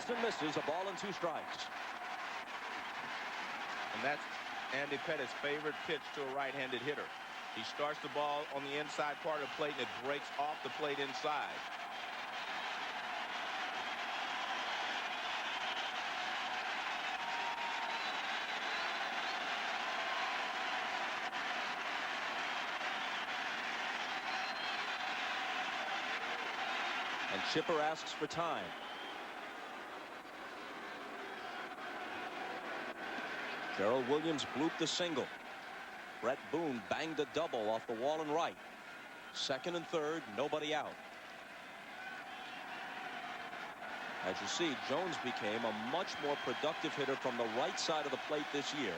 swings and misses. A ball and 2 strikes. And that's Andy Pettitte's favorite pitch to a right-handed hitter. He starts the ball on the inside part of the plate and it breaks off the plate inside. And Chipper asks for time. Gerald Williams blooped a single. Brett Boone banged a double off the wall and right. Second and third, nobody out. As you see, Jones became a much more productive hitter from the right side of the plate this year.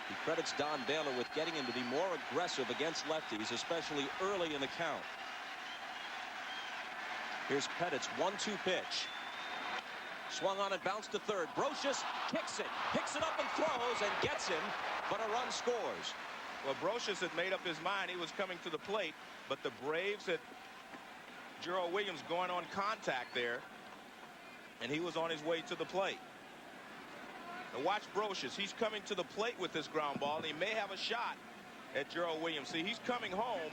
He credits Don Baylor with getting him to be more aggressive against lefties, especially early in the count. Here's Pettitte's 1-2 pitch. Swung on and bounced to third. Brocious kicks it, picks it up and throws and gets him, but a run scores. Well, Brocious had made up his mind. He was coming to the plate, but the Braves had Gerald Williams going on contact there, and he was on his way to the plate. Now watch Brocious. He's coming to the plate with this ground ball, and he may have a shot at Gerald Williams. See, he's coming home.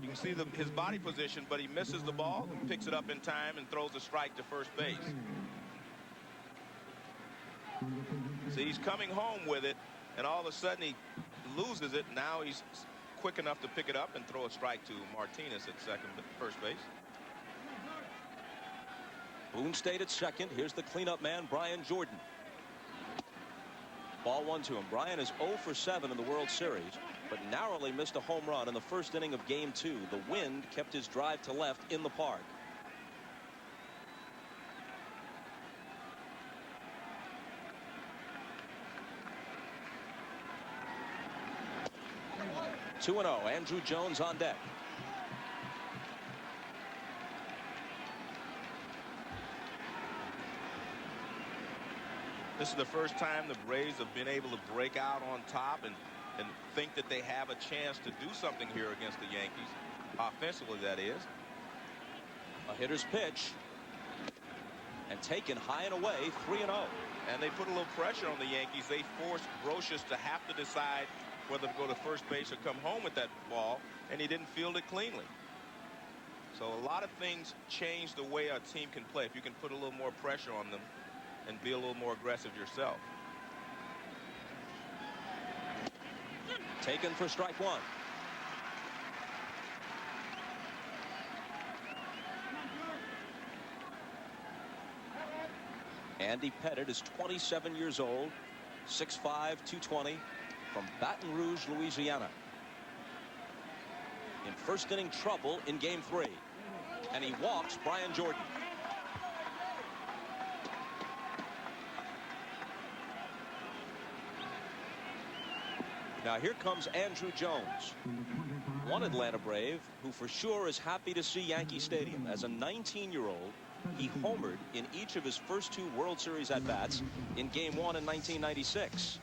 You can see his body position, but he misses the ball, picks it up in time, and throws a strike to first base. See, he's coming home with it, and all of a sudden he loses it. Now he's quick enough to pick it up and throw a strike to Martinez at first base. Boone stayed at second. Here's the cleanup man, Brian Jordan. Ball 1 to him. Brian is 0 for 7 in the World Series, but narrowly missed a home run in the first inning of Game 2. The wind kept his drive to left in the park. Two and 0. Andrew Jones on deck. This is the first time the Braves have been able to break out on top and think that they have a chance to do something here against the Yankees. Offensively, that is. A hitter's pitch. And taken high and away, 3-0. And they put a little pressure on the Yankees. They forced Brocious to have to decide whether to go to first base or come home with that ball, and he didn't field it cleanly. So a lot of things change the way a team can play if you can put a little more pressure on them and be a little more aggressive yourself. Taken for strike 1. Andy Pettitte is 27 years old, 6'5", 220, from Baton Rouge, Louisiana. In first inning trouble in Game 3, and he walks Brian Jordan. Now here comes Andrew Jones, one Atlanta Brave who for sure is happy to see Yankee Stadium. As a 19-year-old, he homered in each of his first 2 World Series at-bats in Game 1 in 1996.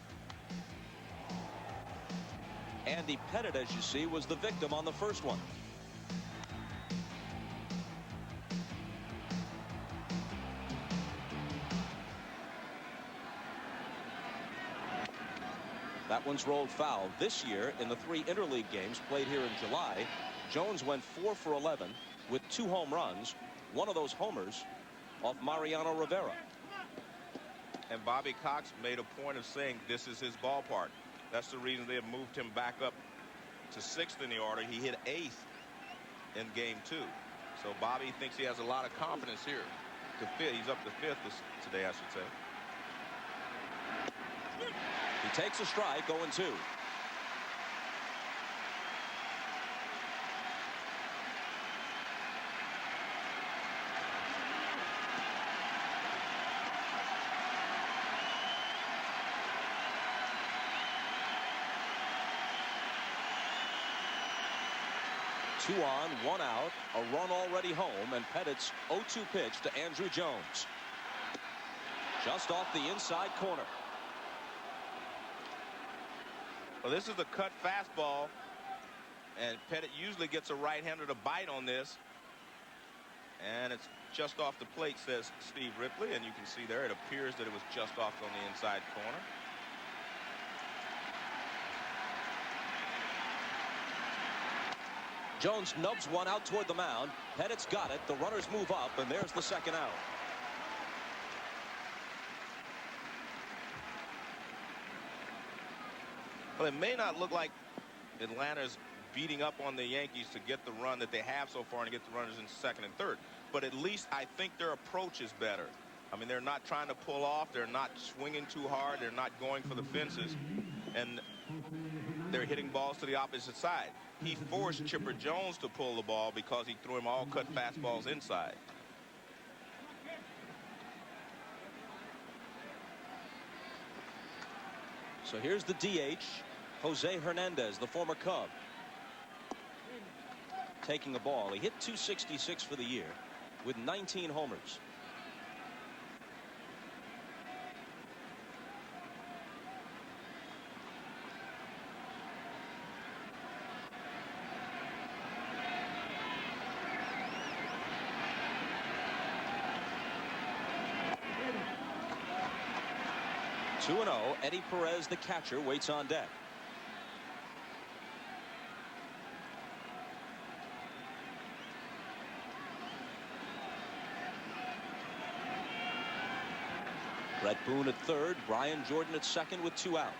Andy Pettitte, as you see, was the victim on the first one. That one's rolled foul. This year, in the 3 interleague games played here in July, Jones went 4 for 11 with 2 home runs. One of those homers off Mariano Rivera. And Bobby Cox made a point of saying this is his ballpark. That's the reason they have moved him back up to 6th in the order. He hit 8th in Game 2. So Bobby thinks he has a lot of confidence here. To 5th, he's up to 5th today, I should say. He takes a strike, 0-2. Two on, 1 out, a run already home, and Pettitte's 0-2 pitch to Andrew Jones. Just off the inside corner. Well, this is a cut fastball, and Pettitte usually gets a right-hander to bite on this, and it's just off the plate, says Steve Ripley, and you can see there it appears that it was just off on the inside corner. Jones nubs one out toward the mound. Pettitte's got it. The runners move up, and there's the second out. Well, it may not look like Atlanta's beating up on the Yankees to get the run that they have so far and to get the runners in second and third, but at least I think their approach is better. I mean, they're not trying to pull off. They're not swinging too hard. They're not going for the fences, and they're hitting balls to the opposite side. He forced Chipper Jones to pull the ball because he threw him all cut fastballs inside. So here's the DH, Jose Hernandez, the former Cub. Taking the ball. He hit .266 for the year with 19 homers. Two 2-0. Eddie Perez, the catcher, waits on deck. Brett Boone at third, Brian Jordan at second with 2 out.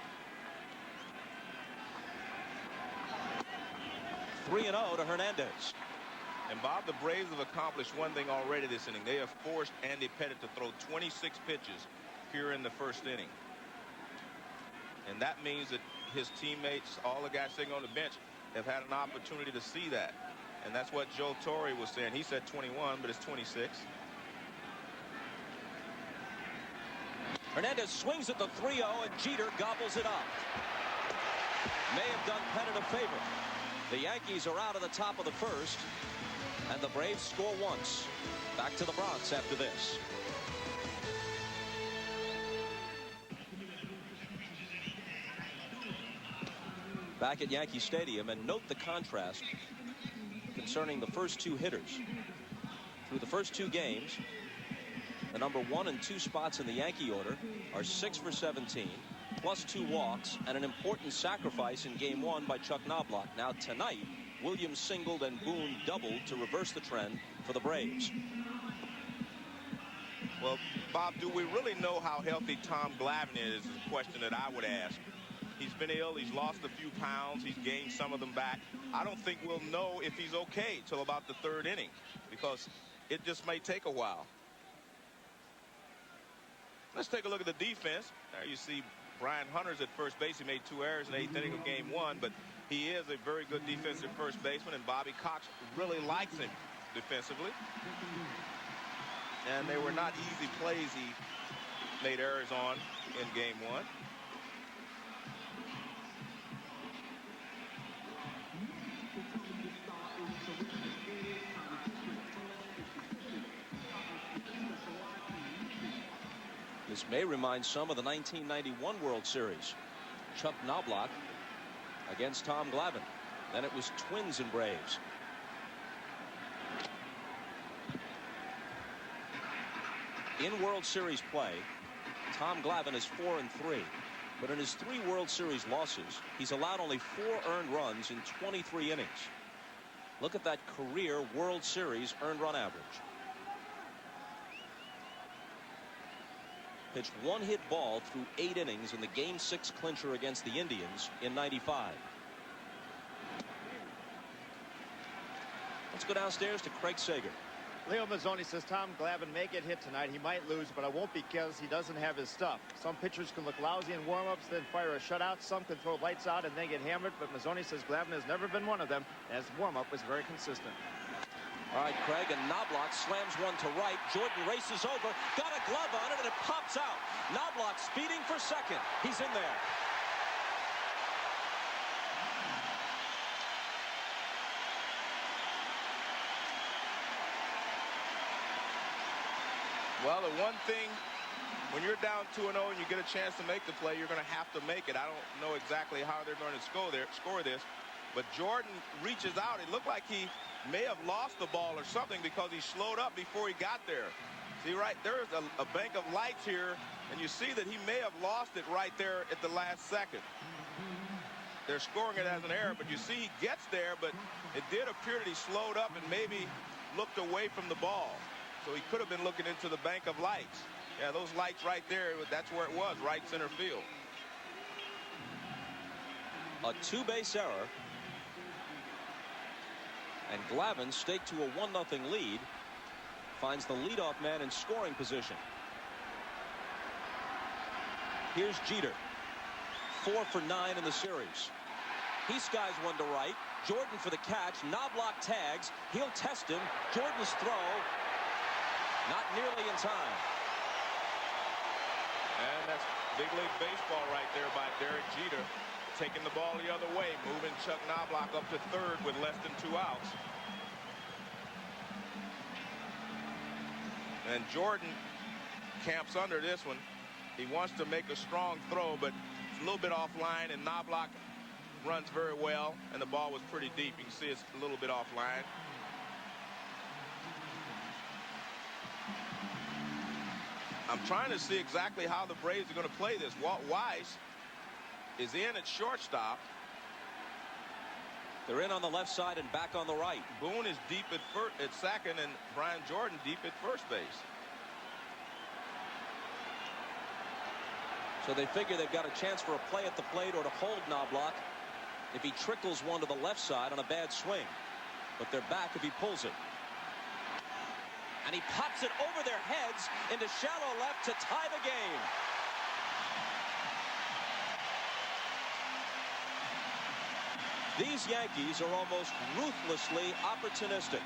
3-0 to Hernandez. And Bob, the Braves have accomplished one thing already this inning. They have forced Andy Pettitte to throw 26 pitches here in the first inning. And that means that his teammates, all the guys sitting on the bench, have had an opportunity to see that. And that's what Joe Torre was saying. He said 21, but it's 26. Hernandez swings at the 3-0, and Jeter gobbles it up. May have done Pettitte a favor. The Yankees are out of the top of the first, and the Braves score once. Back to the Bronx after this. Back at Yankee Stadium, and note the contrast concerning the first 2 hitters. Through the first 2 games, the number 1 and 2 spots in the Yankee order are 6 for 17, plus 2 walks, and an important sacrifice in Game 1 by Chuck Knobloch. Now tonight, Williams singled and Boone doubled to reverse the trend for the Braves. Well, Bob, do we really know how healthy Tom Glavine is a question that I would ask. He's been ill. He's lost a few pounds. He's gained some of them back. I don't think we'll know if he's okay till about the 3rd inning, because it just may take a while. Let's take a look at the defense. There you see Brian Hunter's at first base. He made 2 errors in the 8th inning of Game 1, but he is a very good defensive first baseman, and Bobby Cox really likes him defensively. And they were not easy plays he made errors on in Game 1. This may remind some of the 1991 World Series. Chuck Knobloch against Tom Glavine. Then it was Twins and Braves. In World Series play, Tom Glavine is 4-3. But in his 3 World Series losses, he's allowed only 4 earned runs in 23 innings. Look at that career World Series earned run average. Pitched 1 hit ball through 8 innings in the Game 6 clincher against the Indians in '95. Let's go downstairs to Craig Sager. Leo Mazzoni says Tom Glavine may get hit tonight. He might lose, but it won't because he doesn't have his stuff. Some pitchers can look lousy in warm-ups, then fire a shutout. Some can throw lights out and then get hammered, but Mazzoni says Glavine has never been one of them, as warm-up was very consistent. All right, Craig, and Knobloch slams one to right. Jordan races over, got a glove on it, and it pops out. Knobloch speeding for second. He's in there. Well, the one thing, when you're down 2-0 and you get a chance to make the play, you're going to have to make it. I don't know exactly how they're going to score this, but Jordan reaches out. It looked like he may have lost the ball or something because he slowed up before he got there. See, right there's a bank of lights here, and you see that he may have lost it right there at the last second. They're scoring it as an error, but you see he gets there, but it did appear that he slowed up and maybe looked away from the ball. So he could have been looking into the bank of lights. Yeah, those lights right there, that's where it was, right center field. A two-base error. And Glavine, staked to a 1-0 lead, finds the leadoff man in scoring position. Here's Jeter. 4 for 9 in the series. He skies one to right. Jordan for the catch. Knobloch tags. He'll test him. Jordan's throw. Not nearly in time. And that's big league baseball right there by Derek Jeter. Taking the ball the other way. Moving Chuck Knobloch up to third with less than 2 outs. And Jordan camps under this one. He wants to make a strong throw, but it's a little bit offline, and Knobloch runs very well, and the ball was pretty deep. You can see it's a little bit offline. I'm trying to see exactly how the Braves are going to play this. Walt Weiss is in at shortstop. They're in on the left side and back on the right. Boone is deep at second, and Brian Jordan deep at first base. So they figure they've got a chance for a play at the plate or to hold Knobloch if he trickles one to the left side on a bad swing. But they're back if he pulls it. And he pops it over their heads into shallow left to tie the game. These Yankees are almost ruthlessly opportunistic.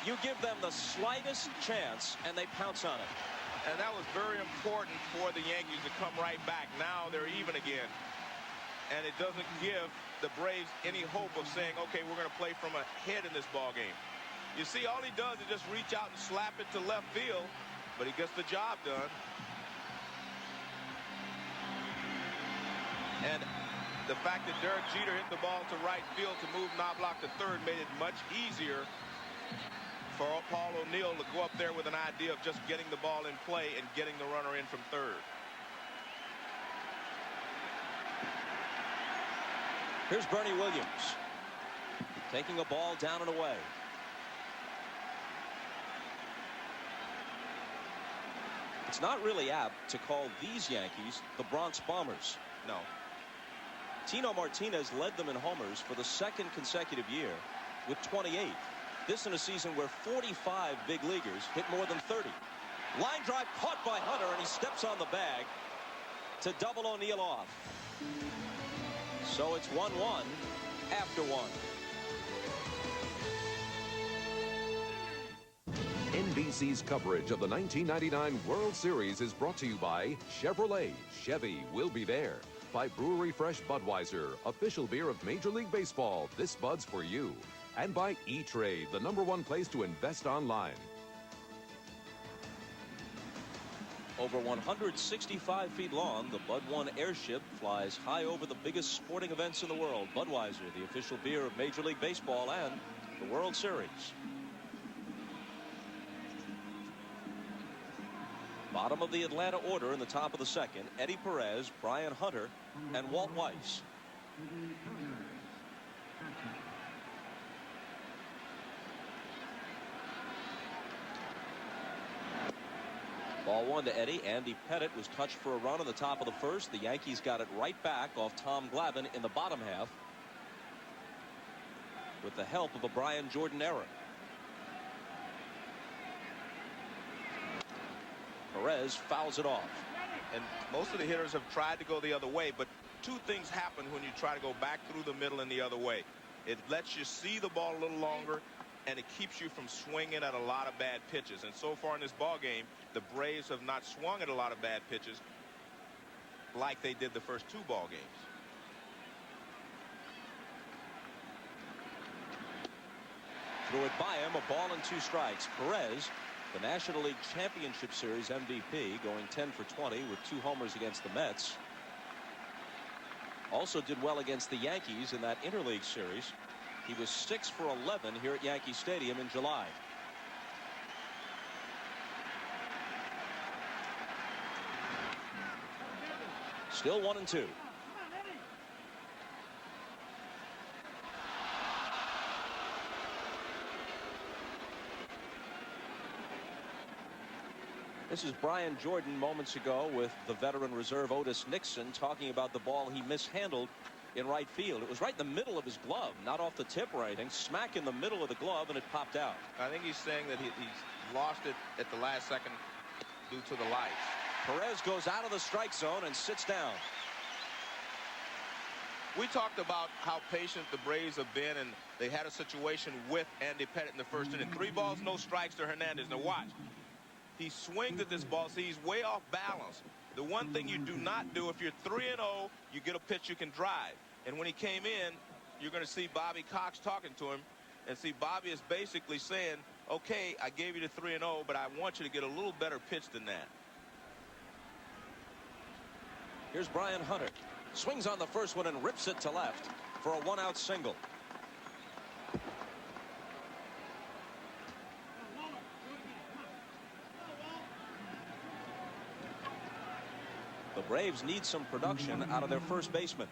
You give them the slightest chance and they pounce on it. And that was very important for the Yankees to come right back. Now they're even again. And it doesn't give the Braves any hope of saying, okay, we're going to play from ahead in this ball game. You see, all he does is just reach out and slap it to left field, but he gets the job done. And the fact that Derek Jeter hit the ball to right field to move Knobloch to third made it much easier for Paul O'Neill to go up there with an idea of just getting the ball in play and getting the runner in from third. Here's Bernie Williams taking a ball down and away. It's not really apt to call these Yankees the Bronx Bombers. No. Tino Martinez led them in homers for the second consecutive year with 28. This in a season where 45 big leaguers hit more than 30. Line drive caught by Hunter, and he steps on the bag to double O'Neill off. So it's 1-1 after 1. NBC's coverage of the 1999 World Series is brought to you by Chevrolet. Chevy will be there. By Brewery Fresh Budweiser, official beer of Major League Baseball. This Bud's for you. And by E-Trade, the #1 place to invest online. Over 165 feet long, the Bud 1 airship flies high over the biggest sporting events in the world. Budweiser, the official beer of Major League Baseball and the World Series. Bottom of the Atlanta order in the top of the second: Eddie Perez, Brian Hunter, and Walt Weiss. Ball one to Eddie. Andy Pettitte was touched for a run on the top of the first. The Yankees got it right back off Tom Glavine in the bottom half with the help of a Brian Jordan error. Perez fouls it off. And most of the hitters have tried to go the other way, but two things happen when you try to go back through the middle and the other way. It lets you see the ball a little longer, and it keeps you from swinging at a lot of bad pitches. And so far in this ball game, the Braves have not swung at a lot of bad pitches like they did the first two ball games. Threw it by him, a ball and 2 strikes. Perez, the National League Championship Series MVP, going 10 for 20 with 2 homers against the Mets. Also did well against the Yankees in that interleague series. He was 6 for 11 here at Yankee Stadium in July. Still 1-2. This is Brian Jordan moments ago with the veteran reserve Otis Nixon talking about the ball he mishandled in right field. It was right in the middle of his glove, not off the tip or anything. Smack in the middle of the glove, and it popped out. I think he's saying that he's lost it at the last second due to the lights. Perez goes out of the strike zone and sits down. We talked about how patient the Braves have been, and they had a situation with Andy Pettitte in the first inning. 3 balls, no strikes to Hernandez. Now watch. He swings at this ball. See, he's way off balance. The one thing you do not do, if you're 3-0, you get a pitch you can drive. And when he came in, you're going to see Bobby Cox talking to him. And see, Bobby is basically saying, okay, I gave you the 3-0, but I want you to get a little better pitch than that. Here's Brian Hunter. Swings on the first one and rips it to left for a 1-out single. The Braves need some production out of their first baseman.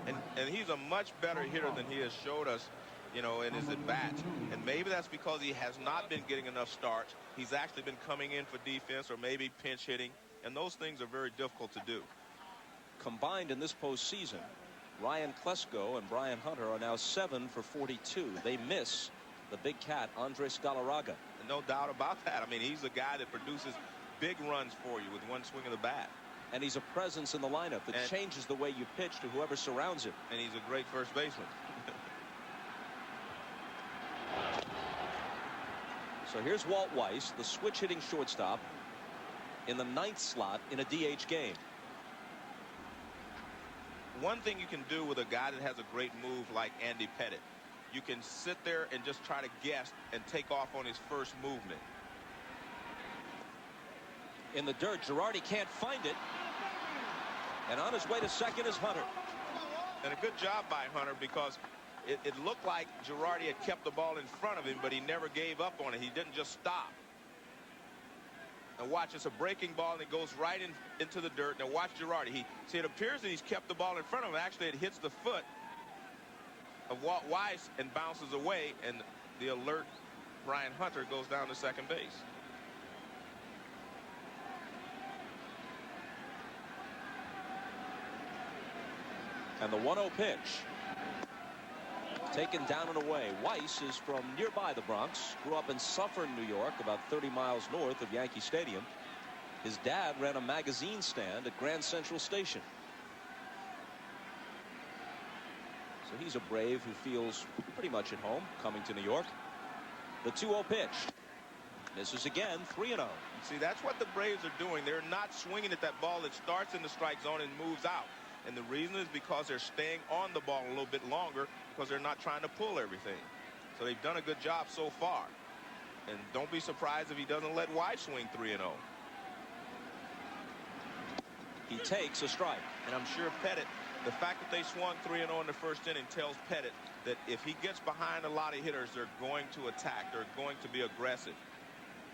And he's a much better hitter than he has showed us, you know, in his at-bats. And maybe that's because he has not been getting enough starts. He's actually been coming in for defense or maybe pinch hitting. And those things are very difficult to do. Combined in this postseason, Ryan Klesko and Brian Hunter are now 7 for 42. They miss the big cat, Andres Galarraga. And no doubt about that. I mean, he's a guy that produces big runs for you with one swing of the bat. And he's a presence in the lineup that changes the way you pitch to whoever surrounds him. And he's a great first baseman. So here's Walt Weiss, the switch hitting shortstop, in the 9th slot in a DH game. One thing you can do with a guy that has a great move like Andy Pettitte, you can sit there and just try to guess and take off on his first movement. In the dirt, Girardi can't find it. And on his way to second is Hunter. And a good job by Hunter, because it looked like Girardi had kept the ball in front of him, but he never gave up on it. He didn't just stop. And watch, it's a breaking ball, and it goes right into the dirt. Now watch Girardi. See, it appears that he's kept the ball in front of him. Actually, it hits the foot of Walt Weiss and bounces away, and the alert Brian Hunter goes down to second base. And the 1-0 pitch. Taken down and away. Weiss is from nearby the Bronx. Grew up in Suffern, New York, about 30 miles north of Yankee Stadium. His dad ran a magazine stand at Grand Central Station. So he's a Brave who feels pretty much at home coming to New York. The 2-0 pitch. Misses again, 3-0. See, that's what the Braves are doing. They're not swinging at that ball that starts in the strike zone and moves out. And the reason is because they're staying on the ball a little bit longer, because they're not trying to pull everything. So they've done a good job so far. And don't be surprised if he doesn't let Weiss swing 3-0. He takes a strike. And I'm sure Pettitte, the fact that they swung 3-0 in the first inning tells Pettitte that if he gets behind a lot of hitters, they're going to attack. They're going to be aggressive.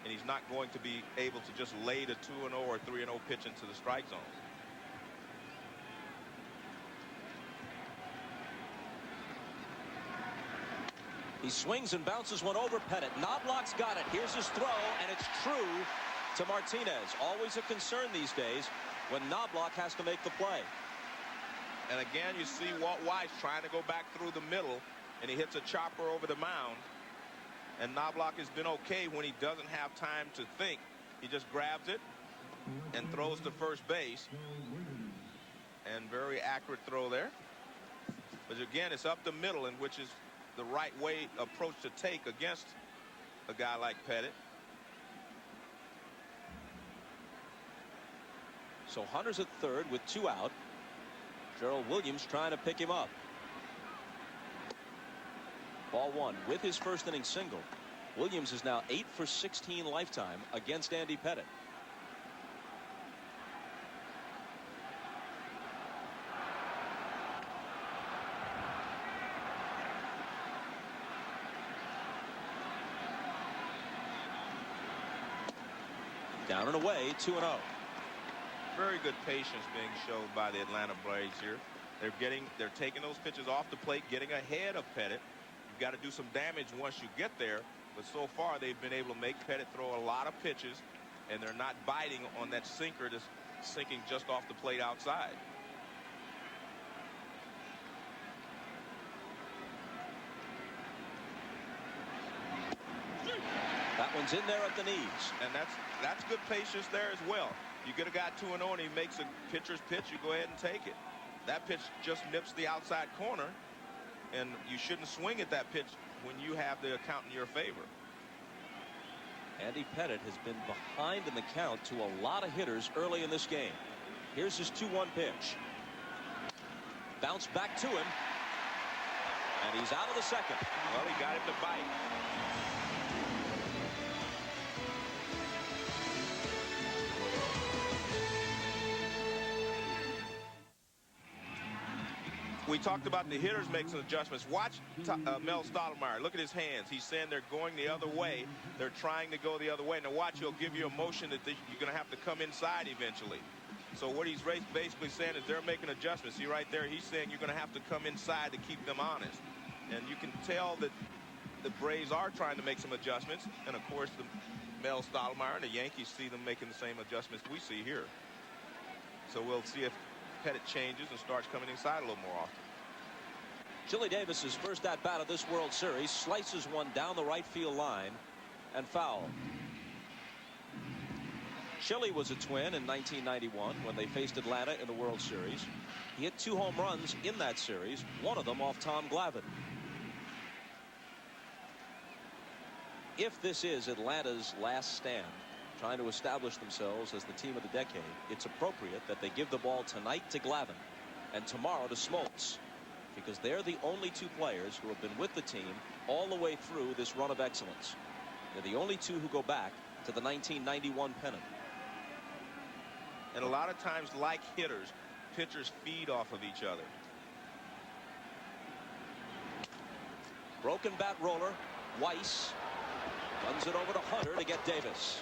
And he's not going to be able to just lay the 2-0 or 3-0 pitch into the strike zone. He swings and bounces one over Pettitte. Knobloch's got it. Here's his throw, and it's true to Martinez. Always a concern these days when Knobloch has to make the play. And again, you see Walt Weiss trying to go back through the middle, and he hits a chopper over the mound. And Knobloch has been okay when he doesn't have time to think. He just grabs it and throws to first base. And very accurate throw there. But again, it's up the middle, in which is the right way approach to take against a guy like Pettitte. So Hunter's at third with 2 out. Gerald Williams trying to pick him up. Ball 1 with his first inning single. Williams is now 8 for 16 lifetime against Andy Pettitte. Down and away, 2-0. Very good patience being shown by the Atlanta Braves here. They're taking those pitches off the plate, getting ahead of Pettitte. You've got to do some damage once you get there, but so far they've been able to make Pettitte throw a lot of pitches, and they're not biting on that sinker that's sinking just off the plate outside. That one's in there at the knees. And that's good patience there as well. You get a guy 2-0 and he makes a pitcher's pitch, you go ahead and take it. That pitch just nips the outside corner, and you shouldn't swing at that pitch when you have the account in your favor. Andy Pettitte has been behind in the count to a lot of hitters early in this game. Here's his 2-1 pitch. Bounce back to him. And he's out of the second. Well, he got him to bite. We talked about the hitters making some adjustments. Watch Mel Stottlemyre. Look at his hands. He's saying they're going the other way. They're trying to go the other way. Now watch, he'll give you a motion that you're going to have to come inside eventually. So what he's basically saying is they're making adjustments. See right there, he's saying you're going to have to come inside to keep them honest. And you can tell that the Braves are trying to make some adjustments. And of course, Mel Stottlemyre and the Yankees see them making the same adjustments we see here. So we'll see if Pettitte changes and starts coming inside a little more often. Chili Davis's first at bat of this World Series slices one down the right field line and foul. Chili was a Twin in 1991 when they faced Atlanta in the World Series. He hit 2 home runs in that series, one of them off Tom Glavine. If this is Atlanta's last stand, trying to establish themselves as the team of the decade, it's appropriate that they give the ball tonight to Glavine and tomorrow to Smoltz, because they're the only 2 players who have been with the team all the way through this run of excellence. They're the only 2 who go back to the 1991 pennant. And a lot of times, like hitters, pitchers feed off of each other. Broken bat roller. Weiss runs it over to Hunter to get Davis.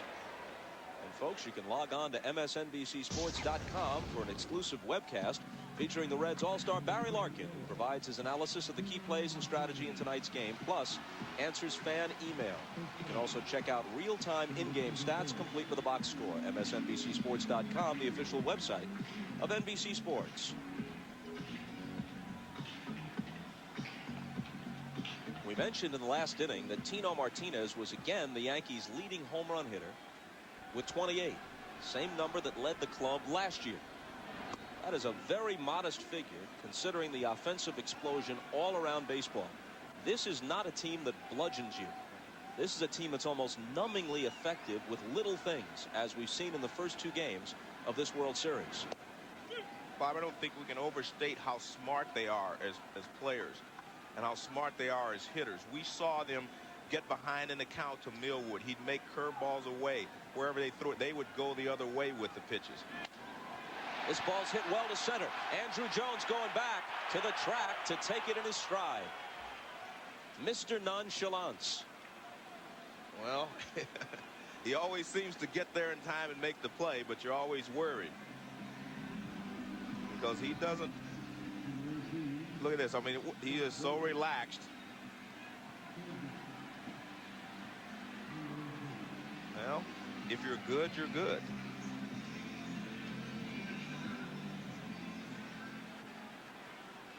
And folks, you can log on to MSNBCSports.com for an exclusive webcast featuring the Reds All-Star Barry Larkin, who provides his analysis of the key plays and strategy in tonight's game, plus answers fan email. You can also check out real-time in-game stats complete with a box score. MSNBCSports.com, the official website of NBC Sports. We mentioned in the last inning that Tino Martinez was again the Yankees' leading home run hitter with 28, same number that led the club last year. That is a very modest figure considering the offensive explosion all around baseball. This is not a team that bludgeons you. This is a team that's almost numbingly effective with little things, as we've seen in the first 2 games of this World Series. Bob, I don't think we can overstate how smart they are as players and how smart they are as hitters. We saw them get behind in the count to Millwood. He'd make curveballs away. Wherever they threw it, they would go the other way with the pitches. This ball's hit well to center. Andruw Jones going back to the track to take it in his stride. Mr. Nonchalance. Well, he always seems to get there in time and make the play, but you're always worried because he doesn't. Look at this. I mean, he is so relaxed. Well, if you're good, you're good.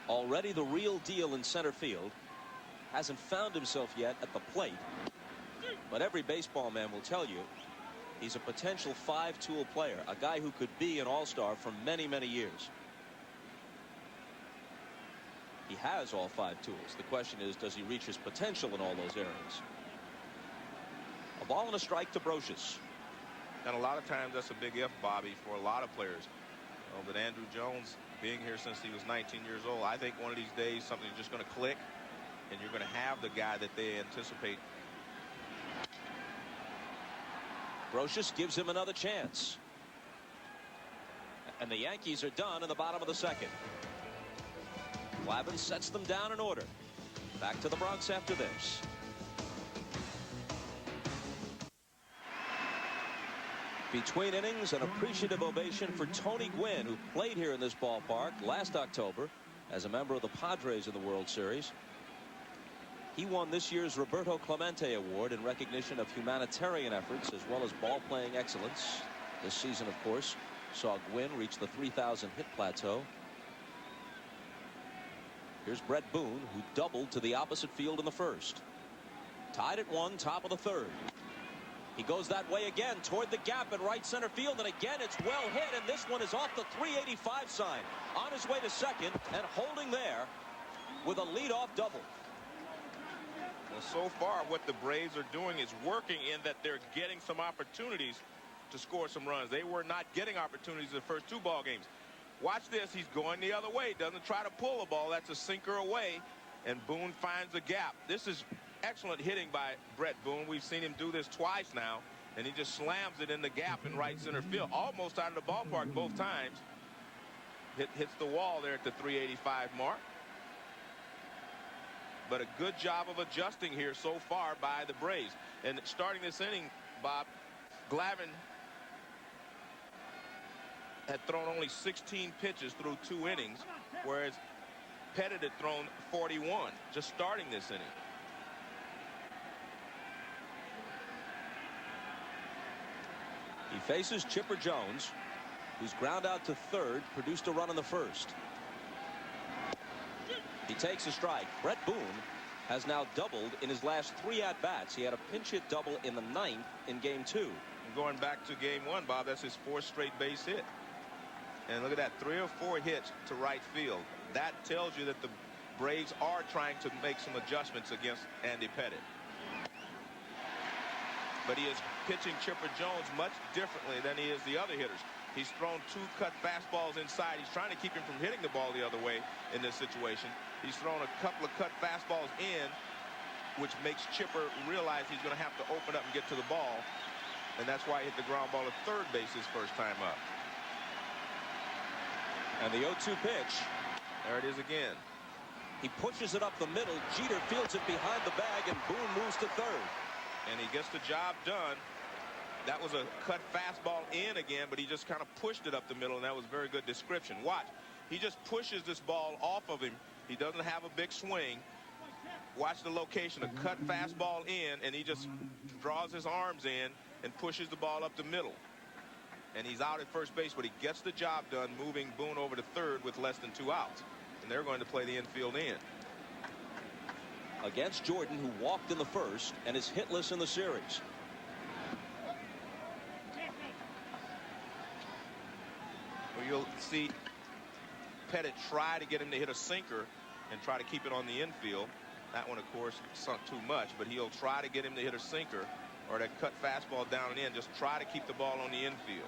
Already the real deal in center field. Hasn't found himself yet at the plate. But every baseball man will tell you he's a potential 5-tool player, a guy who could be an all-star for many, many years. He has all 5 tools. The question is, does he reach his potential in all those areas? A ball and a strike to Brocious. And a lot of times that's a big if, Bobby, for a lot of players. But Andruw Jones, being here since he was 19 years old, I think one of these days something's just going to click and you're going to have the guy that they anticipate. Brocious gives him another chance. And the Yankees are done in the bottom of the second. Glavine sets them down in order. Back to the Bronx after this. Between innings, an appreciative ovation for Tony Gwynn, who played here in this ballpark last October as a member of the Padres in the World Series. He won this year's Roberto Clemente Award in recognition of humanitarian efforts as well as ball-playing excellence. This season, of course, saw Gwynn reach the 3,000 hit plateau. Here's Brett Boone, who doubled to the opposite field in the first. Tied at 1, top of the third. He goes that way again toward the gap in right center field, and again it's well hit, and this one is off the 385 sign. On his way to second and holding there with a leadoff double. Well, so far what the Braves are doing is working in that they're getting some opportunities to score some runs. They were not getting opportunities in the first 2 ball games. Watch this. He's going the other way. Doesn't try to pull a ball. That's a sinker away, and Boone finds a gap. This is excellent hitting by Brett Boone. We've seen him do this twice now, and he just slams it in the gap in right center field, almost out of the ballpark both times. Hits the wall there at the 385 mark. But a good job of adjusting here so far by the Braves. And starting this inning, Bob, Glavine had thrown only 16 pitches through 2 innings, whereas Pettitte had thrown 41 just starting this inning. He faces Chipper Jones, whose ground out to third produced a run in the first. He takes a strike. Brett Boone has now doubled in his last 3 at-bats. He had a pinch hit double in the 9th in game 2. And going back to game 1, Bob, that's his 4th straight base hit. And look at that, 3 or 4 hits to right field. That tells you that the Braves are trying to make some adjustments against Andy Pettitte. But he is pitching Chipper Jones much differently than he is the other hitters. He's thrown 2 cut fastballs inside. He's trying to keep him from hitting the ball the other way in this situation. He's thrown a couple of cut fastballs in, which makes Chipper realize he's going to have to open up and get to the ball. And that's why he hit the ground ball at third base his first time up. And the 0-2 pitch. There it is again. He pushes it up the middle. Jeter fields it behind the bag, and Boone moves to third. And he gets the job done. That was a cut fastball in again, but he just kind of pushed it up the middle, and that was very good description. Watch. He just pushes this ball off of him. He doesn't have a big swing. Watch the location. A cut fastball in, and he just draws his arms in and pushes the ball up the middle. And he's out at first base, but he gets the job done, moving Boone over to third with less than 2 outs. And they're going to play the infield in. Against Jordan, who walked in the first and is hitless in the series. Well, you'll see Pettitte try to get him to hit a sinker and try to keep it on the infield. That one, of course, sunk too much, but he'll try to get him to hit a sinker or that cut fastball down and in. Just try to keep the ball on the infield.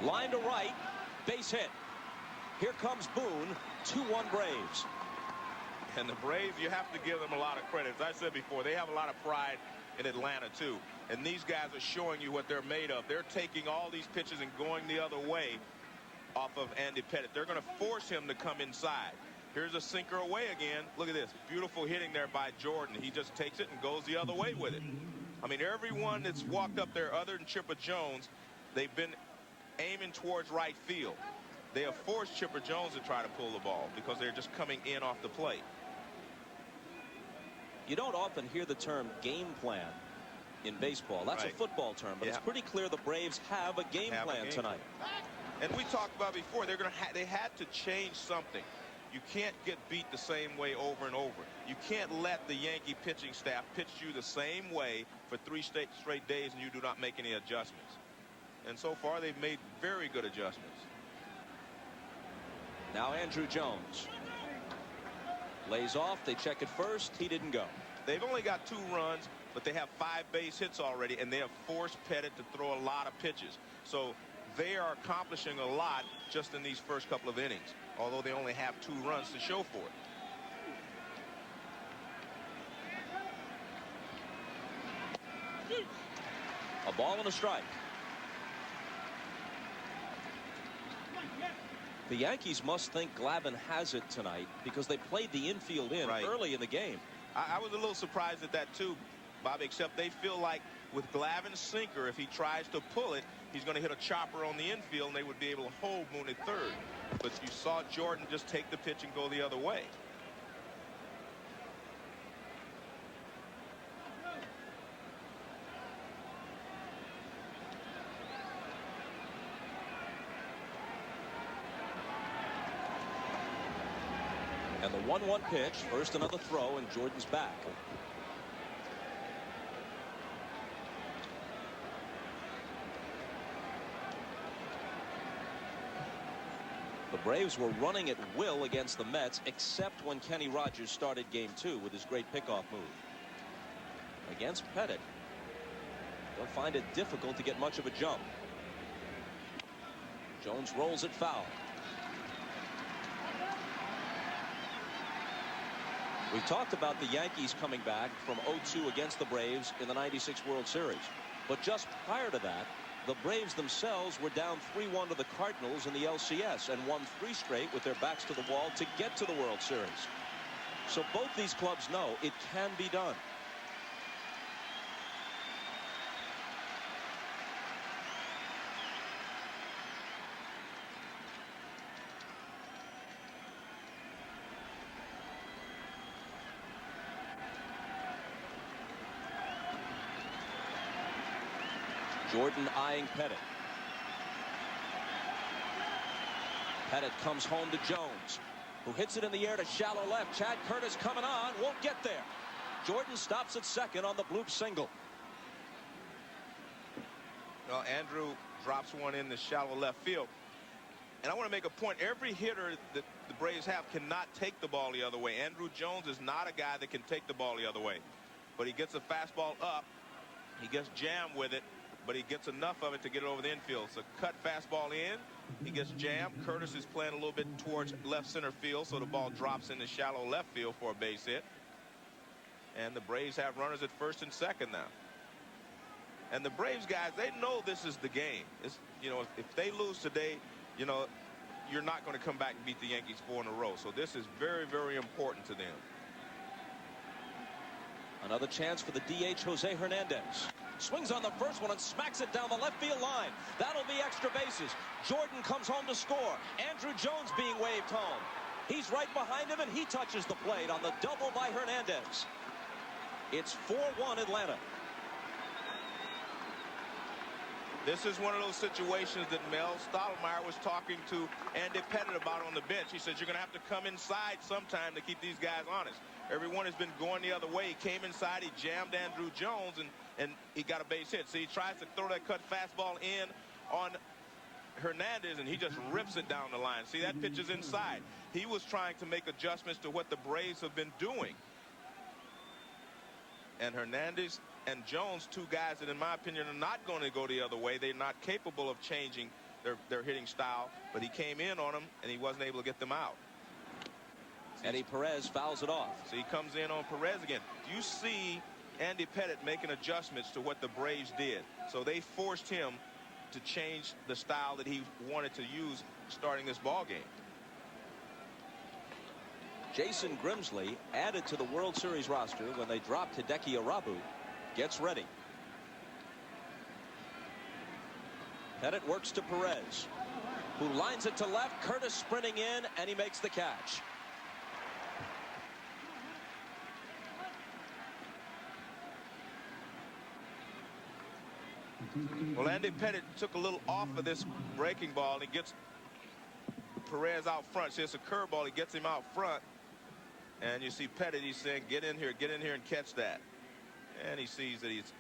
Line to right, base hit. Here comes Boone, 2-1 Braves. And the Braves, you have to give them a lot of credit. As I said before, they have a lot of pride in Atlanta, too. And these guys are showing you what they're made of. They're taking all these pitches and going the other way off of Andy Pettitte. They're going to force him to come inside. Here's a sinker away again. Look at this. Beautiful hitting there by Jordan. He just takes it and goes the other way with it. I mean, everyone that's walked up there other than Chipper Jones, they've been aiming towards right field. They have forced Chipper Jones to try to pull the ball because they're just coming in off the plate. You don't often hear the term game plan in baseball. That's a football term, but it's pretty clear the Braves have a game plan tonight. And we talked about before, they had to change something. You can't get beat the same way over and over. You can't let the Yankee pitching staff pitch you the same way for 3 straight days and you do not make any adjustments. And so far, they've made very good adjustments. Now Andrew Jones lays off. They check it first. He didn't go. They've only got 2 runs, but they have 5 base hits already, and they have forced Pettitte to throw a lot of pitches. So they are accomplishing a lot just in these first couple of innings, although they only have 2 runs to show for it. A ball and a strike. The Yankees must think Glavine has it tonight because they played the infield in early in the game. I was a little surprised at that too, Bobby, except they feel like with Glavine's sinker, if he tries to pull it, he's going to hit a chopper on the infield, and they would be able to hold Moon at third. But you saw Jordan just take the pitch and go the other way. And the 1-1 pitch, first another throw, and Jordan's back. The Braves were running at will against the Mets, except when Kenny Rogers started game 2 with his great pickoff move. Against Pettitte, they'll find it difficult to get much of a jump. Jones rolls it foul. We talked about the Yankees coming back from 0-2 against the Braves in the '96 World Series. But just prior to that, the Braves themselves were down 3-1 to the Cardinals in the LCS and won 3 straight with their backs to the wall to get to the World Series. So both these clubs know it can be done. Jordan eyeing Pettitte. Pettitte comes home to Jones, who hits it in the air to shallow left. Chad Curtis coming on, won't get there. Jordan stops at second on the bloop single. Well, Andrew drops one in the shallow left field. And I want to make a point. Every hitter that the Braves have cannot take the ball the other way. Andrew Jones is not a guy that can take the ball the other way. But he gets a fastball up. He gets jammed with it. But he gets enough of it to get it over the infield. So cut fastball in. He gets jammed. Curtis is playing a little bit towards left center field, so the ball drops in the shallow left field for a base hit. And the Braves have runners at first and second now. And the Braves guys, they know this is the game. It's, you know, if they lose today, you know, you're not going to come back and beat the Yankees 4 in a row. So this is very, very important to them. Another chance for the DH Jose Hernandez. Swings on the first one and smacks it down the left field line. That'll be extra bases. Jordan comes home to score. Andrew Jones being waved home. He's right behind him, and he touches the plate on the double by Hernandez. It's 4-1 Atlanta. This is one of those situations that Mel Stottlemyre was talking to Andy Pettitte about on the bench. He said, you're going to have to come inside sometime to keep these guys honest. Everyone has been going the other way. He came inside, he jammed Andrew Jones, and he got a base hit. So he tries to throw that cut fastball in on Hernandez, and he just rips it down the line. See, that pitch is inside. He was trying to make adjustments to what the Braves have been doing. And Hernandez and Jones, two guys that, in my opinion, are not going to go the other way. They're not capable of changing their hitting style. But he came in on them, and he wasn't able to get them out. Eddie Perez fouls it off. So he comes in on Perez again. You see Andy Pettitte making adjustments to what the Braves did. So they forced him to change the style that he wanted to use starting this ball game. Jason Grimsley, added to the World Series roster when they dropped Hideki Arabu, gets ready. Pettitte works to Perez, who lines it to left. Curtis sprinting in, and he makes the catch. Well, Andy Pettitte took a little off of this breaking ball, and he gets Perez out front. See, it's a curveball. He gets him out front. And you see Pettitte, he's saying, get in here and catch that. And he sees that he's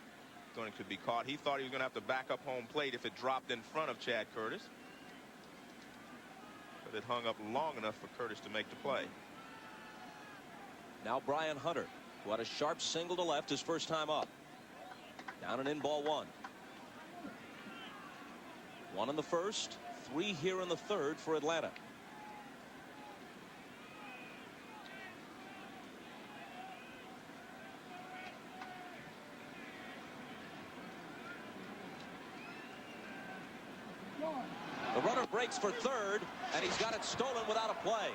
going to be caught. He thought he was going to have to back up home plate if it dropped in front of Chad Curtis. But it hung up long enough for Curtis to make the play. Now Brian Hunter, who had a sharp single to left his first time up. Down and in, ball one. 1 in the first, 3 here in the third for Atlanta. The runner breaks for third, and he's got it stolen without a play.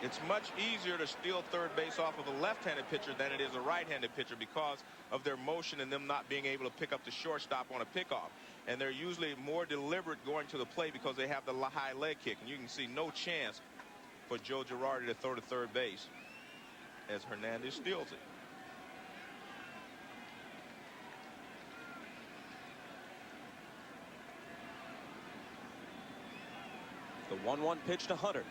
It's much easier to steal third base off of a left-handed pitcher than it is a right-handed pitcher because of their motion and them not being able to pick up the shortstop on a pickoff. And they're usually more deliberate going to the plate because they have the high leg kick. And you can see no chance for Joe Girardi to throw to third base as Hernandez steals it. The 1-1 pitch to Hunter.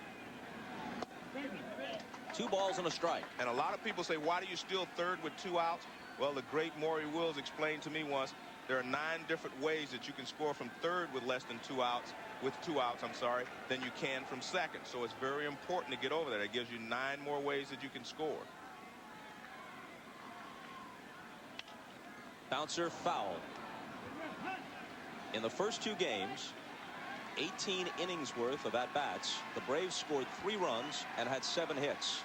2 balls and a strike. And a lot of people say, why do you steal third with 2 outs? Well, the great Maury Wills explained to me once, there are 9 different ways that you can score from third with less than 2 outs, than you can from second. So it's very important to get over that. It gives you 9 more ways that you can score. Bouncer foul. In the first 2 games, 18 innings worth of at-bats, the Braves scored 3 runs and had 7 hits.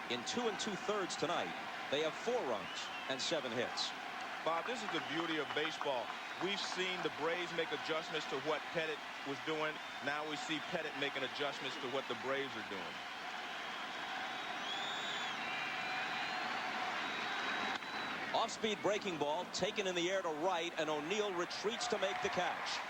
In 2 2/3 tonight, they have 4 runs and 7 hits. Bob, this is the beauty of baseball. We've seen the Braves make adjustments to what Pettitte was doing. Now we see Pettitte making adjustments to what the Braves are doing. Off-speed breaking ball taken in the air to right, and O'Neill retreats to make the catch.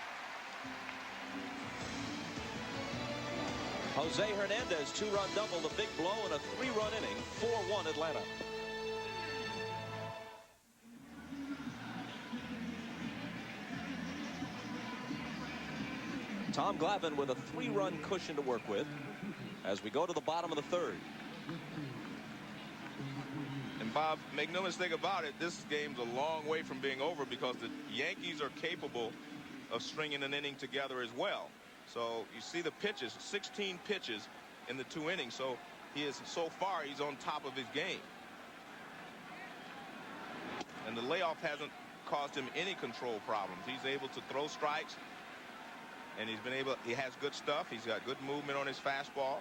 Jose Hernandez 2-run double, the big blow in a 3-run inning, 4-1 Atlanta. Tom Glavine with a 3-run cushion to work with as we go to the bottom of the 3rd. And Bob, make no mistake about it, this game's a long way from being over because the Yankees are capable of stringing an inning together as well. So you see the pitches, 16 pitches in the 2 innings. So so far he's on top of his game. And the layoff hasn't caused him any control problems. He's able to throw strikes. And he has good stuff. He's got good movement on his fastball.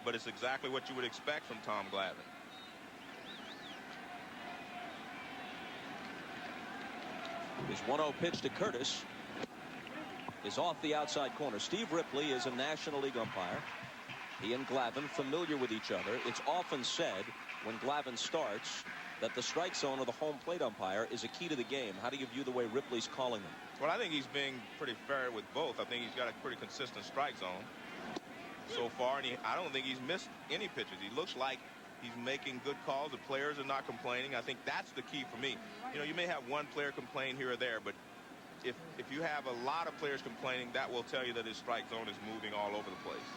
But it's exactly what you would expect from Tom Glavine. His 1-0 pitch to Curtis is off the outside corner. Steve Ripley is a National League umpire. He and Glavine familiar with each other. It's often said when Glavine starts that the strike zone of the home plate umpire is a key to the game. How do you view the way Ripley's calling them? Well, I think he's being pretty fair with both. I think he's got a pretty consistent strike zone so far, and I don't think he's missed any pitches. He looks like he's making good calls. The players are not complaining. I think that's the key for me. You know, you may have one player complain here or there, but if you have a lot of players complaining, that will tell you that his strike zone is moving all over the place.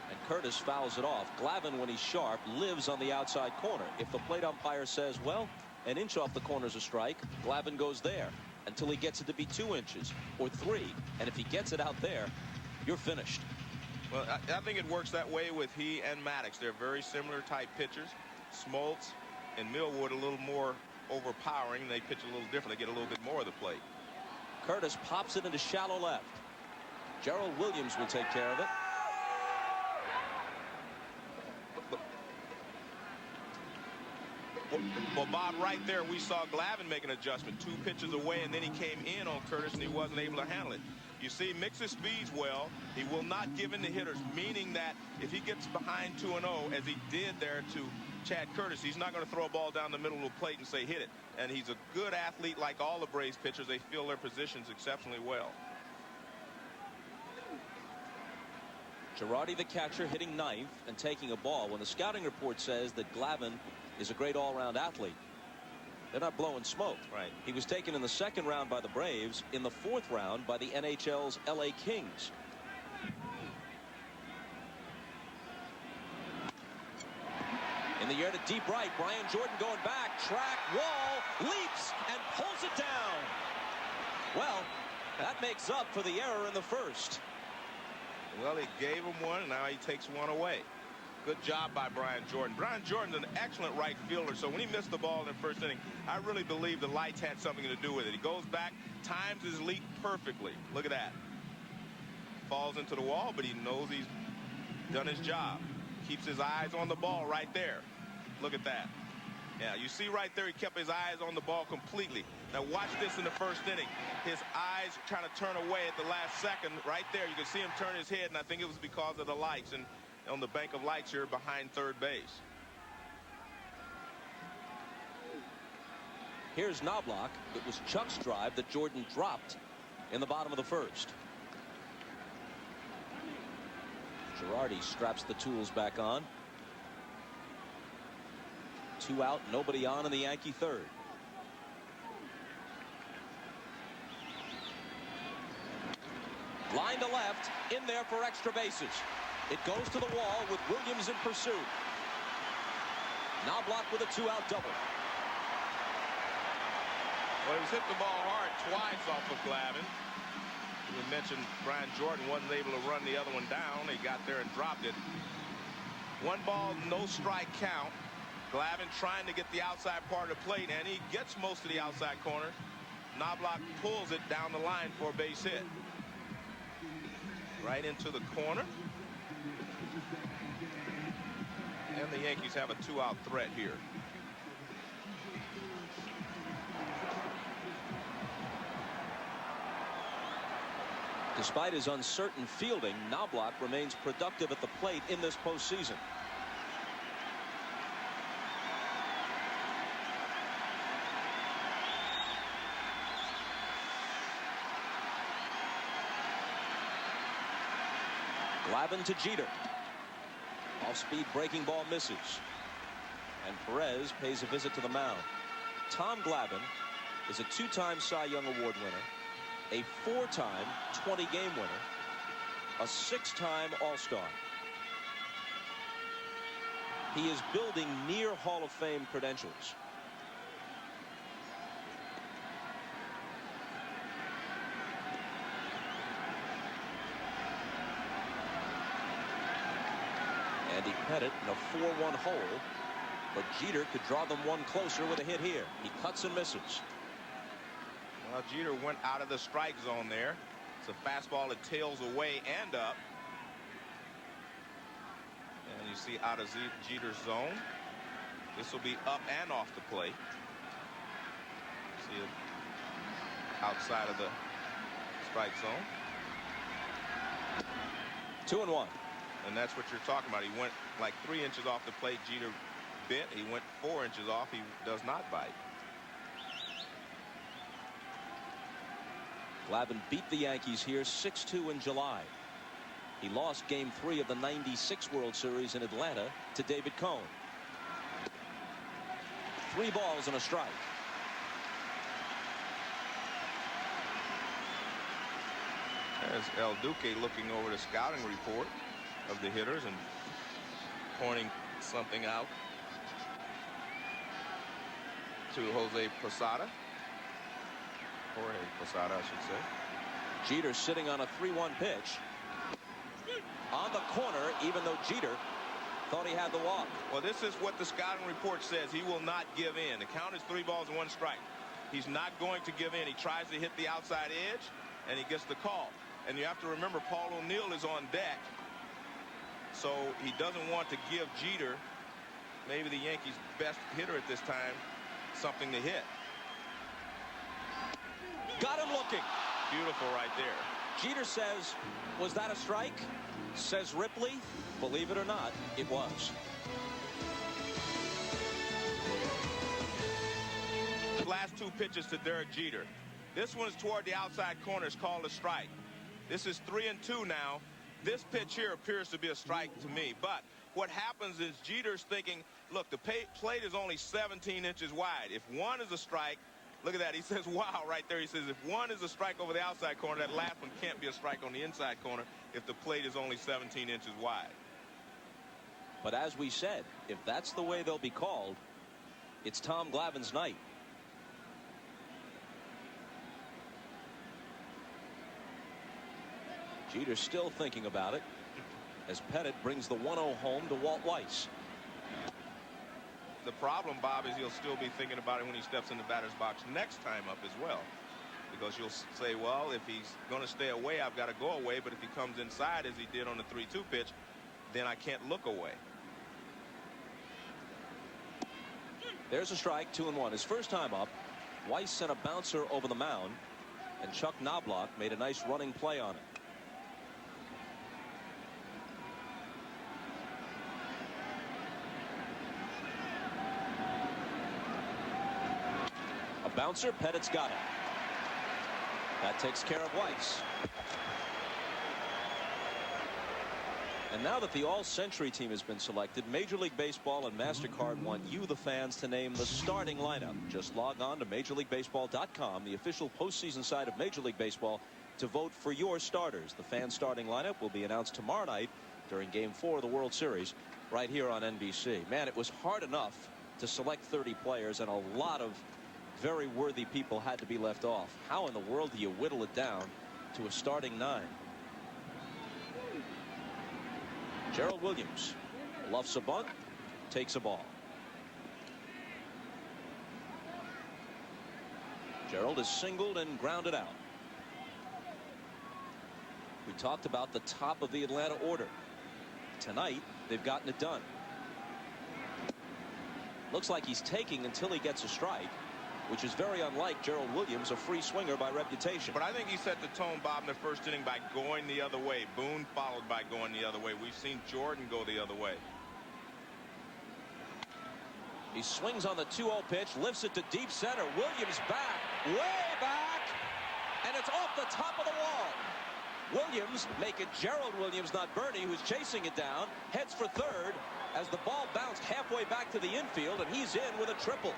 And Curtis fouls it off. Glavine, when he's sharp, lives on the outside corner. If the plate umpire says, well, an inch off the corner is a strike, Glavine goes there until he gets it to be 2 inches or 3. And if he gets it out there, you're finished. Well, I think it works that way with he and Maddox. They're very similar type pitchers. Smoltz and Millwood a little more overpowering. They pitch a little different. They get a little bit more of the plate. Curtis pops it into shallow left. Gerald Williams will take care of it. Well, Bob, right there we saw Glavine make an adjustment. 2 pitches away, and then he came in on Curtis and he wasn't able to handle it. You see, mixes speeds well. He will not give in to hitters, meaning that if he gets behind 2-0, as he did there to Chad Curtis, he's not going to throw a ball down the middle of the plate and say hit it. And he's a good athlete like all the Braves pitchers. They fill their positions exceptionally well. Girardi, the catcher, hitting 9th and taking a ball when the scouting report says that Glavine is a great all-round athlete. They're not blowing smoke. Right. He was taken in the 2nd round by the Braves, in the 4th round by the NHL's LA Kings. In the air to deep right, Brian Jordan going back, track, wall, leaps, and pulls it down. Well, that makes up for the error in the 1st. Well, he gave him one, and now he takes one away. Good job by Brian Jordan. Brian Jordan's an excellent right fielder, so when he missed the ball in the 1st inning, I really believe the lights had something to do with it. He goes back, times his leap perfectly. Look at that. Falls into the wall, but he knows he's done his job. Keeps his eyes on the ball right there. Look at that. Yeah, you see right there, he kept his eyes on the ball completely. Now watch this in the first inning. His eyes kind of turn away at the last second. Right there, you can see him turn his head, and I think it was because of the lights and on the bank of lights here behind third base. Here's Knobloch. It was Chuck's drive that Jordan dropped in the bottom of the first. Girardi straps the tools back on. 2 out, nobody on in the Yankee third. Line to left, in there for extra bases. It goes to the wall with Williams in pursuit. Knobloch with a 2-out double. Well, he's hit the ball hard twice off of Glavine. We mentioned Brian Jordan wasn't able to run the other one down. He got there and dropped it. 1 ball, no strike count. Glavine trying to get the outside part of the plate, and he gets most of the outside corner. Knobloch pulls it down the line for a base hit. Right into the corner. And the Yankees have a 2-out threat here. Despite his uncertain fielding, Knobloch remains productive at the plate in this postseason. Glavine to Jeter. Off-speed breaking ball misses. And Perez pays a visit to the mound. Tom Glavine is a 2-time Cy Young Award winner, a 4-time 20-game winner, a 6-time All-Star. He is building near Hall of Fame credentials. Andy Pettitte in a 4-1 hole, but Jeter could draw them one closer with a hit here. He cuts and misses. Well, Jeter went out of the strike zone there. It's a fastball that tails away and up. And you see out of Jeter's zone. This will be up and off the plate. See it outside of the strike zone. 2-1. And that's what you're talking about. He went like 3 inches off the plate. Jeter bit. He went 4 inches off. He does not bite. Glavine beat the Yankees here 6-2 in July. He lost Game 3 of the '96 World Series in Atlanta to David Cone. 3 balls and a strike. There's El Duque looking over the scouting report of the hitters and pointing something out to Jose Posada. Jorge Posada, I should say. Jeter sitting on a 3-1 pitch. On the corner, even though Jeter thought he had the walk. Well, this is what the scouting report says. He will not give in. The count is 3 balls and 1 strike. He's not going to give in. He tries to hit the outside edge, and he gets the call. And you have to remember, Paul O'Neill is on deck. So he doesn't want to give Jeter, maybe the Yankees' best hitter at this time, something to hit. Got him looking. Beautiful right there. Jeter says, was that a strike? Says Ripley, believe it or not, it was. Last 2 pitches to Derek Jeter. This one's toward the outside corner. It's called a strike. This is 3-2 now. This pitch here appears to be a strike to me. But what happens is Jeter's thinking, look, the plate is only 17 inches wide. If 1 is a strike, look at that. He says, wow, right there. He says, if 1 is a strike over the outside corner, that last one can't be a strike on the inside corner if the plate is only 17 inches wide. But as we said, if that's the way they'll be called, it's Tom Glavine's night. Jeter's still thinking about it as Pettitte brings the 1-0 home to Walt Weiss. The problem, Bob, is he'll still be thinking about it when he steps in the batter's box next time up as well. Because you'll say, well, if he's going to stay away, I've got to go away. But if he comes inside, as he did on the 3-2 pitch, then I can't look away. There's a strike, 2-1. His first time up, Weiss sent a bouncer over the mound, and Chuck Knobloch made a nice running play on it. A bouncer, Pettitte's got it. That takes care of Weiss. And now that the All-Century team has been selected, Major League Baseball and MasterCard want you, the fans, to name the starting lineup. Just log on to MajorLeagueBaseball.com, the official postseason site of Major League Baseball, to vote for your starters. The fan starting lineup will be announced tomorrow night during Game 4 of the World Series right here on NBC. Man, it was hard enough to select 30 players, and a lot of very worthy people had to be left off. How in the world do you whittle it down to a starting 9? Gerald Williams luffs a bunt, takes a ball. Gerald is singled and grounded out. We talked about the top of the Atlanta order. Tonight, they've gotten it done. Looks like he's taking until he gets a strike, which is very unlike Gerald Williams, a free swinger by reputation. But I think he set the tone, Bob, in the first inning by going the other way. Boone followed by going the other way. We've seen Jordan go the other way. He swings on the 2-0 pitch, lifts it to deep center. Williams back, way back, and it's off the top of the wall. Williams, make it Gerald Williams, not Bernie, who's chasing it down, heads for third as the ball bounced halfway back to the infield, and he's in with a triple.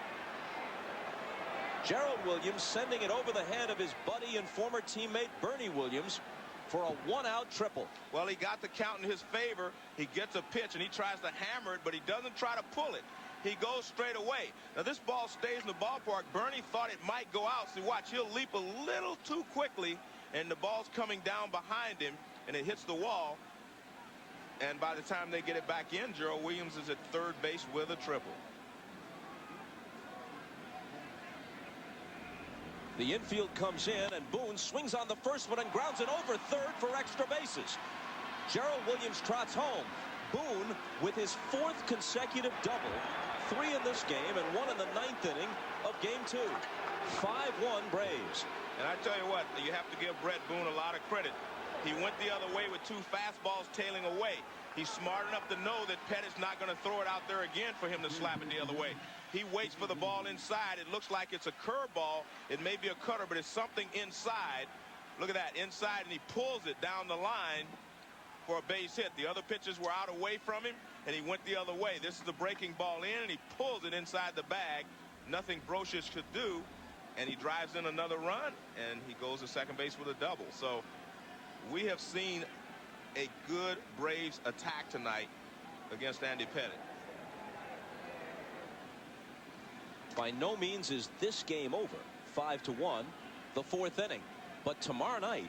Gerald Williams sending it over the head of his buddy and former teammate Bernie Williams for a 1-out triple. Well, he got the count in his favor. He gets a pitch and he tries to hammer it, but he doesn't try to pull it. He goes straight away. Now this ball stays in the ballpark. Bernie thought it might go out. See, watch, he'll leap a little too quickly, and the ball's coming down behind him, and it hits the wall. And by the time they get it back in, Gerald Williams is at third base with a triple. The infield comes in, and Boone swings on the first one and grounds it over third for extra bases. Gerald Williams trots home. Boone with his 4th consecutive double, 3 in this game and 1 in the 9th inning of Game 2. 5-1 Braves. And I tell you what, you have to give Brett Boone a lot of credit. He went the other way with 2 fastballs tailing away. He's smart enough to know that Pettitte's not going to throw it out there again for him to slap it the other way. He waits for the ball inside. It looks like it's a curveball. It may be a cutter, but it's something inside. Look at that, inside, and he pulls it down the line for a base hit. The other pitches were out away from him, and he went the other way. This is the breaking ball in, and he pulls it inside the bag. Nothing Brocious could do, and he drives in another run, and he goes to second base with a double. So we have seen a good Braves attack tonight against Andy Pettitte. By no means is this game over. 5-1, the 4th inning. But tomorrow night,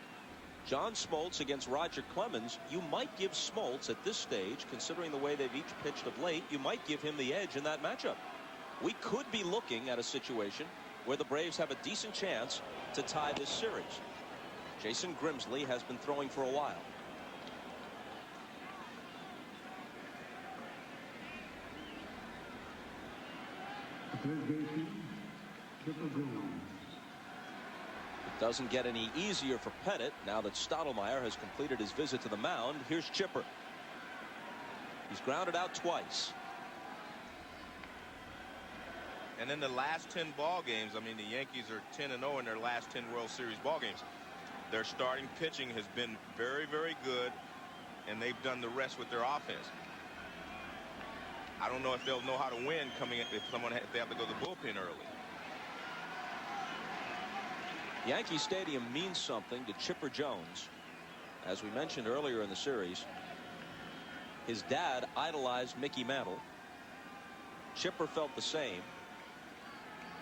John Smoltz against Roger Clemens. You might give Smoltz at this stage, considering the way they've each pitched of late, you might give him the edge in that matchup. We could be looking at a situation where the Braves have a decent chance to tie this series. Jason Grimsley has been throwing for a while. It doesn't get any easier for Pettitte now that Stottlemyre has completed his visit to the mound. Here's Chipper. He's grounded out twice. And in the last 10 ball games, I mean, the Yankees are 10-0 in their last 10 World Series ball games. Their starting pitching has been very, very good, and they've done the rest with their offense. I don't know if they'll know how to win coming if they have to go to the bullpen early. Yankee Stadium means something to Chipper Jones. As we mentioned earlier in the series, his dad idolized Mickey Mantle. Chipper felt the same.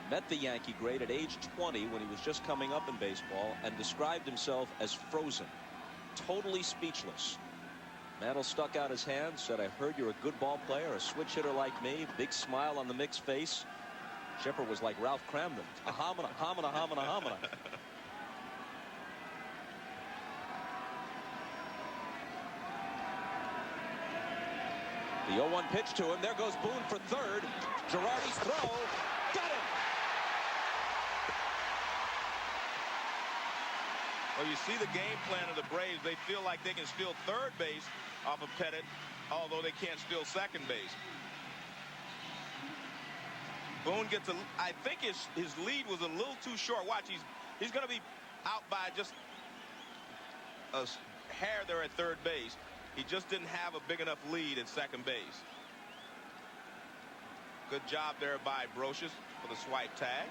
Met the Yankee great at age 20 when he was just coming up in baseball, and described himself as frozen, totally speechless. Mantle stuck out his hand, said, "I heard you're a good ball player, a switch hitter like me." Big smile on the Mick's face. Chipper was like Ralph Cramden. Ahamana, hamana, hamana, hamana. The 0-1 pitch to him. There goes Boone for third. Girardi's throw. see the game plan of the Braves. They feel like they can steal third base off of Pettitte, although they can't steal second base. Boone gets I think his lead was a little too short. Watch, he's going to be out by just a hair there at third base. He just didn't have a big enough lead at second base. Good job there by Brocious for the swipe tag.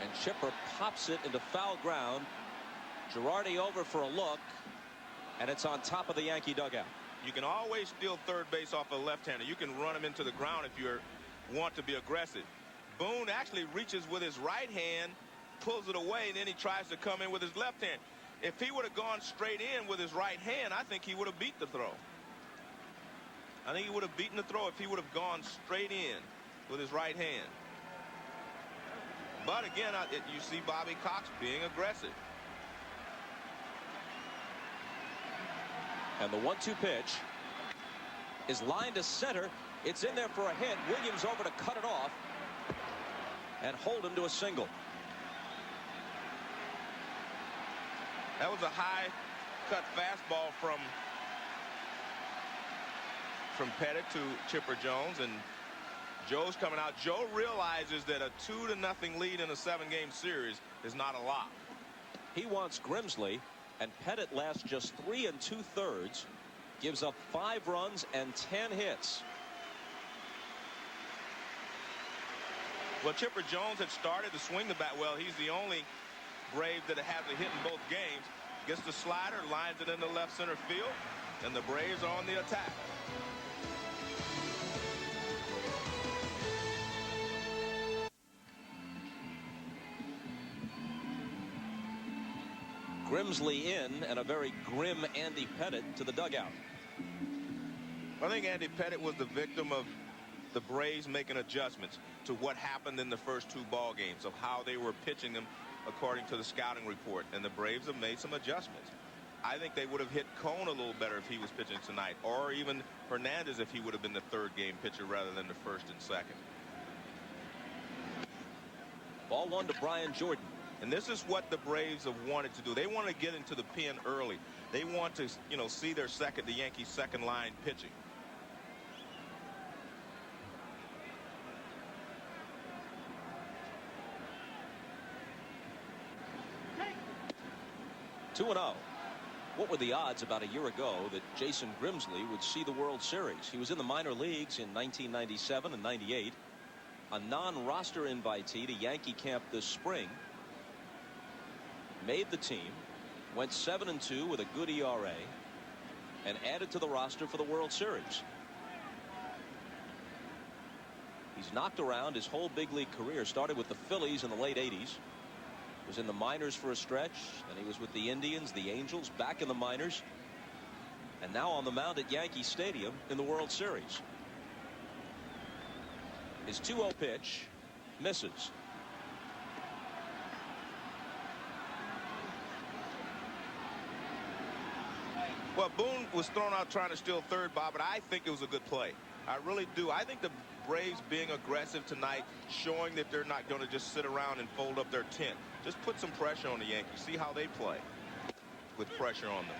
And Chipper pops it into foul ground. Girardi over for a look, and it's on top of the Yankee dugout. You can always steal third base off a left-hander. You can run him into the ground if you want to be aggressive. Boone actually reaches with his right hand, pulls it away, and then he tries to come in with his left hand. If he would have gone straight in with his right hand, I think he would have beat the throw. I think he would have beaten the throw if he would have gone straight in with his right hand. But again, you see Bobby Cox being aggressive. And the 1-2 pitch is lined to center. It's in there for a hit. Williams over to cut it off and hold him to a single. That was a high cut fastball from Pettitte to Chipper Jones, and Joe's coming out. Joe realizes that a 2-0 lead in a 7-game series is not a lot. He wants Grimsley, and Pettitte lasts just 3 2/3, gives up 5 runs and 10 hits. Well, Chipper Jones had started to swing the bat well. He's the only Brave that has a hit in both games. Gets the slider, lines it into left center field, and the Braves are on the attack. Grimsley in, and a very grim Andy Pettitte to the dugout. I think Andy Pettitte was the victim of the Braves making adjustments to what happened in the first 2 ball games, of how they were pitching them according to the scouting report, and the Braves have made some adjustments. I think they would have hit Cone a little better if he was pitching tonight, or even Hernandez if he would have been the 3rd game pitcher rather than the 1st and 2nd. Ball 1 to Brian Jordan. And this is what the Braves have wanted to do. They want to get into the pen early. They want to, see the Yankees' second line pitching. Two 2-0. What were the odds about a year ago that Jason Grimsley would see the World Series? He was in the minor leagues in 1997 and 98, a non-roster invitee to Yankee camp this spring. Made the team, went 7-2 with a good ERA, and added to the roster for the World Series. He's knocked around his whole big league career. Started with the Phillies in the late 80s. Was in the minors for a stretch, and he was with the Indians, the Angels, back in the minors, and now on the mound at Yankee Stadium in the World Series. His 2-0 pitch misses. Well, Boone was thrown out trying to steal third, Bob, but I think it was a good play. I really do. I think the Braves being aggressive tonight, showing that they're not going to just sit around and fold up their tent. Just put some pressure on the Yankees. See how they play with pressure on them.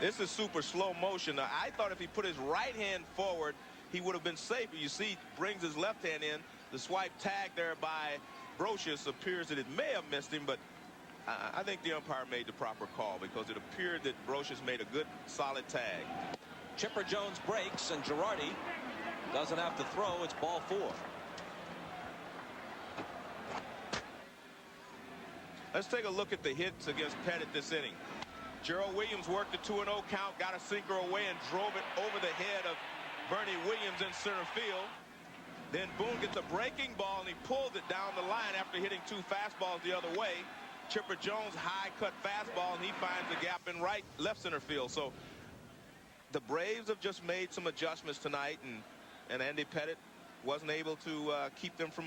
This is super slow motion. Now, I thought if he put his right hand forward, he would have been safer. You see, brings his left hand in. The swipe tag there by Brocious appears that it may have missed him, but I think the umpire made the proper call because it appeared that Brocious made a good, solid tag. Chipper Jones breaks, and Girardi doesn't have to throw. It's ball 4. Let's take a look at the hits against Pettitte this inning. Gerald Williams worked the 2-0 count, got a sinker away, and drove it over the head of Bernie Williams in center field. Then Boone gets a breaking ball, and he pulls it down the line after hitting 2 fastballs the other way. Chipper Jones high cut fastball, and he finds the gap in left center field. So the Braves have just made some adjustments tonight, and Andy Pettitte wasn't able to keep them from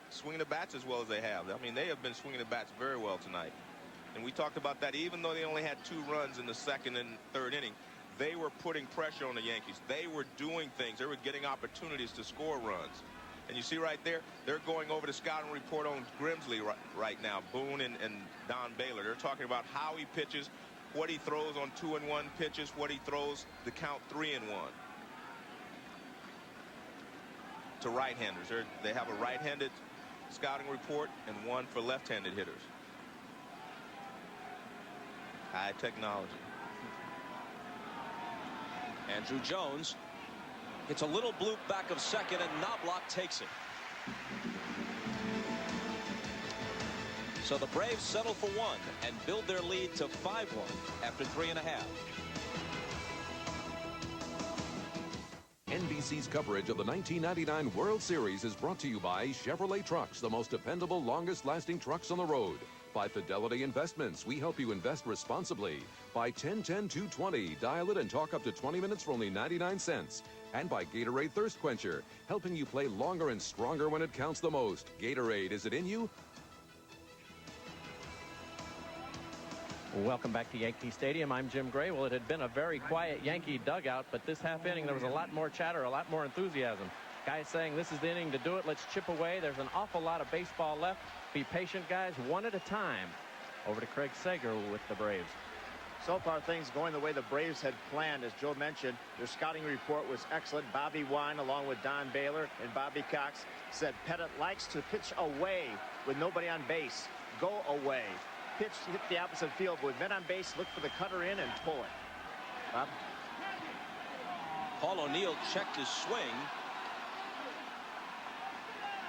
swinging the bats as well as they have. I mean, they have been swinging the bats very well tonight. And we talked about that. Even though they only had 2 runs in the 2nd and 3rd inning, they were putting pressure on the Yankees. They were doing things. They were getting opportunities to score runs. And you see right there, they're going over the scouting report on Grimsley right now, Boone and Don Baylor. They're talking about how he pitches, what he throws on 2-1 pitches, what he throws the count 3-1 to right-handers. They have a right-handed scouting report and one for left-handed hitters. High technology. Andrew Jones hits a little bloop back of second, and Knobloch takes it. So the Braves settle for 1 and build their lead to 5-1 after 3.5. NBC's coverage of the 1999 World Series is brought to you by Chevrolet Trucks, the most dependable, longest-lasting trucks on the road. By Fidelity Investments, we help you invest responsibly. By 1010-220, dial it and talk up to 20 minutes for only 99 cents. And by Gatorade Thirst Quencher, helping you play longer and stronger when it counts the most. Gatorade, is it in you? Welcome back to Yankee Stadium. I'm Jim Gray. Well, it had been a very quiet Yankee dugout, but this half inning there was a lot more chatter, a lot more enthusiasm. Guys saying this is the inning to do it. Let's chip away. There's an awful lot of baseball left. Be patient, guys, one at a time. Over to Craig Sager with the Braves. So far, things going the way the Braves had planned. As Joe mentioned, their scouting report was excellent. Bobby Wine, along with Don Baylor and Bobby Cox, said Pettitte likes to pitch away with nobody on base. Go away. Pitch, hit the opposite field, but with men on base, look for the cutter in and pull it. Bob? Paul O'Neill checked his swing.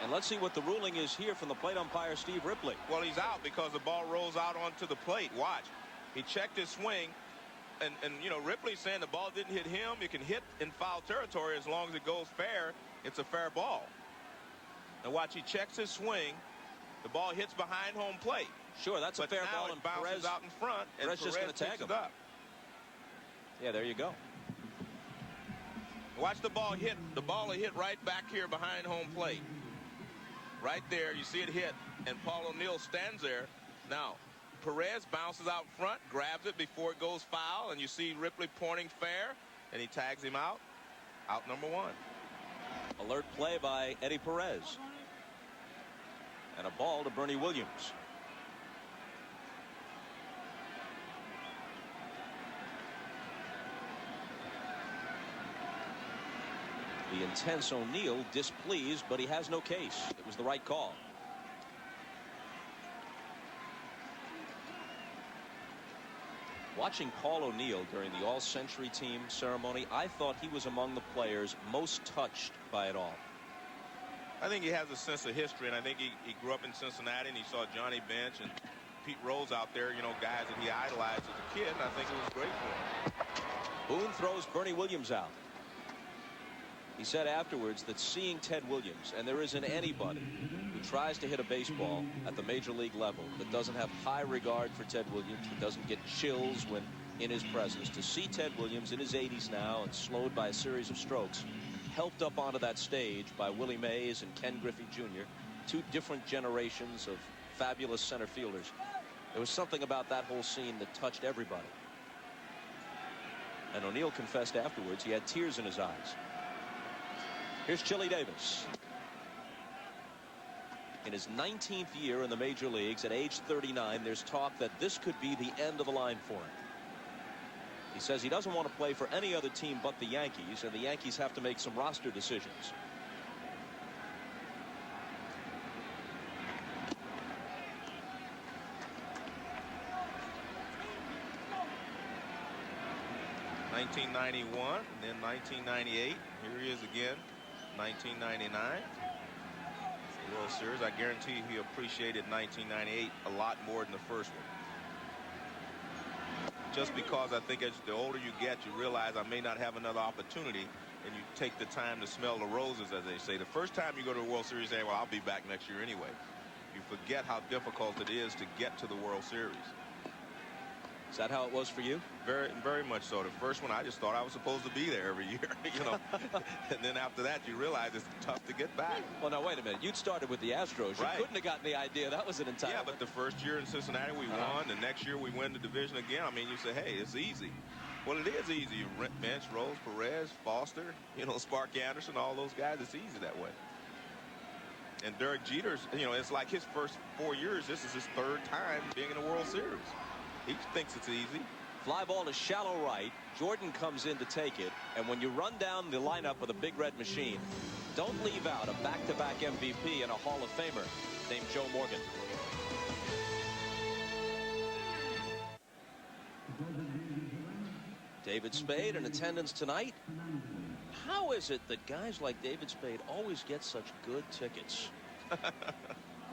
And let's see what the ruling is here from the plate umpire, Steve Ripley. Well, he's out because the ball rolls out onto the plate. Watch. He checked his swing, and you know, Ripley's saying the ball didn't hit him. You can hit in foul territory as long as it goes fair. It's a fair ball. And watch, he checks his swing. The ball hits behind home plate. Sure, that's a fair ball, and bounces Perez out in front, and Perez just going to tag him. Up. Yeah, there you go. Watch the ball hit. The ball will hit right back here behind home plate. Right there, you see it hit, and Paul O'Neill stands there. Now, Perez bounces out front, grabs it before it goes foul, and you see Ripley pointing fair, and he tags him out. Out number 1. Alert play by Eddie Perez. And a ball to Bernie Williams. The intense O'Neill displeased, but he has no case. It was the right call. Watching Paul O'Neill during the All-Century Team ceremony, I thought he was among the players most touched by it all. I think he has a sense of history, and I think he grew up in Cincinnati, and he saw Johnny Bench and Pete Rose out there, you know, guys that he idolized as a kid, and I think it was great for him. Boone throws Bernie Williams out. He said afterwards that seeing Ted Williams, and there isn't anybody who tries to hit a baseball at the major league level that doesn't have high regard for Ted Williams, who doesn't get chills when in his presence. To see Ted Williams in his 80s now and slowed by a series of strokes, helped up onto that stage by Willie Mays and Ken Griffey Jr., 2 different generations of fabulous center fielders. There was something about that whole scene that touched everybody. And O'Neill confessed afterwards he had tears in his eyes. Here's Chili Davis. In his 19th year in the major leagues at age 39, there's talk that this could be the end of the line for him. He says he doesn't want to play for any other team but the Yankees, and the Yankees have to make some roster decisions. '91, then 1998. Here he is again. 1999 World Series. I guarantee he appreciated 1998 a lot more than the first one. Just because I think as the older you get, you realize I may not have another opportunity, and you take the time to smell the roses, as they say. The first time you go to a World Series, you say, well, I'll be back next year anyway. You forget how difficult it is to get to the World Series. Is that how it was for you? Very, very much so. The first one, I just thought I was supposed to be there every year, you know. And then after that, you realize it's tough to get back. Well, now, wait a minute. You'd started with the Astros. You Right. couldn't have gotten the idea. That was an entire... Yeah, but the first year in Cincinnati, we won. The next year, we win the division again. I mean, you say, hey, it's easy. Well, it is easy. You bench Rose, Perez, Foster, you know, Sparky Anderson, all those guys. It's easy that way. And Derek Jeter's, you know, it's like his first 4 years. This is his third time being in the World Series. He thinks it's easy. Fly ball to shallow right. Jordan comes in to take it. And when you run down the lineup with a big red machine, don't leave out a back-to-back MVP and a Hall of Famer named Joe Morgan. David Spade in attendance tonight. How is it that guys like David Spade always get such good tickets?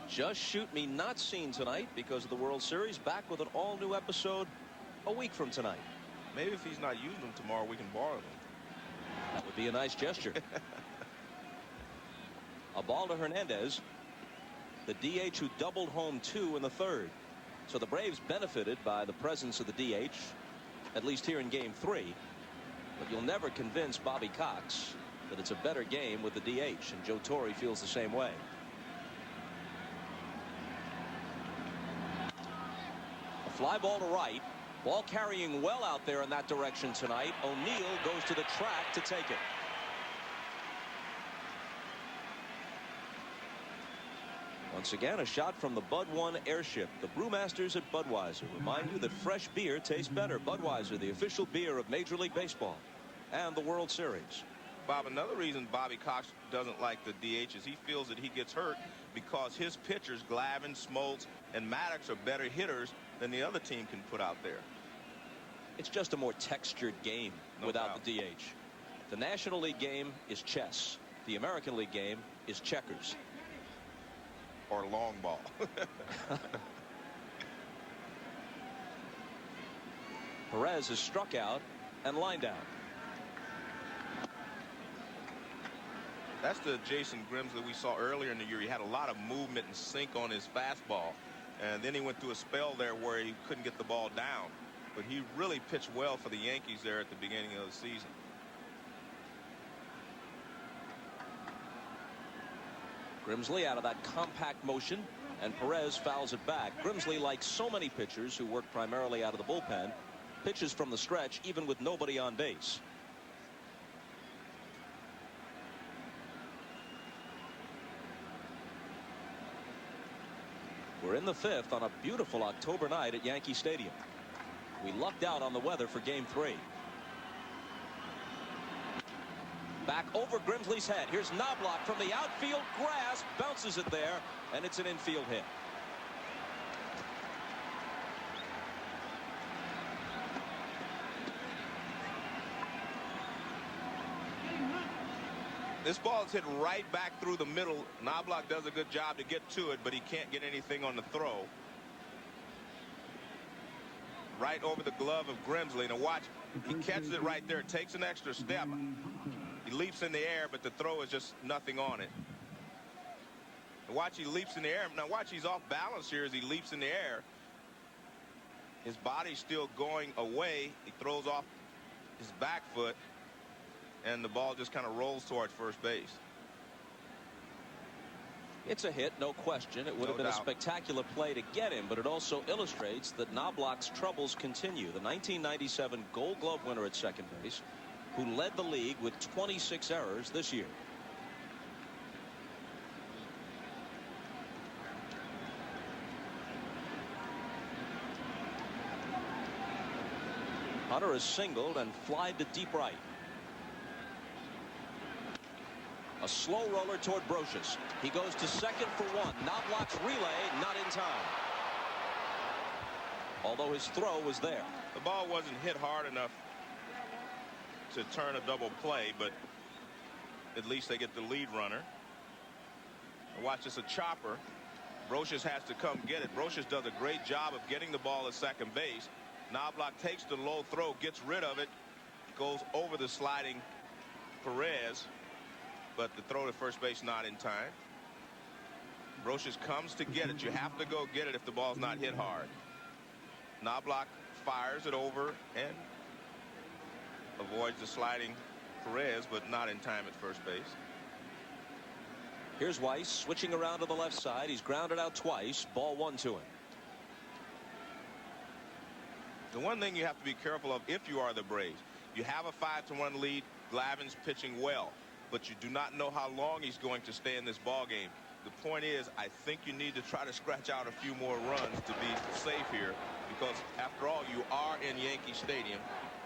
Just Shoot Me not seen tonight because of the World Series. Back with an all-new episode a week from tonight. Maybe if he's not using them tomorrow, we can borrow them. That would be a nice gesture. A ball to Hernandez, the DH who doubled home 2 in the third. So the Braves benefited by the presence of the DH, at least here in Game 3. But you'll never convince Bobby Cox that it's a better game with the DH, and Joe Torre feels the same way. A fly ball to right. Ball carrying well out there in that direction tonight. O'Neill goes to the track to take it. Once again, a shot from the Bud 1 airship. The Brewmasters at Budweiser remind you that fresh beer tastes better. Budweiser, the official beer of Major League Baseball and the World Series. Bob, another reason Bobby Cox doesn't like the DH is he feels that he gets hurt because his pitchers, Glavine, Smoltz, and Maddox, are better hitters than the other team can put out there. It's just a more textured game without the DH. The National League game is chess. The American League game is checkers. Or long ball. Perez is struck out and lined out. That's the Jason Grimsley we saw earlier in the year. He had a lot of movement and sink on his fastball. And then he went through a spell there where he couldn't get the ball down. But he really pitched well for the Yankees there at the beginning of the season. Grimsley out of that compact motion, and Perez fouls it back. Grimsley, like so many pitchers who work primarily out of the bullpen, pitches from the stretch even with nobody on base. We're in the 5th on a beautiful October night at Yankee Stadium. We lucked out on the weather for Game 3. Back over Grimsley's head. Here's Knobloch from the outfield grass. Bounces it there, and it's an infield hit. This ball is hit right back through the middle. Knobloch does a good job to get to it, but he can't get anything on the throw. Right over the glove of Grimsley. Now watch, he catches it right there, takes an extra step. He leaps in the air, but the throw is just nothing on it. And watch, he leaps in the air. Now watch, he's off balance here as he leaps in the air. His body's still going away. He throws off his back foot, and the ball just kind of rolls towards first base. It's a hit, no question. It would have been a spectacular play to get him, but it also illustrates that Knobloch's troubles continue. The 1997 Gold Glove winner at second base, who led the league with 26 errors this year. Hunter is singled and flied to deep right. A slow roller toward Brocious. He goes to second for one. Knobloch's relay not in time. Although his throw was there. The ball wasn't hit hard enough to turn a double play, but at least they get the lead runner. And watch this, a chopper. Brocious has to come get it. Brocious does a great job of getting the ball at second base. Knobloch takes the low throw, gets rid of it, goes over the sliding Perez, but the throw to first base not in time. Brocious comes to get it. You have to go get it if the ball's not hit hard. Knobloch fires it over and avoids the sliding Perez, but not in time at first base. Here's Weiss switching around to the left side. He's grounded out twice. Ball 1 to him. The one thing you have to be careful of if you are the Braves, you have a 5-1 lead. Glavine's pitching well, but you do not know how long he's going to stay in this ball game. the point is, I think you need to try to scratch out a few more runs to be safe here, because after all, you are in Yankee Stadium.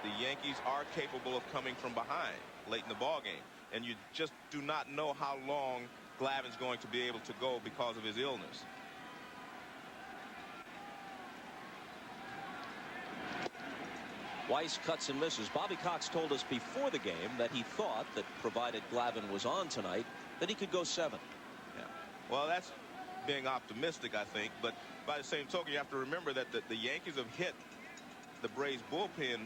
The Yankees are capable of coming from behind late in the ball game, and you just do not know how long Glavine's going to be able to go because of his illness. Weiss cuts and misses. Bobby Cox told us before the game that he thought that provided Glavine was on tonight, that he could go 7. Yeah. Well, that's being optimistic, I think. But by the same token, you have to remember that the Yankees have hit the Braves bullpen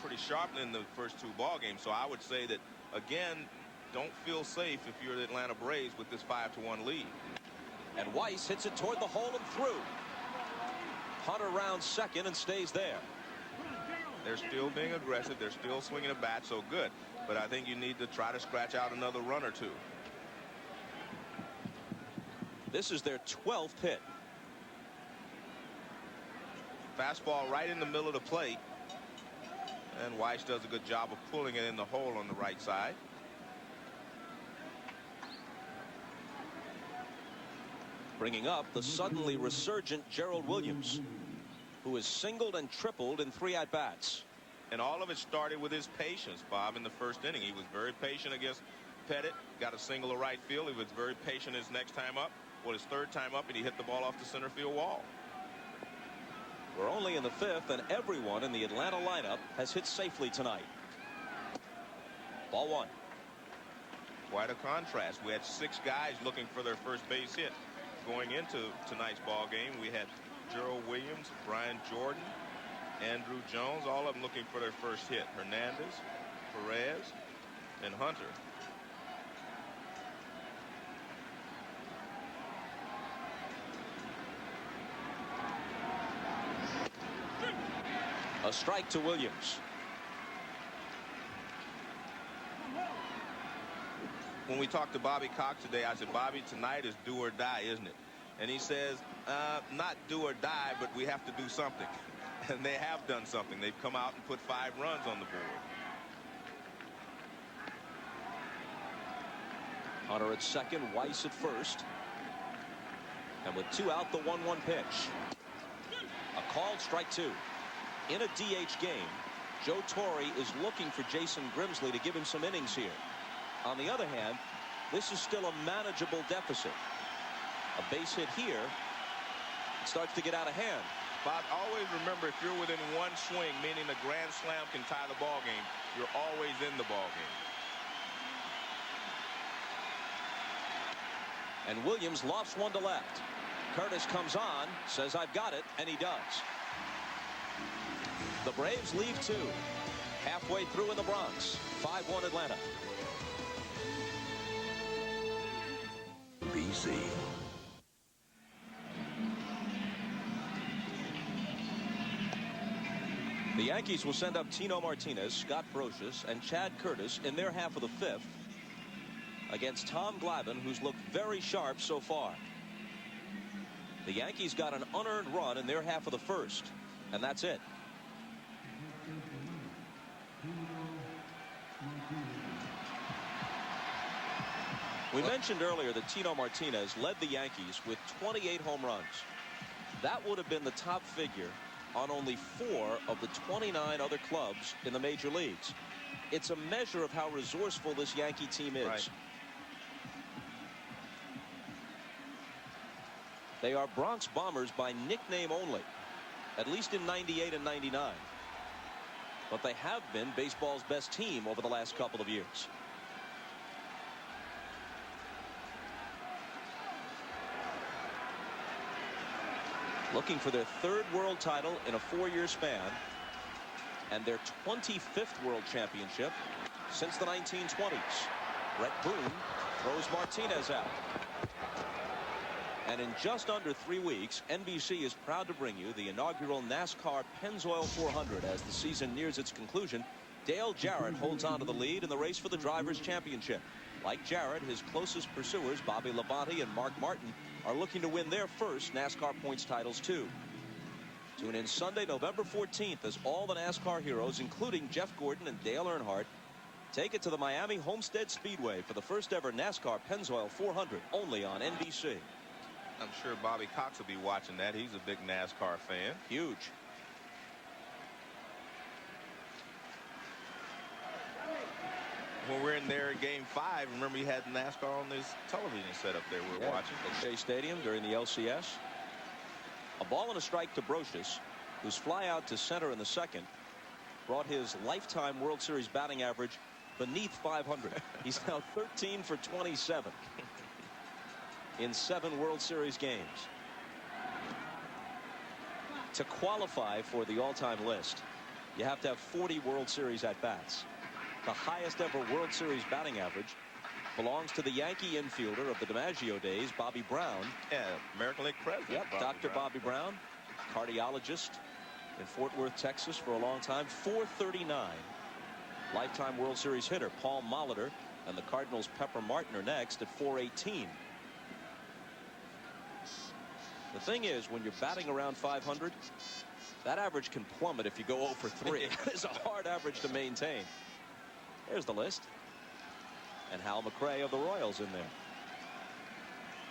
pretty sharply in the first 2 ball games. So I would say that, again, don't feel safe if you're the Atlanta Braves with this 5-1 lead. And Weiss hits it toward the hole and through. Hunter rounds second and stays there. They're still being aggressive. They're still swinging a bat, so good. But I think you need to try to scratch out another run or 2. This is their 12th hit. Fastball right in the middle of the plate. And Weiss does a good job of pulling it in the hole on the right side. Bringing up the suddenly resurgent Gerald Williams, who has singled and tripled in 3 at-bats. And all of it started with his patience, Bob, in the first inning. He was very patient against Pettitte, got a single to right field. He was very patient his next time up. Well, his 3rd time up, and he hit the ball off the center field wall. We're only in the 5th, and everyone in the Atlanta lineup has hit safely tonight. Ball 1. Quite a contrast. We had 6 guys looking for their first base hit. Going into tonight's ball game, we had Gerald Williams, Brian Jordan, Andrew Jones, all of them looking for their first hit. Hernandez, Perez, and Hunter. A strike to Williams. When we talked to Bobby Cox today, I said, Bobby, tonight is do or die, isn't it? And he says, not do or die, but we have to do something. And they have done something. They've come out and put 5 runs on the board. Hunter at second, Weiss at first. And with 2 out, the 1-1 pitch. A called strike 2. In a DH game, Joe Torre is looking for Jason Grimsley to give him some innings here. On the other hand, this is still a manageable deficit. A base hit here, it starts to get out of hand. Bob, always remember, if you're within 1 swing, meaning a grand slam can tie the ball game, you're always in the ball game. And Williams lofts one to left. Curtis comes on, says I've got it, and he does. The Braves leave 2. Halfway through in the Bronx. 5-1 Atlanta. BC. The Yankees will send up Tino Martinez, Scott Brocious, and Chad Curtis in their half of the 5th against Tom Glavine, who's looked very sharp so far. The Yankees got an unearned run in their half of the 1st, and that's it. We mentioned earlier that Tino Martinez led the Yankees with 28 home runs. That would have been the top figure on only 4 of the 29 other clubs in the major leagues. It's a measure of how resourceful this Yankee team is. Right. They are Bronx Bombers by nickname only, at least in 98 and 99. But they have been baseball's best team over the last couple of years. Looking for their 3rd world title in a 4-year span and their 25th world championship since the 1920s. Brett Boone throws Martinez out. And in just under 3 weeks, NBC is proud to bring you the inaugural NASCAR Pennzoil 400. As the season nears its conclusion, Dale Jarrett holds on to the lead in the race for the Drivers' Championship. Like Jarrett, his closest pursuers, Bobby Labonte and Mark Martin, are looking to win their first NASCAR points titles too. Tune in Sunday, November 14th, as all the NASCAR heroes, including Jeff Gordon and Dale Earnhardt, Take it to the Miami Homestead Speedway for the first ever NASCAR Pennzoil 400, only on NBC. I'm sure Bobby Cox will be watching that. He's a big NASCAR fan. Huge. When we're in there at Game 5, remember he had NASCAR on this television set up there we're watching. At Shea Stadium during the LCS. A ball and a strike to Brocious, whose fly out to center in the second brought his lifetime World Series batting average beneath 500. He's now 13 for 27 in 7 World Series games. To qualify for the all-time list, you have to have 40 World Series at-bats. The highest ever World Series batting average belongs to the Yankee infielder of the DiMaggio days, Bobby Brown. Yeah, American League president. Yep, Dr. Bobby Brown, cardiologist in Fort Worth, Texas for a long time. 439. Lifetime World Series hitter Paul Molitor and the Cardinals' Pepper Martin are next at 418. The thing is, when you're batting around 500, that average can plummet if you go 0 for 3. It's a hard average to maintain. There's the list. And Hal McRae of the Royals in there.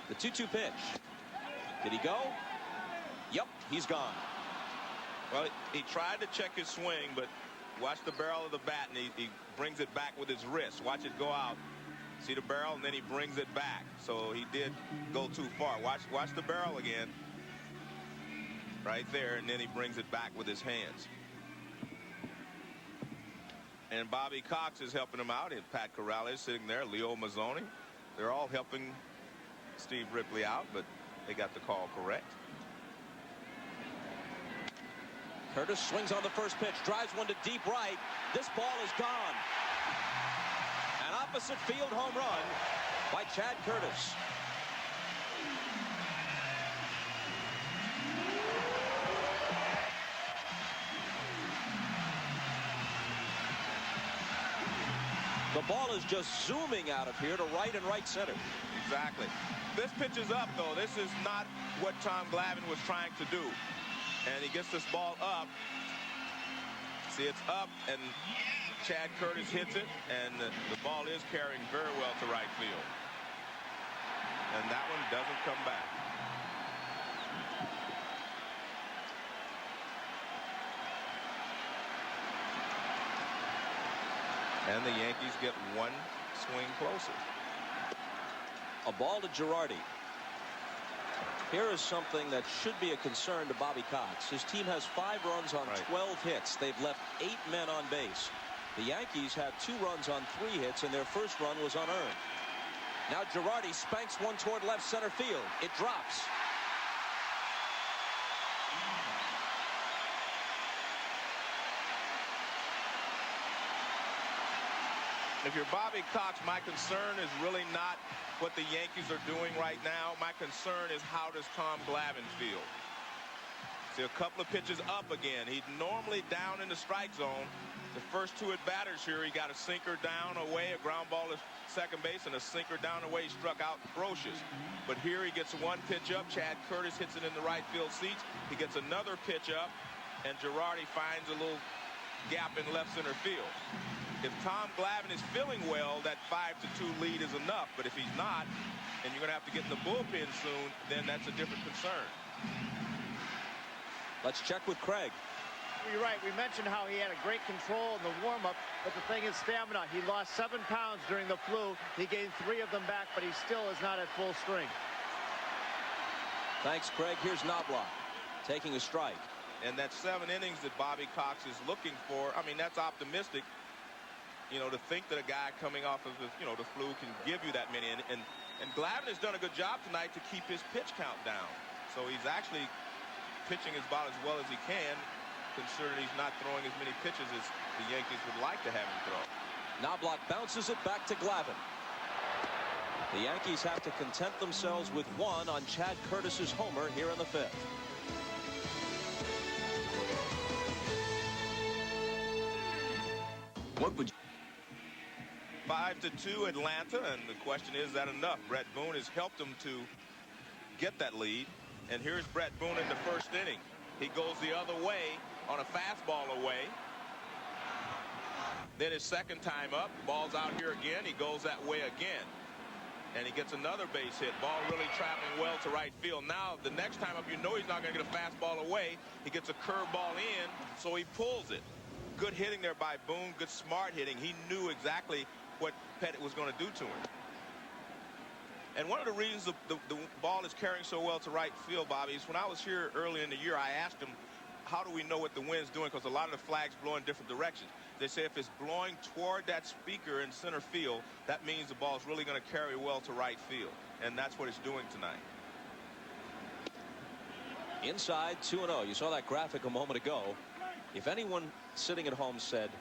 The 2-2 pitch. Did he go? Yep, he's gone. Well, he tried to check his swing, but watch the barrel of the bat, and he brings it back with his wrist. Watch it go out. See the barrel, and then he brings it back. So he did go too far. Watch the barrel again. Right there, and then he brings it back with his hands. And Bobby Cox is helping him out, and Pat Corrales sitting there, Leo Mazzoni. They're all helping Steve Ripley out, but they got the call correct. Curtis swings on the first pitch, drives one to deep right. This ball is gone. An opposite field home run by Chad Curtis. The ball is just zooming out of here to right and right center. Exactly. This pitch is up, though. This is not what Tom Glavine was trying to do. And he gets this ball up. See, it's up, and Chad Curtis hits it, and the ball is carrying very well to right field. And that one doesn't come back. And the Yankees get one swing closer. A ball to Girardi. Here is something that should be a concern to Bobby Cox. His team has 5 runs on 12 hits. They've left 8 men on base. The Yankees have 2 runs on 3 hits, and their first run was unearned. Now Girardi spanks one toward left center field. It drops. If you're Bobby Cox, my concern is really not what the Yankees are doing right now. My concern is, how does Tom Glavine feel? See, a couple of pitches up again. He's normally down in the strike zone. The first 2 at-batters here, he got a sinker down away, a ground ball to second base, and a sinker down away. He struck out Brocious. But here he gets one pitch up. Chad Curtis hits it in the right field seats. He gets another pitch up, and Girardi finds a little gap in left center field. If Tom Glavine is feeling well, that 5-2 lead is enough. But if he's not, and you're going to have to get in the bullpen soon, then that's a different concern. Let's check with Craig. You're right. We mentioned how he had a great control in the warm-up, but the thing is stamina. He lost 7 pounds during the flu. He gained 3 of them back, but he still is not at full strength. Thanks, Craig. Here's Knobloch taking a strike. And that 7 innings that Bobby Cox is looking for, I mean, that's optimistic. You know, to think that a guy coming off of the flu can give you that many. And Glavine has done a good job tonight to keep his pitch count down. So he's actually pitching about as well as he can, considering he's not throwing as many pitches as the Yankees would like to have him throw. Knobloch bounces it back to Glavine. The Yankees have to content themselves with 1 on Chad Curtis's homer here in the 5th. What would you... 5-2 Atlanta, and the question is that enough? Brett Boone has helped them to get that lead, and here's Brett Boone in the first inning. He goes the other way on a fastball away. Then his second time up, ball's out here again. He goes that way again. And he gets another base hit. Ball really traveling well to right field. Now, the next time up, you know he's not going to get a fastball away. He gets a curveball in, so he pulls it. Good hitting there by Boone. Good smart hitting. He knew exactly what Pettitte was going to do to him. And one of the reasons the ball is carrying so well to right field, Bobby, is when I was here early in the year, I asked him, how do we know what the wind's doing? Because a lot of the flags blow in different directions. They say if it's blowing toward that speaker in center field, that means the ball's really going to carry well to right field. And that's what it's doing tonight. Inside 2-0. You saw that graphic a moment ago. If anyone sitting at home said,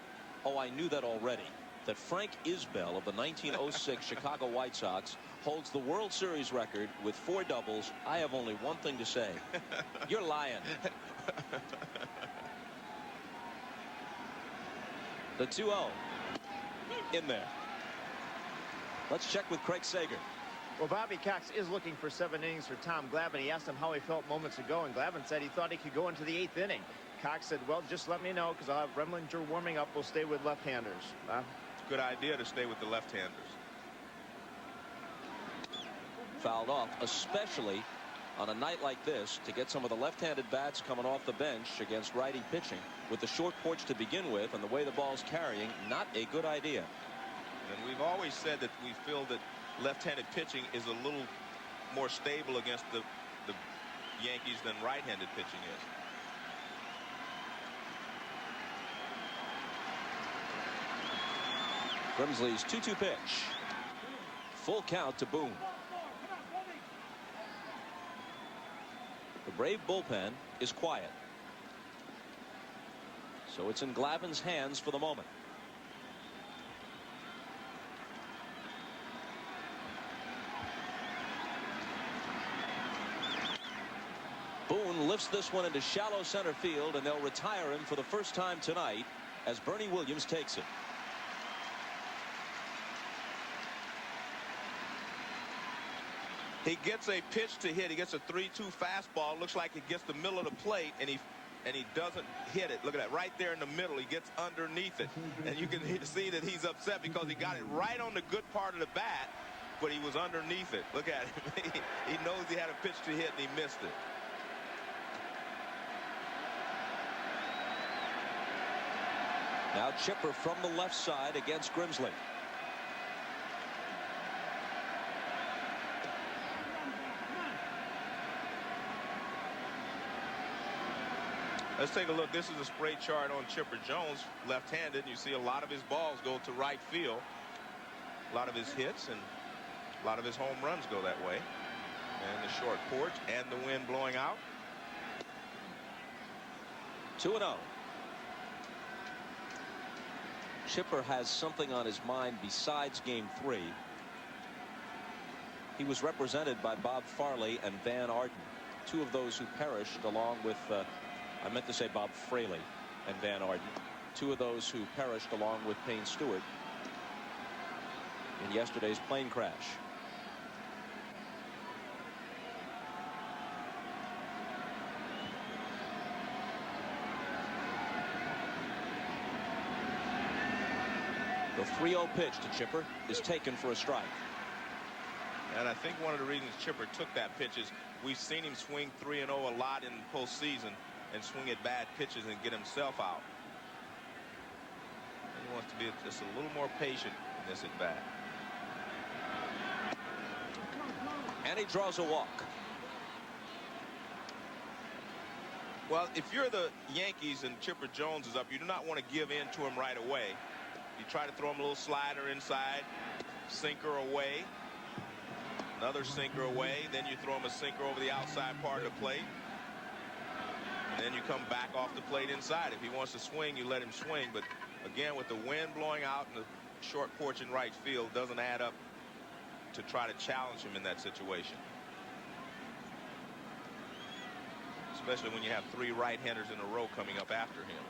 oh, I knew that already, that Frank Isbell of the 1906 Chicago White Sox holds the World Series record with 4 doubles, I have only one thing to say. You're lying. The 2-0 in there. Let's check with Craig Sager. Well, Bobby Cox is looking for 7 innings for Tom Glavine. He asked him how he felt moments ago, and Glavine said he thought he could go into the 8th inning. Cox said, well, just let me know, because I'll have Remlinger warming up. We'll stay with left-handers. It's a good idea to stay with the left-handers. Fouled off, especially on a night like this, to get some of the left-handed bats coming off the bench against righty pitching with the short porch to begin with, and the way the ball's carrying, not a good idea. And we've always said that we feel that left-handed pitching is a little more stable against the Yankees than right-handed pitching is. Grimsley's 2-2 pitch. Full count to Boone. The Brave bullpen is quiet, so it's in Glavine's hands for the moment. Boone lifts this one into shallow center field, and they'll retire him for the first time tonight as Bernie Williams takes it. He gets a pitch to hit. He gets a 3-2 fastball. Looks like it gets the middle of the plate, and he doesn't hit it. Look at that, right there in the middle. He gets underneath it, and you can see that he's upset because he got it right on the good part of the bat, but he was underneath it. Look at him. He knows he had a pitch to hit, and he missed it. Now Chipper from the left side against Grimsley. Let's take a look. This is a spray chart on Chipper Jones, left-handed. You see a lot of his balls go to right field. A lot of his hits and a lot of his home runs go that way. And the short porch and the wind blowing out. 2-0. Chipper has something on his mind besides Game 3. He was represented by Bob Farley and Van Arden, 2 of those who perished, along with I meant to say Bob Fraley and Van Arden, 2 of those who perished along with Payne Stewart in yesterday's plane crash. The 3-0 pitch to Chipper is taken for a strike. And I think one of the reasons Chipper took that pitch is we've seen him swing 3-0 a lot in the postseason and swing at bad pitches and get himself out. And he wants to be just a little more patient in this at bat. And he draws a walk. Well, if you're the Yankees and Chipper Jones is up, you do not want to give in to him right away. You try to throw him a little slider inside, sinker away, another sinker away, then you throw him a sinker over the outside part of the plate. And then you come back off the plate inside. If he wants to swing, you let him swing. But again, with the wind blowing out and the short porch in right field, doesn't add up to try to challenge him in that situation. Especially when you have 3 right-handers in a row coming up after him.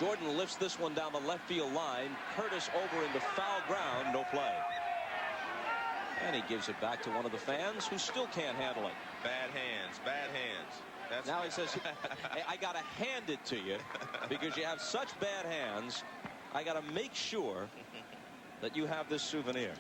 Jordan lifts this one down the left field line. Curtis over into foul ground. No play. And he gives it back to one of the fans who still can't handle it. Bad hands. Bad hands. That's now he says, hey, I got to hand it to you because you have such bad hands. I got to make sure that you have this souvenir.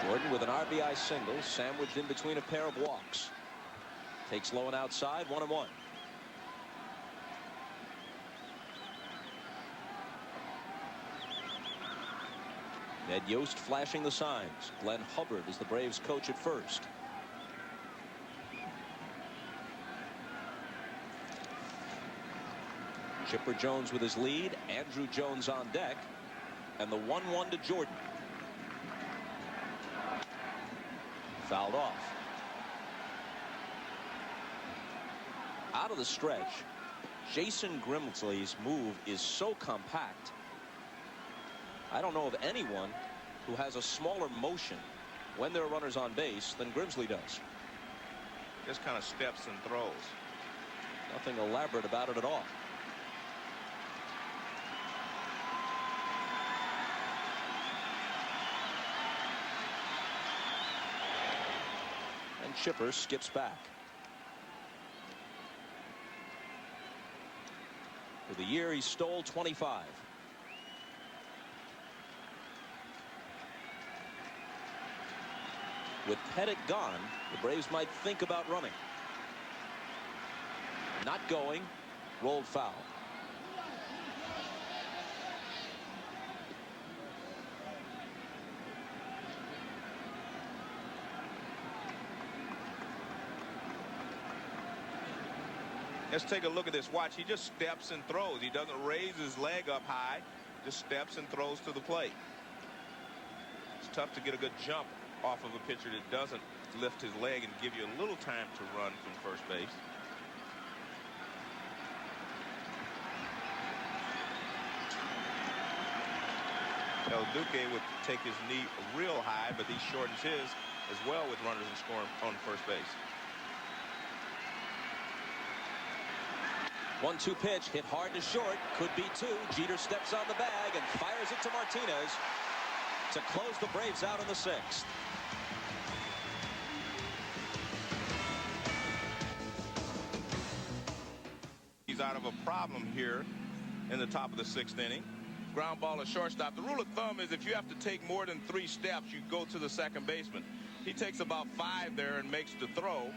Jordan with an RBI single sandwiched in between a pair of walks. Takes low and outside, 1-1. Ned Yost flashing the signs. Glenn Hubbard is the Braves coach at first. Chipper Jones with his lead. Andrew Jones on deck. And the 1-1 to Jordan. Fouled off. Out of the stretch. Jason Grimsley's move is so compact. I don't know of anyone who has a smaller motion when there are runners on base than Grimsley does. Just kind of steps and throws. Nothing elaborate about it at all. And Chipper skips back. For the year, he stole 25. With Pettitte gone, the Braves might think about running. Not going. Rolled foul. Let's take a look at this. Watch, he just steps and throws. He doesn't raise his leg up high. Just steps and throws to the plate. It's tough to get a good jump off of a pitcher that doesn't lift his leg and give you a little time to run from first base. El Duque would take his knee real high, but he shortens his as well with runners in scoring on first base. 1-2 pitch hit hard to short. Could be two. Jeter steps on the bag and fires it to Martinez to close the Braves out in the 6th. He's out of a problem here in the top of the 6th inning. Ground ball to shortstop. The rule of thumb is if you have to take more than 3 steps, you go to the second baseman. He takes about 5 there and makes the throw.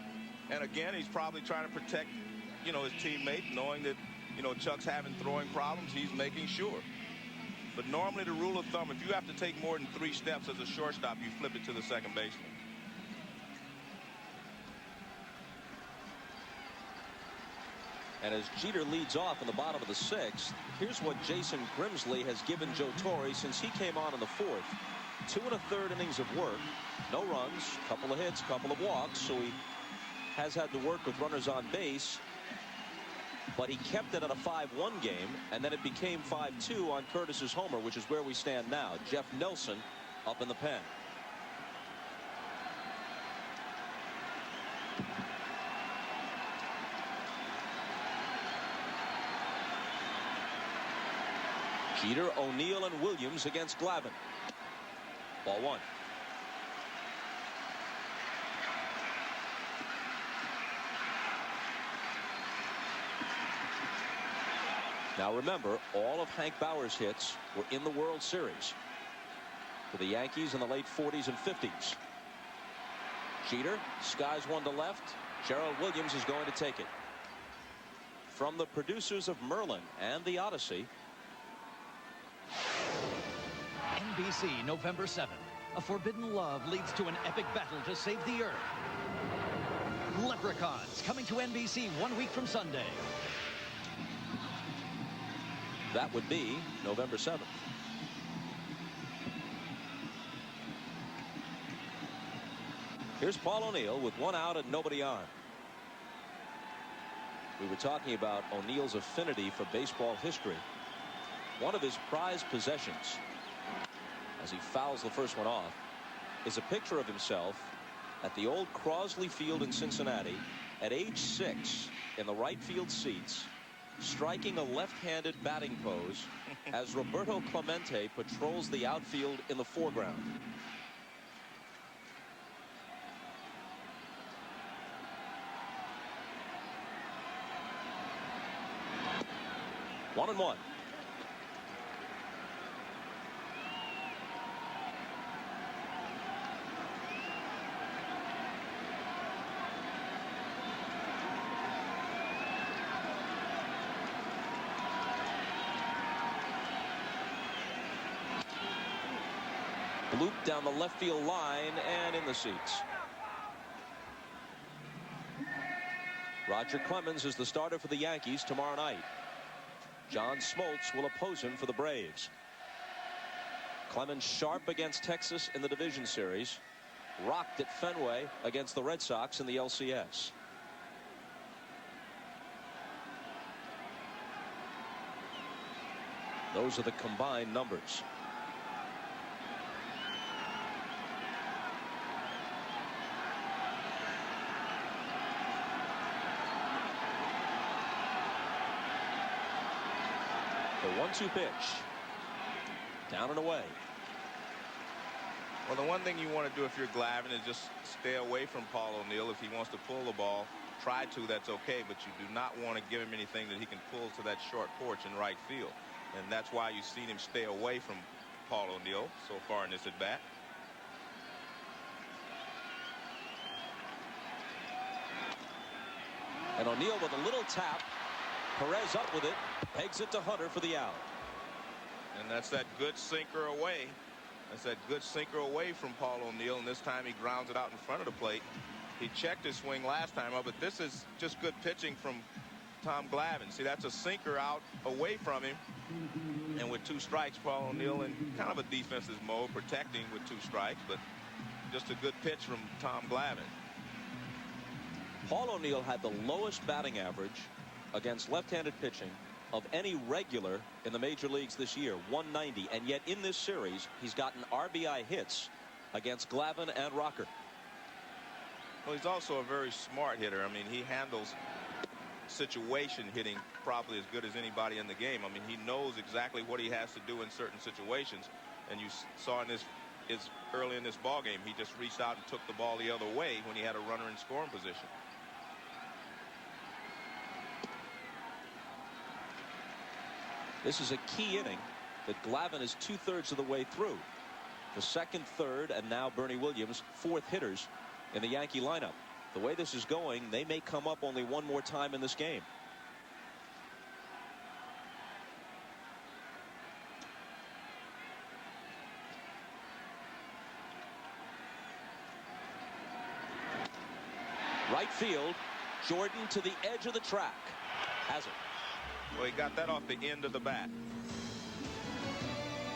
And again, he's probably trying to protect, his teammate, knowing that, Chuck's having throwing problems. He's making sure. But normally the rule of thumb, if you have to take more than 3 steps as a shortstop, you flip it to the second baseman. And as Jeter leads off in the bottom of the 6th, here's what Jason Grimsley has given Joe Torre since he came on in the 4th. 2 1/3 innings of work, no runs, couple of hits, couple of walks, so he has had to work with runners on base, but he kept it at a 5-1 game, and then it became 5-2 on Curtis's homer, which is where we stand now. Jeff Nelson up in the pen. Jeter, O'Neill, and Williams against Glavine. Ball 1. Now remember, all of Hank Bauer's hits were in the World Series for the Yankees in the late 40s and 50s. Jeter skies one to left. Gerald Williams is going to take it. From the producers of Merlin and The Odyssey. NBC, November 7th. A forbidden love leads to an epic battle to save the Earth. Leprechauns, coming to NBC 1 week from Sunday. That would be November 7th. Here's Paul O'Neill with 1 out and nobody on. We were talking about O'Neill's affinity for baseball history. One of his prized possessions, as he fouls the first one off, is a picture of himself at the old Crosley Field in Cincinnati at age 6 in the right field seats striking a left-handed batting pose as Roberto Clemente patrols the outfield in the foreground. One and one. Loop down the left field line and in the seats. Roger Clemens is the starter for the Yankees tomorrow night. John Smoltz will oppose him for the Braves. Clemens sharp against Texas in the division series. Rocked at Fenway against the Red Sox in the LCS. Those are the combined numbers. The 1-2 pitch. Down and away. Well, the one thing you want to do if you're Glavine is just stay away from Paul O'Neill. If he wants to pull the ball, try to, that's okay, but you do not want to give him anything that he can pull to that short porch in right field. And that's why you've seen him stay away from Paul O'Neill so far in this at bat. And O'Neill with a little tap. Perez up with it, pegs it to Hunter for the out. And that's that good sinker away. That's that good sinker away from Paul O'Neill, and this time he grounds it out in front of the plate. He checked his swing last time up, but this is just good pitching from Tom Glavine. See, that's a sinker out away from him. And with 2 strikes, Paul O'Neill in kind of a defensive mode, protecting with 2 strikes, but just a good pitch from Tom Glavine. Paul O'Neill had the lowest batting average against left-handed pitching of any regular in the major leagues this year, 190, and yet in this series he's gotten RBI hits against Glavine and Rocker. Well, he's also a very smart hitter. I mean, he handles situation hitting probably as good as anybody in the game. I mean, he knows exactly what he has to do in certain situations, and you saw in this early in this ball game, he just reached out and took the ball the other way when he had a runner in scoring position. This is a key inning that Glavine is 2/3 of the way through. The second, third, and now Bernie Williams, 4th hitters in the Yankee lineup. The way this is going, they may come up only one more time in this game. Right field, Jordan to the edge of the track. Has it. Well, he got that off the end of the bat.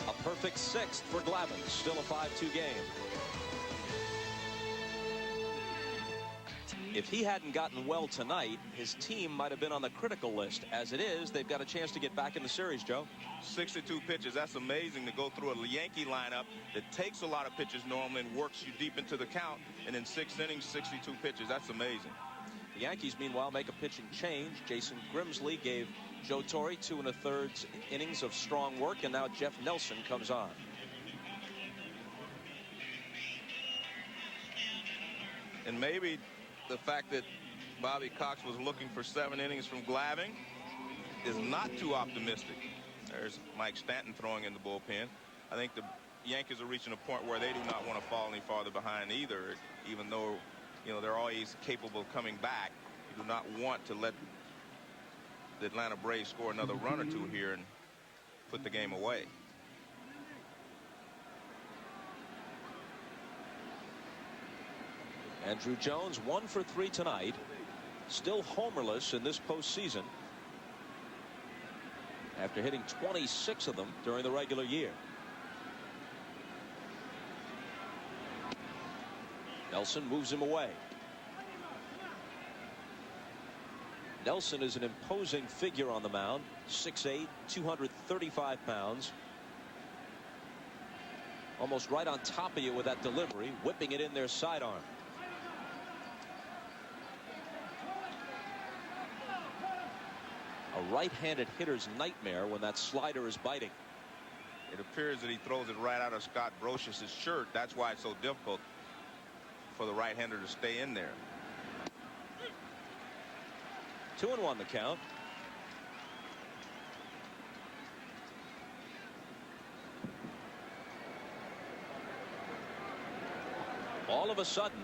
A perfect 6th for Glavine. Still a 5-2 game. If he hadn't gotten well tonight, his team might have been on the critical list. As it is, they've got a chance to get back in the series, Joe. 62 pitches. That's amazing to go through a Yankee lineup that takes a lot of pitches normally and works you deep into the count. And in 6 innings, 62 pitches. That's amazing. The Yankees, meanwhile, make a pitching change. Jason Grimsley gave Joe Torre 2 1/3 innings of strong work, and now Jeff Nelson comes on. And maybe the fact that Bobby Cox was looking for 7 innings from Glavine is not too optimistic. There's Mike Stanton throwing in the bullpen. I think the Yankees are reaching a point where they do not want to fall any farther behind either, even though, you know, they're always capable of coming back. You do not want to let the Atlanta Braves score another run or 2 here and put the game away. Andrew Jones 1 for 3 tonight. Still homerless in this postseason after hitting 26 of them during the regular year. Nelson moves him away. Nelson is an imposing figure on the mound. 6'8", 235 pounds. Almost right on top of you with that delivery, whipping it in their sidearm. A right-handed hitter's nightmare when that slider is biting. It appears that he throws it right out of Scott Brocious' shirt. That's why it's so difficult for the right-hander to stay in there. 2-1 the count. All of a sudden,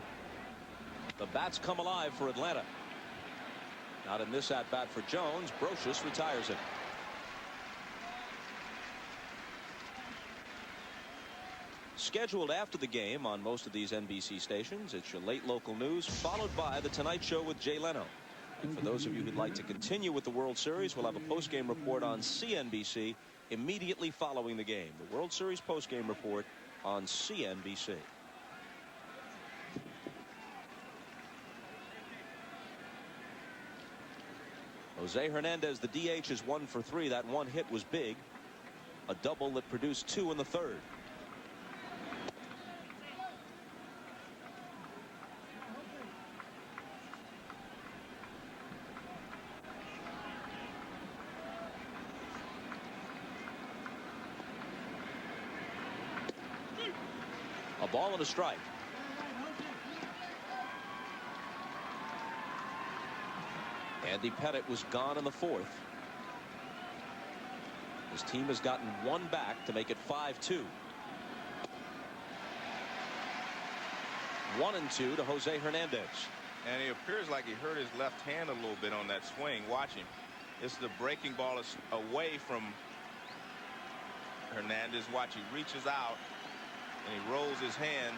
the bats come alive for Atlanta. Not in this at-bat for Jones. Brocious retires it. Scheduled after the game on most of these NBC stations, it's your late local news, followed by The Tonight Show with Jay Leno. And for those of you who'd like to continue with the World Series, we'll have a post-game report on CNBC immediately following the game. The World Series post-game report on CNBC. Jose Hernandez, the DH, is 1 for 3. That one hit was big. A double that produced 2 in the third. A ball and a strike. Andy Pettitte was gone in the fourth. His team has gotten one back to make it 5-2. 1-2 to Jose Hernandez. And it appears like he hurt his left hand a little bit on that swing. Watch him. This is the breaking ball is away from Hernandez. Watch, he reaches out and he rolls his hand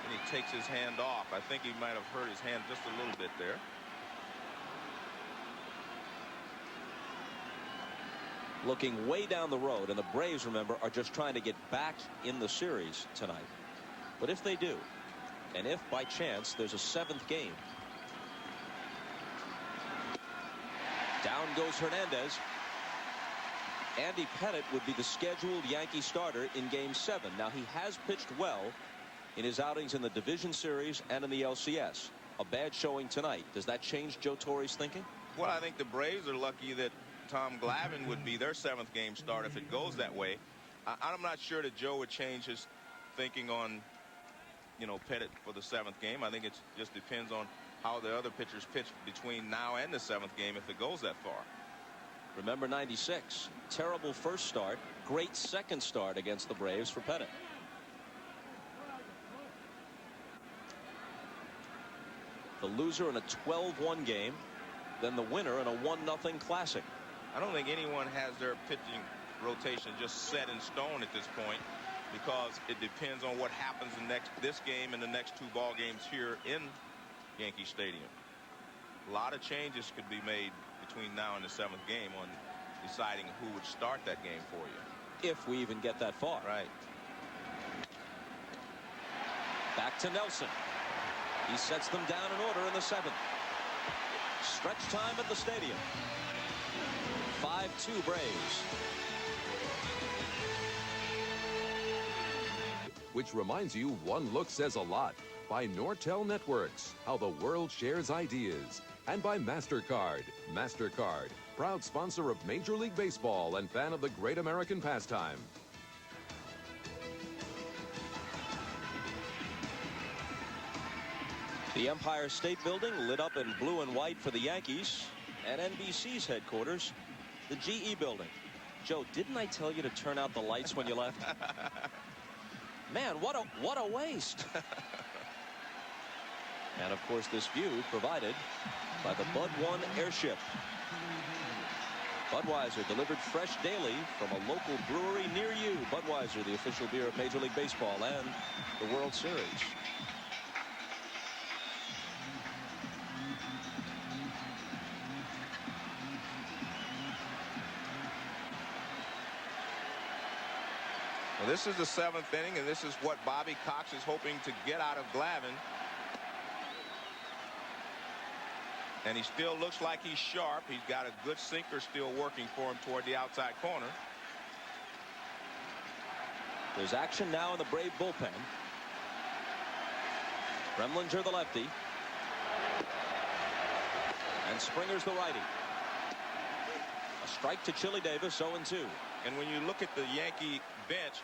and he takes his hand off. I think he might have hurt his hand just a little bit there. Looking way down the road, and the Braves, remember, are just trying to get back in the series tonight. But if they do, and if by chance there's a 7th game, down goes Hernandez. Andy Pettitte would be the scheduled Yankee starter in Game 7. Now, he has pitched well in his outings in the Division Series and in the LCS. A bad showing tonight. Does that change Joe Torre's thinking? Well, I think the Braves are lucky that Tom Glavine would be their 7th game start if it goes that way. I'm not sure that Joe would change his thinking on, Pettitte for the 7th game. I think it just depends on how the other pitchers pitch between now and the 7th game if it goes that far. Remember 96. Terrible first start. Great second start against the Braves for Pettitte. The loser in a 12-1 game. Then the winner in a 1-0 classic. I don't think anyone has their pitching rotation just set in stone at this point, because it depends on what happens in this game and the next 2 ball games here in Yankee Stadium. A lot of changes could be made between now and the 7th game on deciding who would start that game for you. If we even get that far. Right. Back to Nelson. He sets them down in order in the 7th. Stretch time at the stadium. 5-2 Braves. Which reminds you, one look says a lot. By Nortel Networks, how the world shares ideas. And by MasterCard. MasterCard, proud sponsor of Major League Baseball and fan of the great American pastime. The Empire State Building lit up in blue and white for the Yankees, and NBC's headquarters, the GE Building. Joe, didn't I tell you to turn out the lights when you left? Man, what a waste. And of course, this view provided by the Bud 1 airship. Budweiser delivered fresh daily from a local brewery near you. Budweiser, the official beer of Major League Baseball and the World Series. Well, this is the 7th inning, and this is what Bobby Cox is hoping to get out of Glavine. And he still looks like he's sharp. He's got a good sinker still working for him toward the outside corner. There's action now in the Brave bullpen. Remlinger, the lefty. And Springer's the righty. A strike to Chili Davis, 0-2. And when you look at the Yankee bench,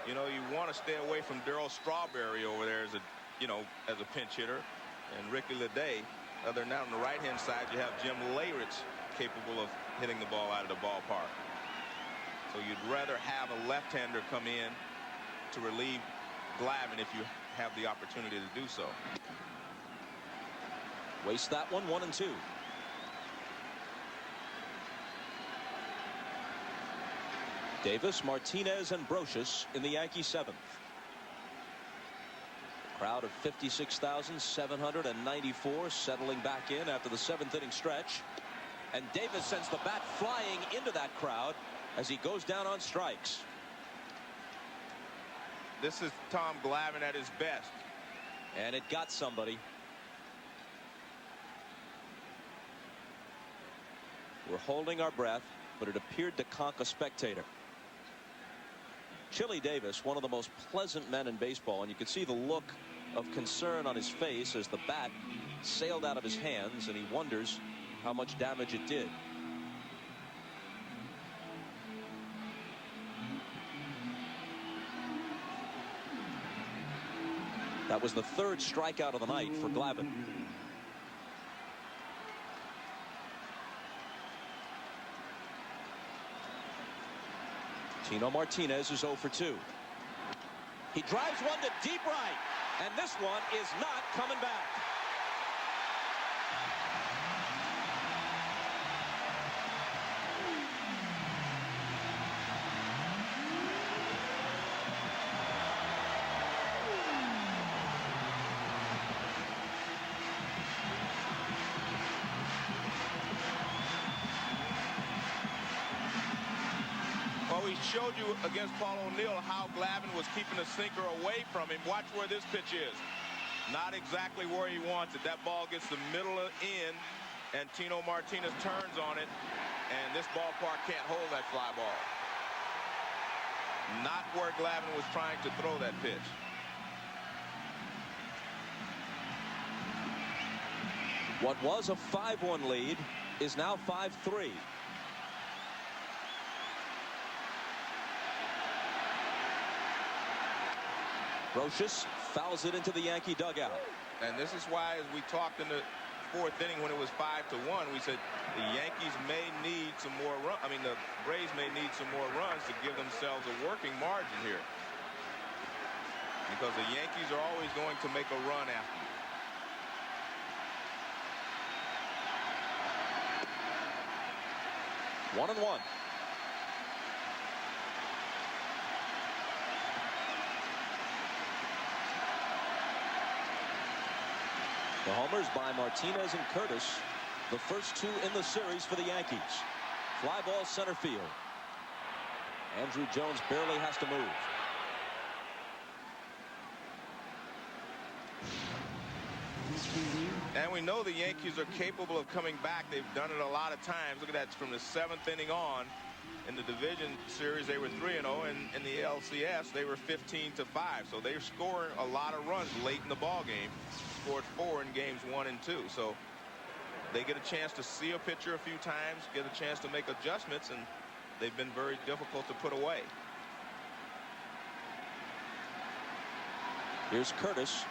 you know, you want to stay away from Darryl Strawberry over there as a pinch hitter, and Ricky Leday. Other than that, on the right-hand side, you have Jim Leyritz capable of hitting the ball out of the ballpark. So you'd rather have a left-hander come in to relieve Glavine if you have the opportunity to do so. Waste that one, 1-2. Davis, Martinez, and Brocious in the Yankee seventh. Crowd of 56,794 settling back in after the seventh inning stretch. And Davis sends the bat flying into that crowd as he goes down on strikes. This is Tom Glavine at his best. And it got somebody. We're holding our breath, but it appeared to conk a spectator. Chili Davis, one of the most pleasant men in baseball, and you could see the look of concern on his face as the bat sailed out of his hands, and he wonders how much damage it did. That was the third strikeout of the night for Glavine. Tino Martinez is 0 for 2. He drives one to deep right, and this one is not coming back. Well, we showed you against Paul O'Neill how Glavine was keeping the sinker away from him. Watch where this pitch is. Not exactly where he wants it. That ball gets the middle in, and Tino Martinez turns on it, and this ballpark can't hold that fly ball. Not where Glavine was trying to throw that pitch. What was a 5-1 lead is now 5-3. Brocious fouls it into the Yankee dugout. And this is why, as we talked in the fourth inning when it was 5-1, we said the Yankees may need some more the Braves may need some more runs to give themselves a working margin here. Because the Yankees are always going to make a run after. 1-1. The homers by Martinez and Curtis, the first two in the series for the Yankees. Fly ball center field. Andrew Jones barely has to move. And we know the Yankees are capable of coming back. They've done it a lot of times. Look at that, from the seventh inning on. In the division series, they were 3-0, and in the LCS, they were 15-5. So they're scoring a lot of runs late in the ball game. Scored 4 in games 1 and 2. So they get a chance to see a pitcher a few times, get a chance to make adjustments, and they've been very difficult to put away. Here's Curtis,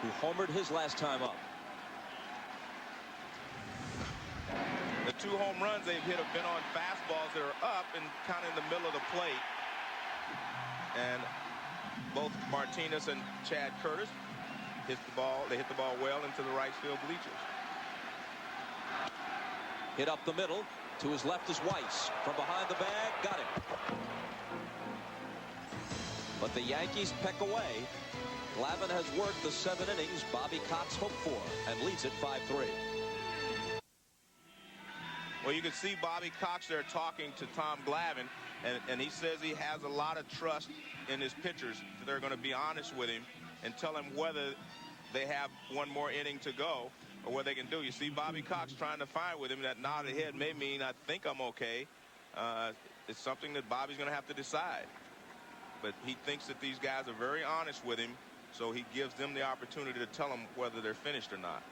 who homered his last time up. The 2 home runs they've hit have been on fastballs that are up and kind of in the middle of the plate. And both Martinez and Chad Curtis hit the ball. They hit the ball well into the right field bleachers. Hit up the middle. To his left is Weiss. From behind the bag, got him. But the Yankees peck away. Glavine has worked the 7 innings Bobby Cox hoped for and leads it 5-3. Well, you can see Bobby Cox there talking to Tom Glavine, and he says he has a lot of trust in his pitchers. They're going to be honest with him and tell him whether they have one more inning to go or what they can do. You see Bobby Cox trying to find with him. That nod of the head may mean I think I'm okay. It's something that Bobby's going to have to decide. But he thinks that these guys are very honest with him, so he gives them the opportunity to tell him whether they're finished or not.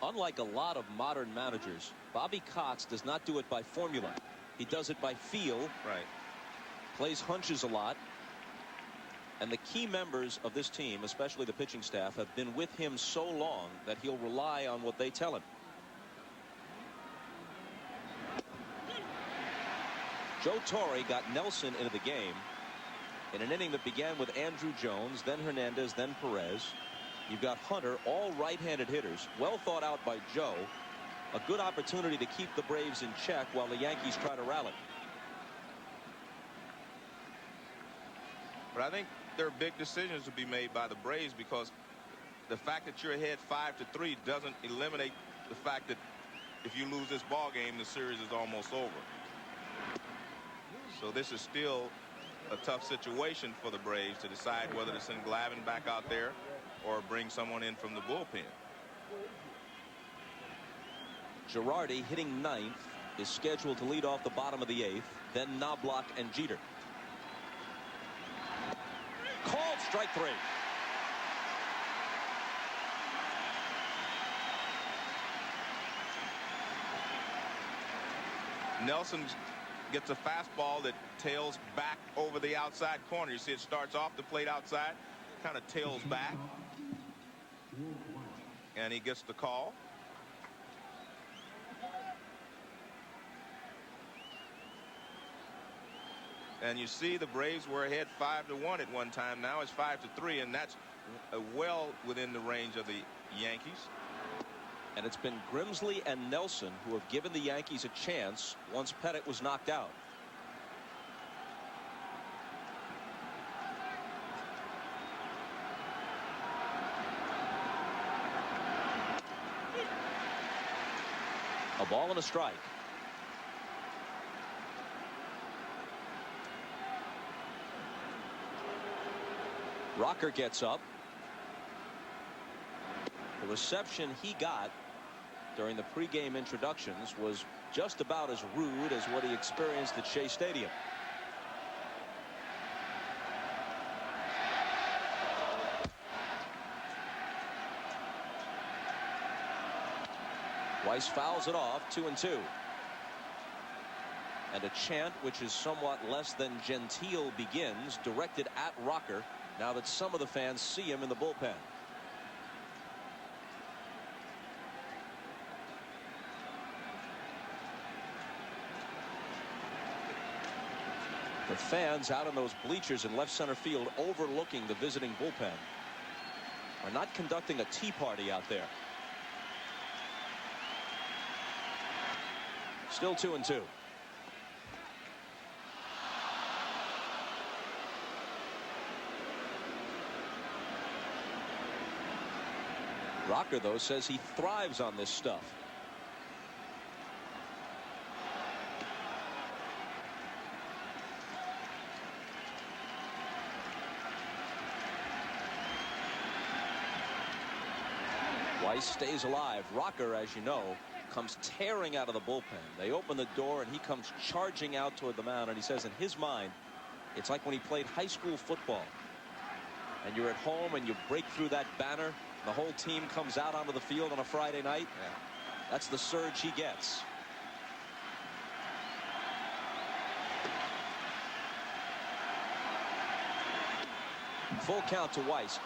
Unlike a lot of modern managers, Bobby Cox does not do it by formula. He does it by feel. Right. Plays hunches a lot. And the key members of this team, especially the pitching staff, have been with him so long that he'll rely on what they tell him. Joe Torre got Nelson into the game in an inning that began with Andrew Jones, then Hernandez, then Perez. You've got Hunter, all right-handed hitters, well thought out by Joe. A good opportunity to keep the Braves in check while the Yankees try to rally. But I think there are big decisions to be made by the Braves, because the fact that you're ahead 5-3 doesn't eliminate the fact that if you lose this ball game, the series is almost over. So this is still a tough situation for the Braves to decide whether to send Glavine back out there or bring someone in from the bullpen. Girardi, hitting ninth, is scheduled to lead off the bottom of the eighth. Then Knobloch and Jeter. Called strike three. Nelson gets a fastball that tails back over the outside corner. You see it starts off the plate outside, kind of tails back, and he gets the call. And you see the Braves were ahead 5-1 at one time. Now it's 5-3, and that's well within the range of the Yankees. And it's been Grimsley and Nelson who have given the Yankees a chance once Pettitte was knocked out. A ball and a strike. Rocker gets up. The reception he got during the pregame introductions was just about as rude as what he experienced at Shea Stadium. Weiss fouls it off, 2-2. And a chant which is somewhat less than genteel begins, directed at Rocker, now that some of the fans see him in the bullpen. The fans out in those bleachers in left center field overlooking the visiting bullpen are not conducting a tea party out there. Still 2-2. Rocker, though, says he thrives on this stuff. Weiss stays alive. Rocker, as you know, comes tearing out of the bullpen. They open the door and he comes charging out toward the mound, and he says in his mind it's like when he played high school football and you're at home and you break through that banner, the whole team comes out onto the field on a Friday night. That's the surge he gets. Full count to Weiss.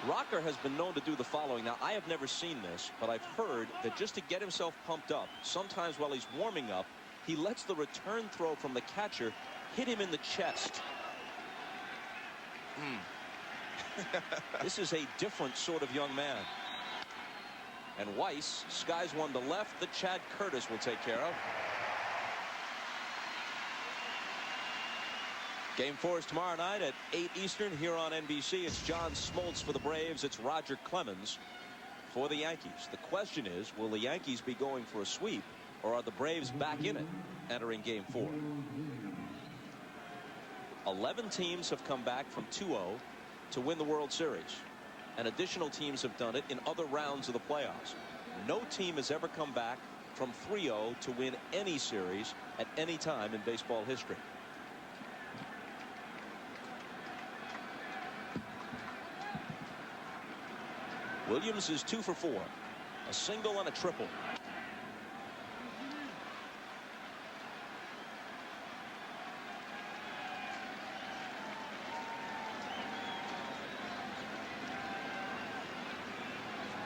Rocker has been known to do the following. Now, I have never seen this, but I've heard that just to get himself pumped up, sometimes while he's warming up, he lets the return throw from the catcher hit him in the chest. This is a different sort of young man. And Weiss skies one to left that Chad Curtis will take care of. Game 4 is tomorrow night at 8 Eastern here on NBC. It's John Smoltz for the Braves. It's Roger Clemens for the Yankees. The question is, will the Yankees be going for a sweep, or are the Braves back in it entering Game 4? 11 teams have come back from 2-0 to win the World Series, and additional teams have done it in other rounds of the playoffs. No team has ever come back from 3-0 to win any series at any time in baseball history. Williams is 2 for 4. A single and a triple.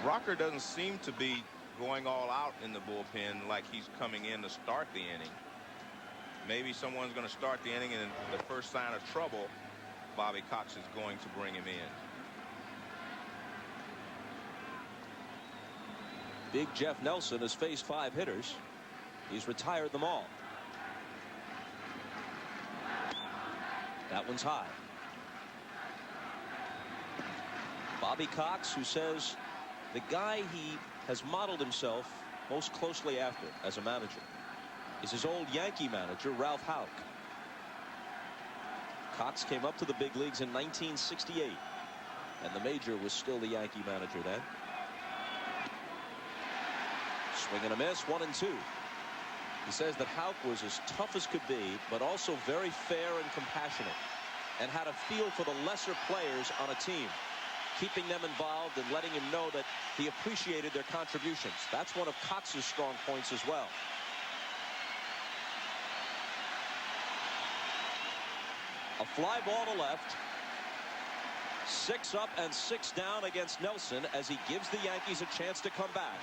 Rocker doesn't seem to be going all out in the bullpen like he's coming in to start the inning. Maybe someone's going to start the inning, and the first sign of trouble, Bobby Cox is going to bring him in. Big Jeff Nelson has faced 5 hitters. He's retired them all. That one's high. Bobby Cox, who says the guy he has modeled himself most closely after as a manager is his old Yankee manager, Ralph Houck. Cox came up to the big leagues in 1968, and the major was still the Yankee manager then. Swing and a miss, 1-2. He says that Houck was as tough as could be, but also very fair and compassionate, and had a feel for the lesser players on a team, keeping them involved and letting him know that he appreciated their contributions. That's one of Cox's strong points as well. A fly ball to left. 6 up and 6 down against Nelson as he gives the Yankees a chance to come back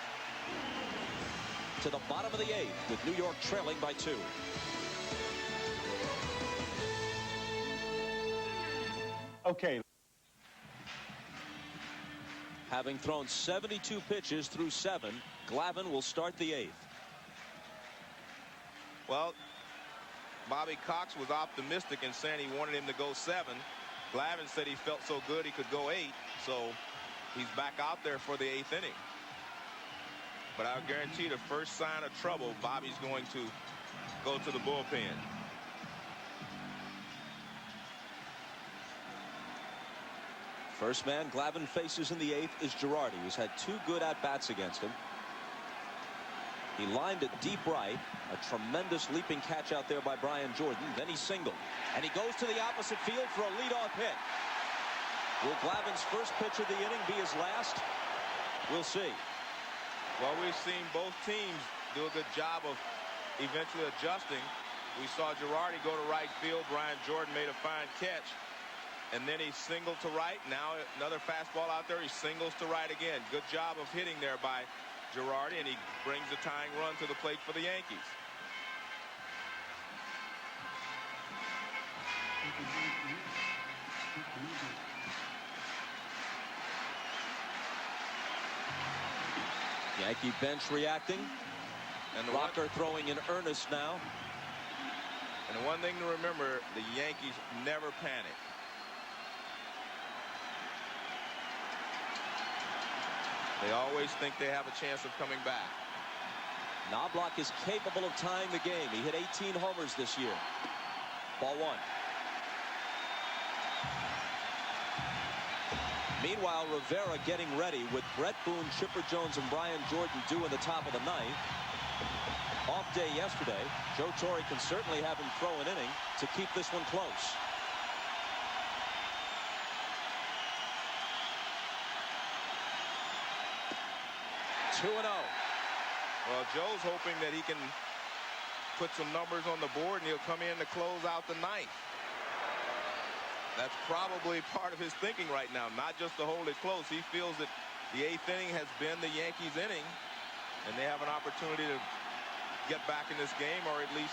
to the bottom of the 8th, with New York trailing by 2. Okay. Having thrown 72 pitches through 7, Glavine will start the 8th. Well, Bobby Cox was optimistic in saying he wanted him to go 7. Glavine said he felt so good he could go 8, so he's back out there for the 8th inning. But I'll guarantee the first sign of trouble, Bobby's going to go to the bullpen. First man Glavine faces in the 8th is Girardi, who's had 2 good at-bats against him. He lined it deep right. A tremendous leaping catch out there by Brian Jordan. Then he singled, and he goes to the opposite field for a leadoff hit. Will Glavine's first pitch of the inning be his last? We'll see. Well, we've seen both teams do a good job of eventually adjusting. We saw Girardi go to right field. Brian Jordan made a fine catch, and then he singled to right. Now another fastball out there. He singles to right again. Good job of hitting there by Girardi, and he brings the tying run to the plate for the Yankees. Yankee bench reacting, And Rocker throwing in earnest now. And the one thing to remember, the Yankees never panic. They always think they have a chance of coming back. Knobloch is capable of tying the game. He hit 18 homers this year. Ball 1. Meanwhile, Rivera getting ready with Brett Boone, Chipper Jones, and Brian Jordan due in the top of the 9th. Off day yesterday. Joe Torre can certainly have him throw an inning to keep this one close. Two and 0. Well, Joe's hoping that he can put some numbers on the board and he'll come in to close out the 9th. That's probably part of his thinking right now, not just to hold it close. He feels that the 8th inning has been the Yankees' inning, and they have an opportunity to get back in this game or at least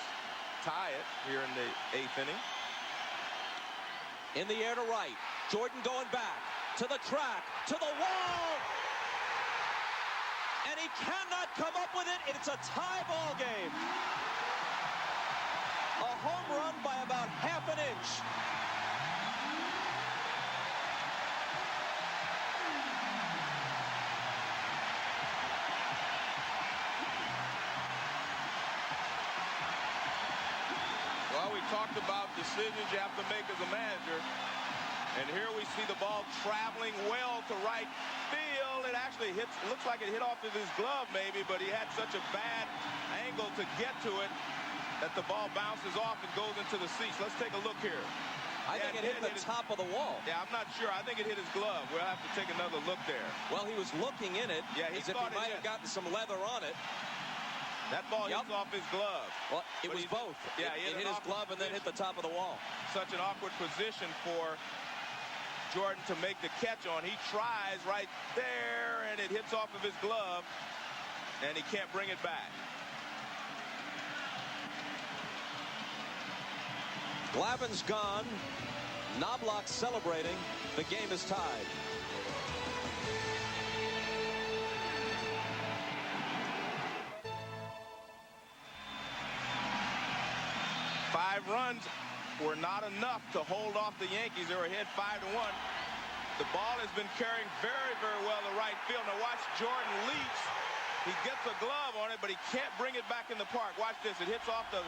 tie it here in the 8th inning. In the air to right. Jordan going back to the track, to the wall. And he cannot come up with it. It's a tie ball game. A home run by about half an inch. Well, we talked about decisions you have to make as a manager. And here we see the ball traveling well to right field. It actually hits, looks like it hit off of his glove maybe, but he had such a bad angle to get to it that the ball bounces off and goes into the seats. Let's take a look here. I think it hit the top of the wall. Yeah, I'm not sure. I think it hit his glove. We'll have to take another look there. Well, he was looking in it. Yeah, as if he might have gotten some leather on it. That ball hits off his glove. Well, it was both. Yeah, it hit his glove and then hit the top of the wall. Such an awkward position for Jordan to make the catch on. He tries right there, and it hits off of his glove, and he can't bring it back. Glavine's gone. Knobloch celebrating. The game is tied. Five runs were not enough to hold off the Yankees. They were ahead 5-1. The ball has been carrying very, very well to right field. Now watch Jordan leaps. He gets a glove on it, but he can't bring it back in the park. Watch this. It hits off the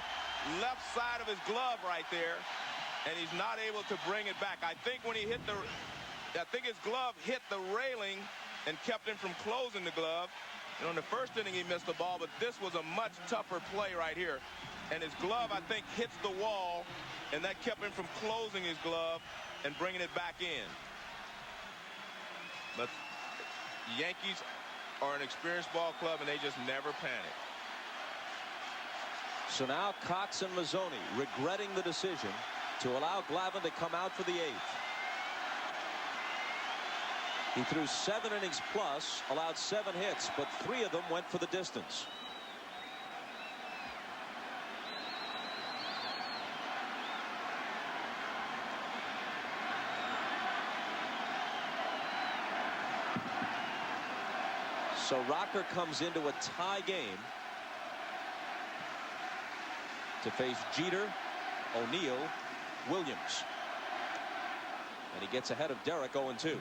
left side of his glove right there, and he's not able to bring it back. I think when he hit I think his glove hit the railing and kept him from closing the glove. You know, in the first inning he missed the ball, but this was a much tougher play right here. And his glove, I think, hits the wall, and that kept him from closing his glove and bringing it back in. But the Yankees are an experienced ball club, and they just never panic. So now Cox and Mazzoni regretting the decision to allow Glavine to come out for the 8th. He threw 7 innings plus, allowed 7 hits, but 3 of them went for the distance. So Rocker comes into a tie game to face Jeter, O'Neill, Williams. And he gets ahead of Derek 0-2.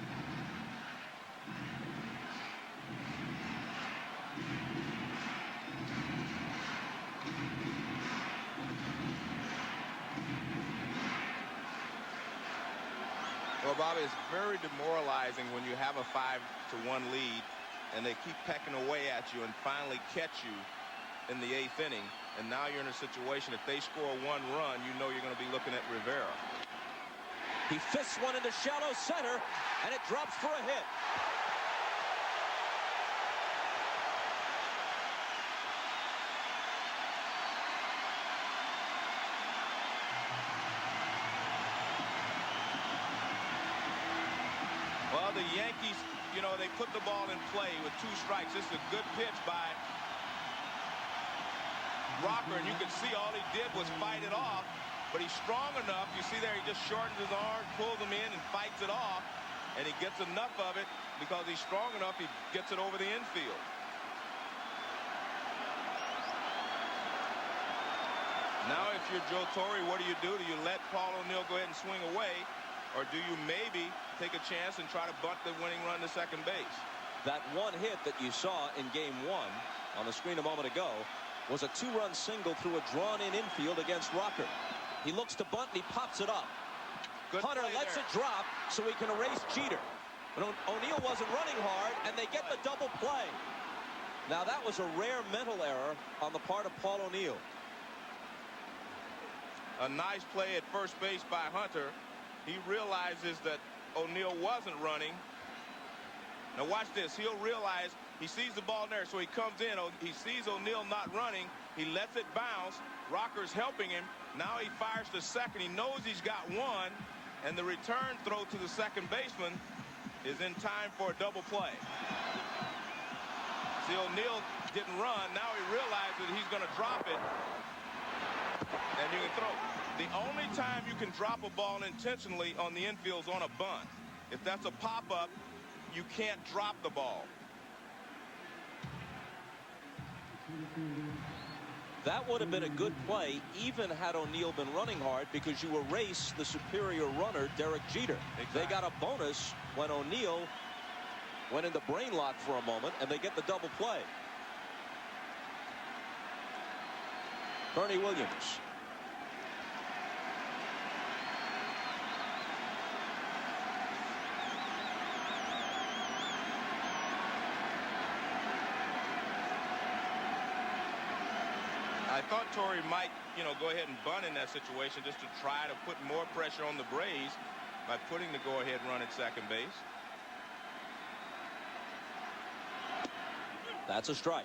Well, Bobby, it's very demoralizing when you have a 5-1 lead and they keep pecking away at you and finally catch you in the 8th inning. And now you're in a situation, if they score 1 run, you know you're going to be looking at Rivera. He fists one into shallow center, and it drops for a hit. Well, the Yankees, you know, they put the ball in play with 2 strikes. This is a good pitch by Rocker, and you can see all he did was fight it off, but he's strong enough. You see there, he just shortens his arm, pulls him in, and fights it off, and he gets enough of it because he's strong enough. He gets it over the infield. Now, if you're Joe Torre, what do? Do you let Paul O'Neill go ahead and swing away, or do you maybe take a chance and try to bunt the winning run to second base? That one hit that you saw in game 1 on the screen a moment ago was a 2-run single through a drawn-in infield against Rocker. He looks to bunt and he pops it up. Good Hunter lets it drop so he can erase Jeter. But O'Neill wasn't running hard, and they get the double play. Now that was a rare mental error on the part of Paul O'Neill. A nice play at first base by Hunter. He realizes that O'Neill wasn't running. Now watch this. He'll realize he sees the ball there, so he comes in. He sees O'Neill not running. He lets it bounce. Rocker's helping him. Now he fires to second. He knows he's got 1, and the return throw to the second baseman is in time for a double play. See, O'Neill didn't run. Now he realizes he's going to drop it, and you can throw. The only time you can drop a ball intentionally on the infield is on a bunt. If that's a pop-up, you can't drop the ball. That would have been a good play even had O'Neill been running hard, because you erase the superior runner, Derek Jeter. Exactly. They got a bonus when O'Neill went into brain lock for a moment, and they get the double play. Bernie Williams. I thought Torrey might, go ahead and bunt in that situation just to try to put more pressure on the Braves by putting the go-ahead run at second base. That's a strike.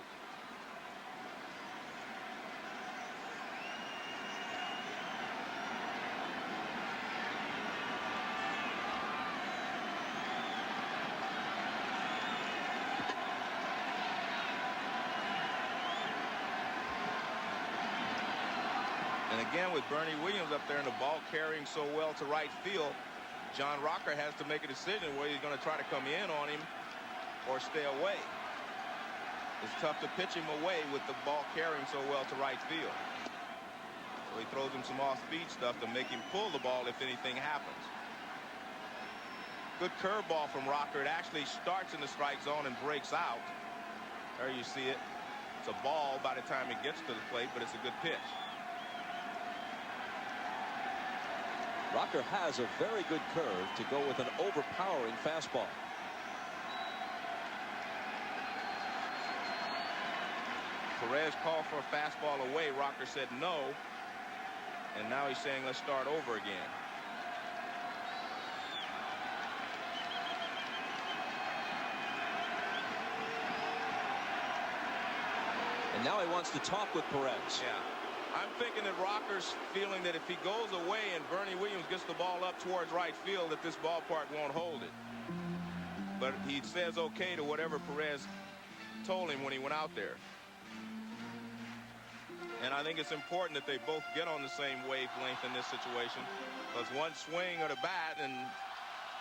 And again, with Bernie Williams up there and the ball carrying so well to right field, John Rocker has to make a decision whether he's going to try to come in on him or stay away. It's tough to pitch him away with the ball carrying so well to right field. So he throws him some off-speed stuff to make him pull the ball if anything happens. Good curveball from Rocker. It actually starts in the strike zone and breaks out. There you see it. It's a ball by the time it gets to the plate, but it's a good pitch. Rocker has a very good curve to go with an overpowering fastball. Perez called for a fastball away. Rocker said no. And now he's saying let's start over again. And now he wants to talk with Perez. Yeah. I'm thinking that Rocker's feeling that if he goes away and Bernie Williams gets the ball up towards right field, that this ballpark won't hold it. But he says okay to whatever Perez told him when he went out there. And I think it's important that they both get on the same wavelength in this situation, because one swing of the bat and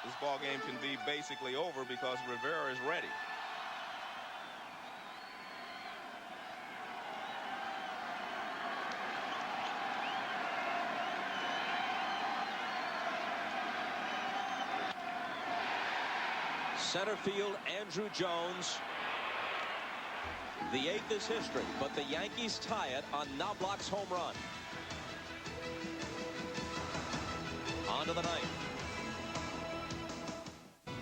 this ball game can be basically over because Rivera is ready. Center field, Andrew Jones. The 8th is history, but the Yankees tie it on Knobloch's home run. On to the 9th.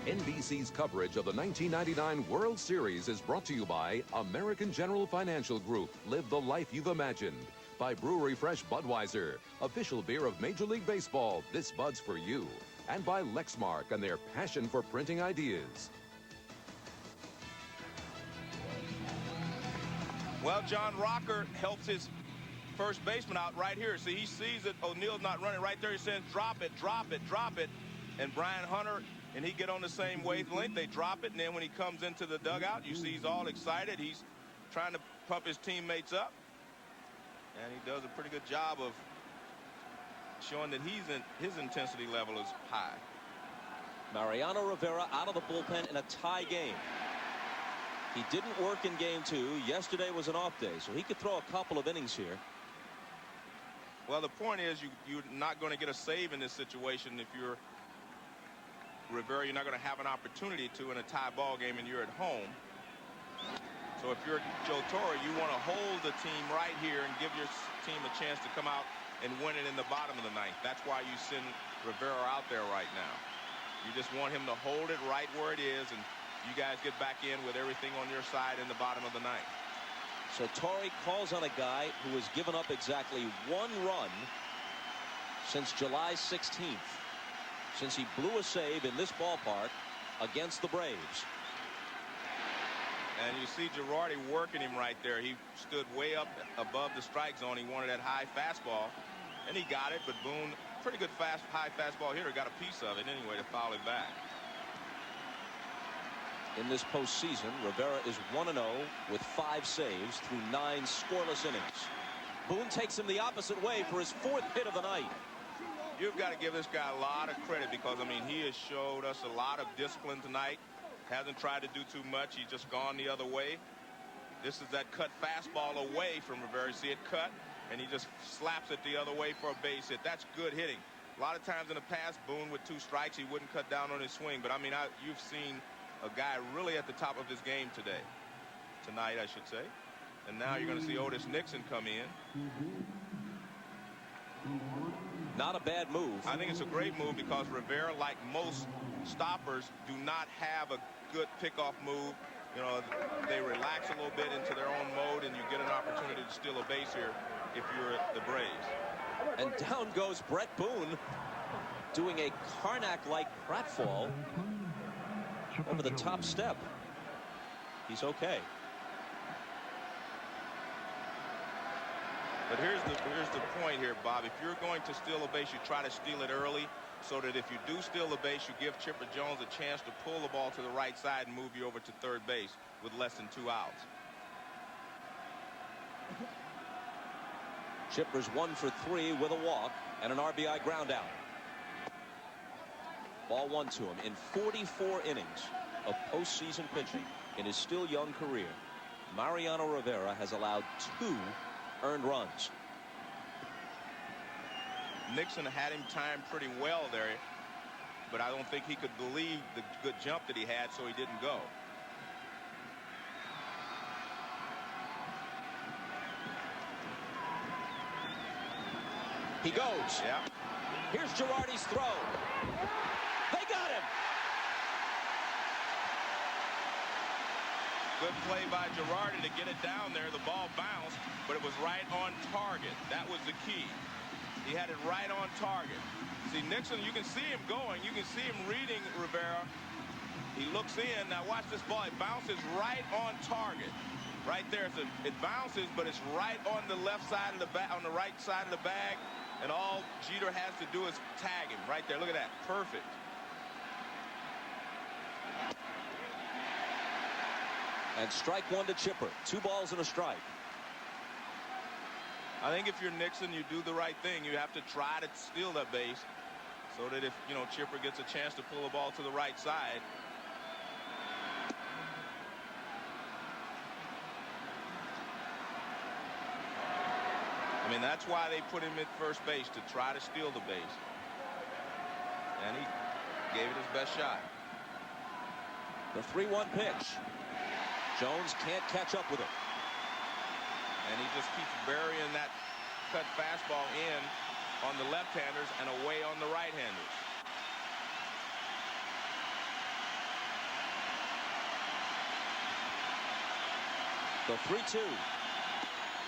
NBC's coverage of the 1999 World Series is brought to you by American General Financial Group. Live the life you've imagined. By Brewery Fresh Budweiser, official beer of Major League Baseball. This Bud's for you. And by Lexmark and their passion for printing ideas. Well, John Rocker helps his first baseman out right here. See, he sees that O'Neill's not running right there. He says, drop it, drop it, drop it. And Brian Hunter and he get on the same wavelength. They drop it, and then when he comes into the dugout, you see he's all excited. He's trying to pump his teammates up. And he does a pretty good job of showing that his intensity level is high. Mariano Rivera out of the bullpen in a tie game. He didn't work in game 2. Yesterday was an off day, so he could throw a couple of innings here. Well, the point is you're not going to get a save in this situation if you're Rivera. You're not going to have an opportunity to in a tie ball game, and you're at home. So if you're Joe Torre, you want to hold the team right here and give your team a chance to come out and win it in the bottom of the 9th. That's why you send Rivera out there right now. You just want him to hold it right where it is, and you guys get back in with everything on your side in the bottom of the 9th. So Torre calls on a guy who has given up exactly 1 run since July 16th, since he blew a save in this ballpark against the Braves. And you see Girardi working him right there. He stood way up above the strike zone. He wanted that high fastball, and he got it. But Boone, pretty good high fastball hitter, got a piece of it anyway to foul it back. In this postseason, Rivera is 1-0 with 5 saves through 9 scoreless innings. Boone takes him the opposite way for his 4th hit of the night. You've got to give this guy a lot of credit because, I mean, he has showed us a lot of discipline tonight. Hasn't tried to do too much. He's just gone the other way. This is that cut fastball away from Rivera. See it cut, and he just slaps it the other way for a base hit. That's good hitting. A lot of times in the past, Boone with 2 strikes, he wouldn't cut down on his swing. But, I mean, you've seen a guy really at the top of his game tonight, I should say. And now you're going to see Otis Nixon come in. Not a bad move. I think it's a great move because Rivera, like most stoppers, do not have a good pickoff move. You know, they relax a little bit into their own mode, and you get an opportunity to steal a base here if you're the Braves. And down goes Brett Boone, doing a Karnak-like pratfall over the top step. He's okay. But here's the point here, Bob. If you're going to steal a base, you try to steal it early, so that if you do steal the base, you give Chipper Jones a chance to pull the ball to the right side and move you over to third base with less than 2 outs. Chipper's 1 for 3 with a walk and an RBI ground out. Ball 1 to him. In 44 innings of postseason pitching in his still young career, Mariano Rivera has allowed 2 earned runs. Nixon had him timed pretty well there, but I don't think he could believe the good jump that he had, so he didn't go. He goes. Yeah. Here's Girardi's throw. They got him. Good play by Girardi to get it down there. The ball bounced, but it was right on target. That was the key. He had it right on target. See, Nixon, you can see him going. You can see him reading Rivera. He looks in. Now watch this ball. It bounces right on target. Right there. It bounces, but it's right on the left side of the bag, on the right side of the bag. And all Jeter has to do is tag him right there. Look at that. Perfect. And strike 1 to Chipper. 2 balls and a strike. I think if you're Nixon, you do the right thing. You have to try to steal that base so that if, you know, Chipper gets a chance to pull the ball to the right side. I mean, that's why they put him at first base, to try to steal the base. And he gave it his best shot. The 3-1 pitch. Jones can't catch up with it. And he just keeps burying that cut fastball in on the left-handers and away on the right-handers. The 3-2.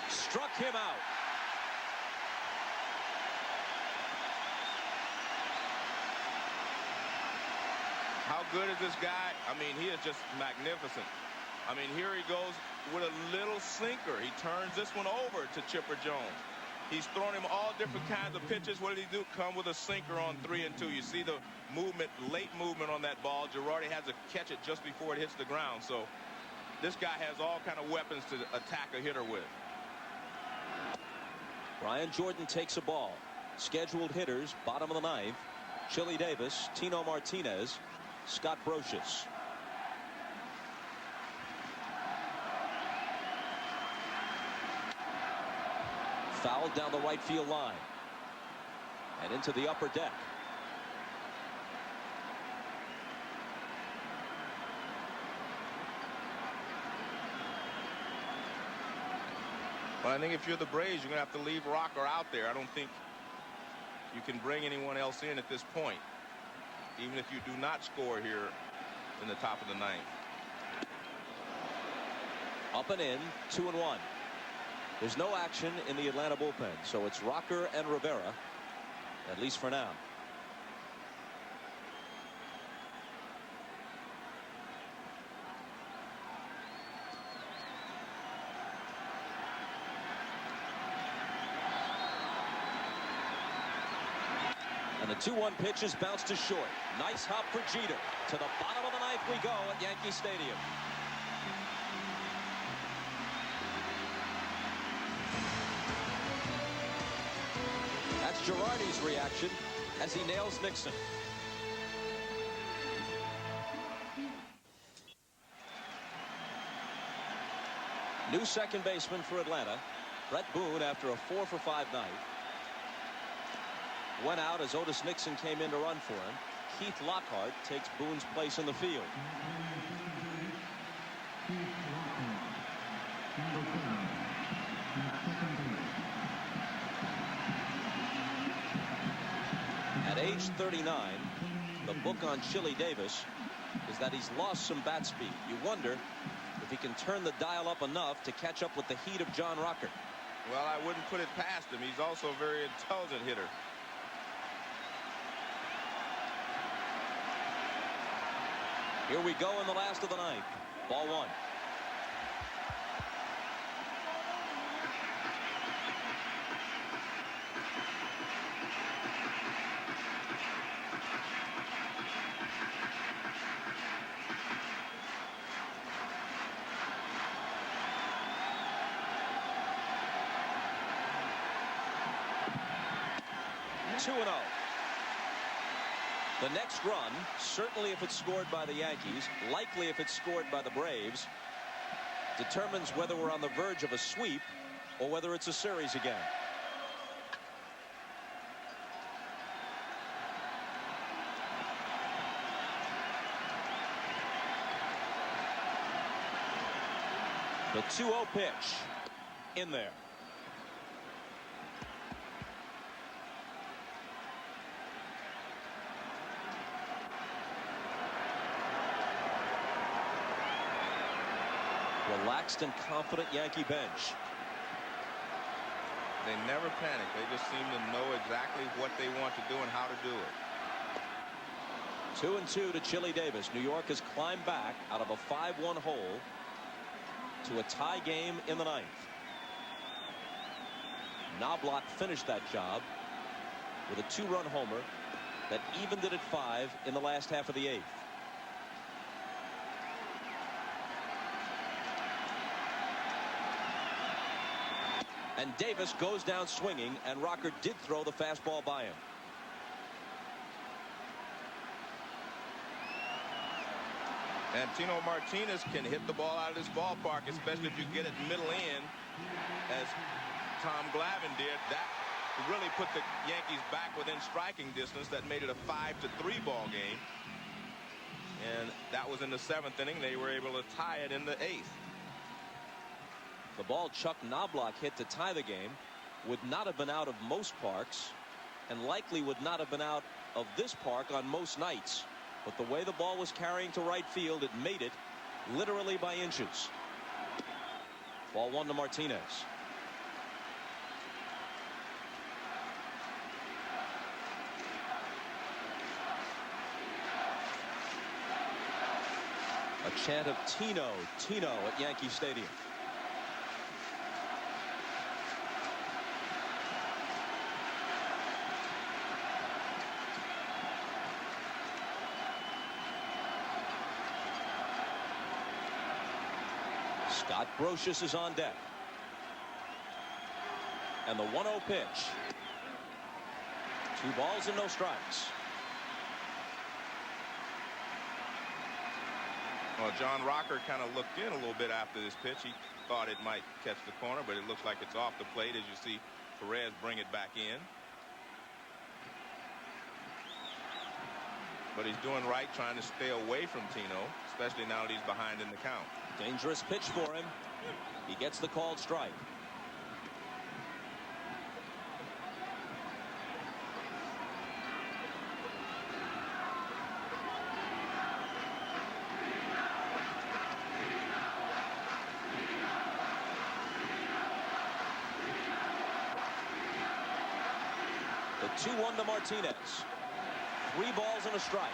Struck him out. How good is this guy? I mean, he is just magnificent. I mean, here he goes with a little sinker. He turns this one over to Chipper Jones. He's thrown him all different kinds of pitches. What did he do? Come with a sinker on 3-2. You see the movement, late movement on that ball. Girardi has to catch it just before it hits the ground. So this guy has all kind of weapons to attack a hitter with. Brian Jordan takes a ball. Scheduled hitters, bottom of the 9th. Chili Davis, Tino Martinez, Scott Brocious. Fouled down the right field line and into the upper deck. Well, I think if you're the Braves, you're going to have to leave Rocker out there. I don't think you can bring anyone else in at this point, even if you do not score here in the top of the 9th. Up and in, 2-1. There's no action in the Atlanta bullpen, so it's Rocker and Rivera, at least for now. And the 2-1 pitch is bounced to short. Nice hop for Jeter. To the bottom of the 9th we go at Yankee Stadium. That's Girardi's reaction as he nails Nixon. New second baseman for Atlanta, Brett Boone, after a 4-for-5 night. Went out as Otis Nixon came in to run for him. Keith Lockhart takes Boone's place in the field. At age 39, the book on Chili Davis is that he's lost some bat speed. You wonder if he can turn the dial up enough to catch up with the heat of John Rocker. Well, I wouldn't put it past him. He's also a very intelligent hitter. Here we go in the last of the ninth. Ball one. Two and 0. The next run, certainly if it's scored by the Yankees, likely if it's scored by the Braves, determines whether we're on the verge of a sweep or whether it's a series again. The 2-0 pitch in there. Relaxed and confident Yankee bench. They never panic. They just seem to know exactly what they want to do and how to do it. 2-2 to Chili Davis. New York has climbed back out of a 5-1 hole to a tie game in the ninth. Knobloch finished that job with a 2-run homer that evened it at 5 in the last half of the eighth. And Davis goes down swinging, and Rocker did throw the fastball by him. And Tino Martinez can hit the ball out of this ballpark, especially if you get it middle in, as Tom Glavine did. That really put the Yankees back within striking distance. That made it a 5-3 ball game. And that was in the 7th inning. They were able to tie it in the 8th. The ball Chuck Knobloch hit to tie the game would not have been out of most parks, and likely would not have been out of this park on most nights. But the way the ball was carrying to right field, it made it literally by inches. Ball one to Martinez. A chant of Tino, Tino at Yankee Stadium. Scott Brocious is on deck. And the 1-0 pitch. 2 balls and no strikes. Well, John Rocker kind of looked in a little bit after this pitch. He thought it might catch the corner, but it looks like it's off the plate as you see Perez bring it back in. But he's doing right, trying to stay away from Tino, especially now that he's behind in the count. Dangerous pitch for him. He gets the called strike. The 2-1 to Martinez. 3 balls and a strike.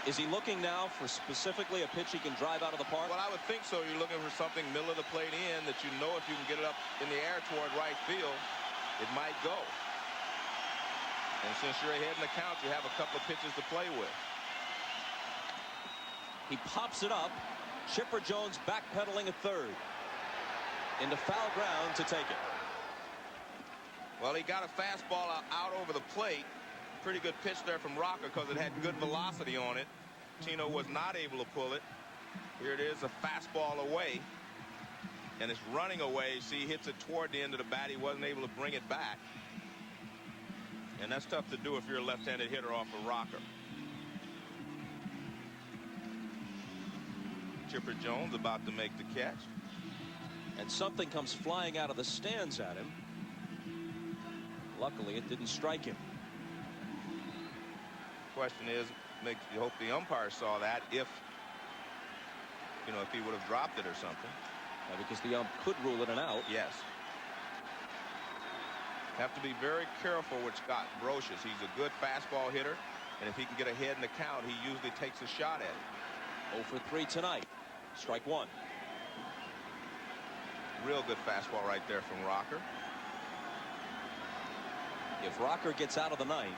Is he looking now for specifically a pitch he can drive out of the park? Well, I would think so. You're looking for something middle of the plate in that you know if you can get it up in the air toward right field, it might go. And since you're ahead in the count, you have a couple of pitches to play with. He pops it up. Chipper Jones backpedaling at third. Into foul ground to take it. Well, he got a fastball out over the plate. Pretty good pitch there from Rocker because it had good velocity on it. Tino was not able to pull it. Here it is, a fastball away. And it's running away. See, he hits it toward the end of the bat. He wasn't able to bring it back. And that's tough to do if you're a left-handed hitter off of Rocker. Chipper Jones about to make the catch. And something comes flying out of the stands at him. Luckily, it didn't strike him. Question is, You hope the umpire saw that, if he would have dropped it or something. Because the ump could rule it an out. Yes. Have to be very careful with Scott Brocious. He's a good fastball hitter, and if he can get ahead in the count, he usually takes a shot at it. 0 for 3 tonight. Strike one. Real good fastball right there from Rocker. If Rocker gets out of the ninth,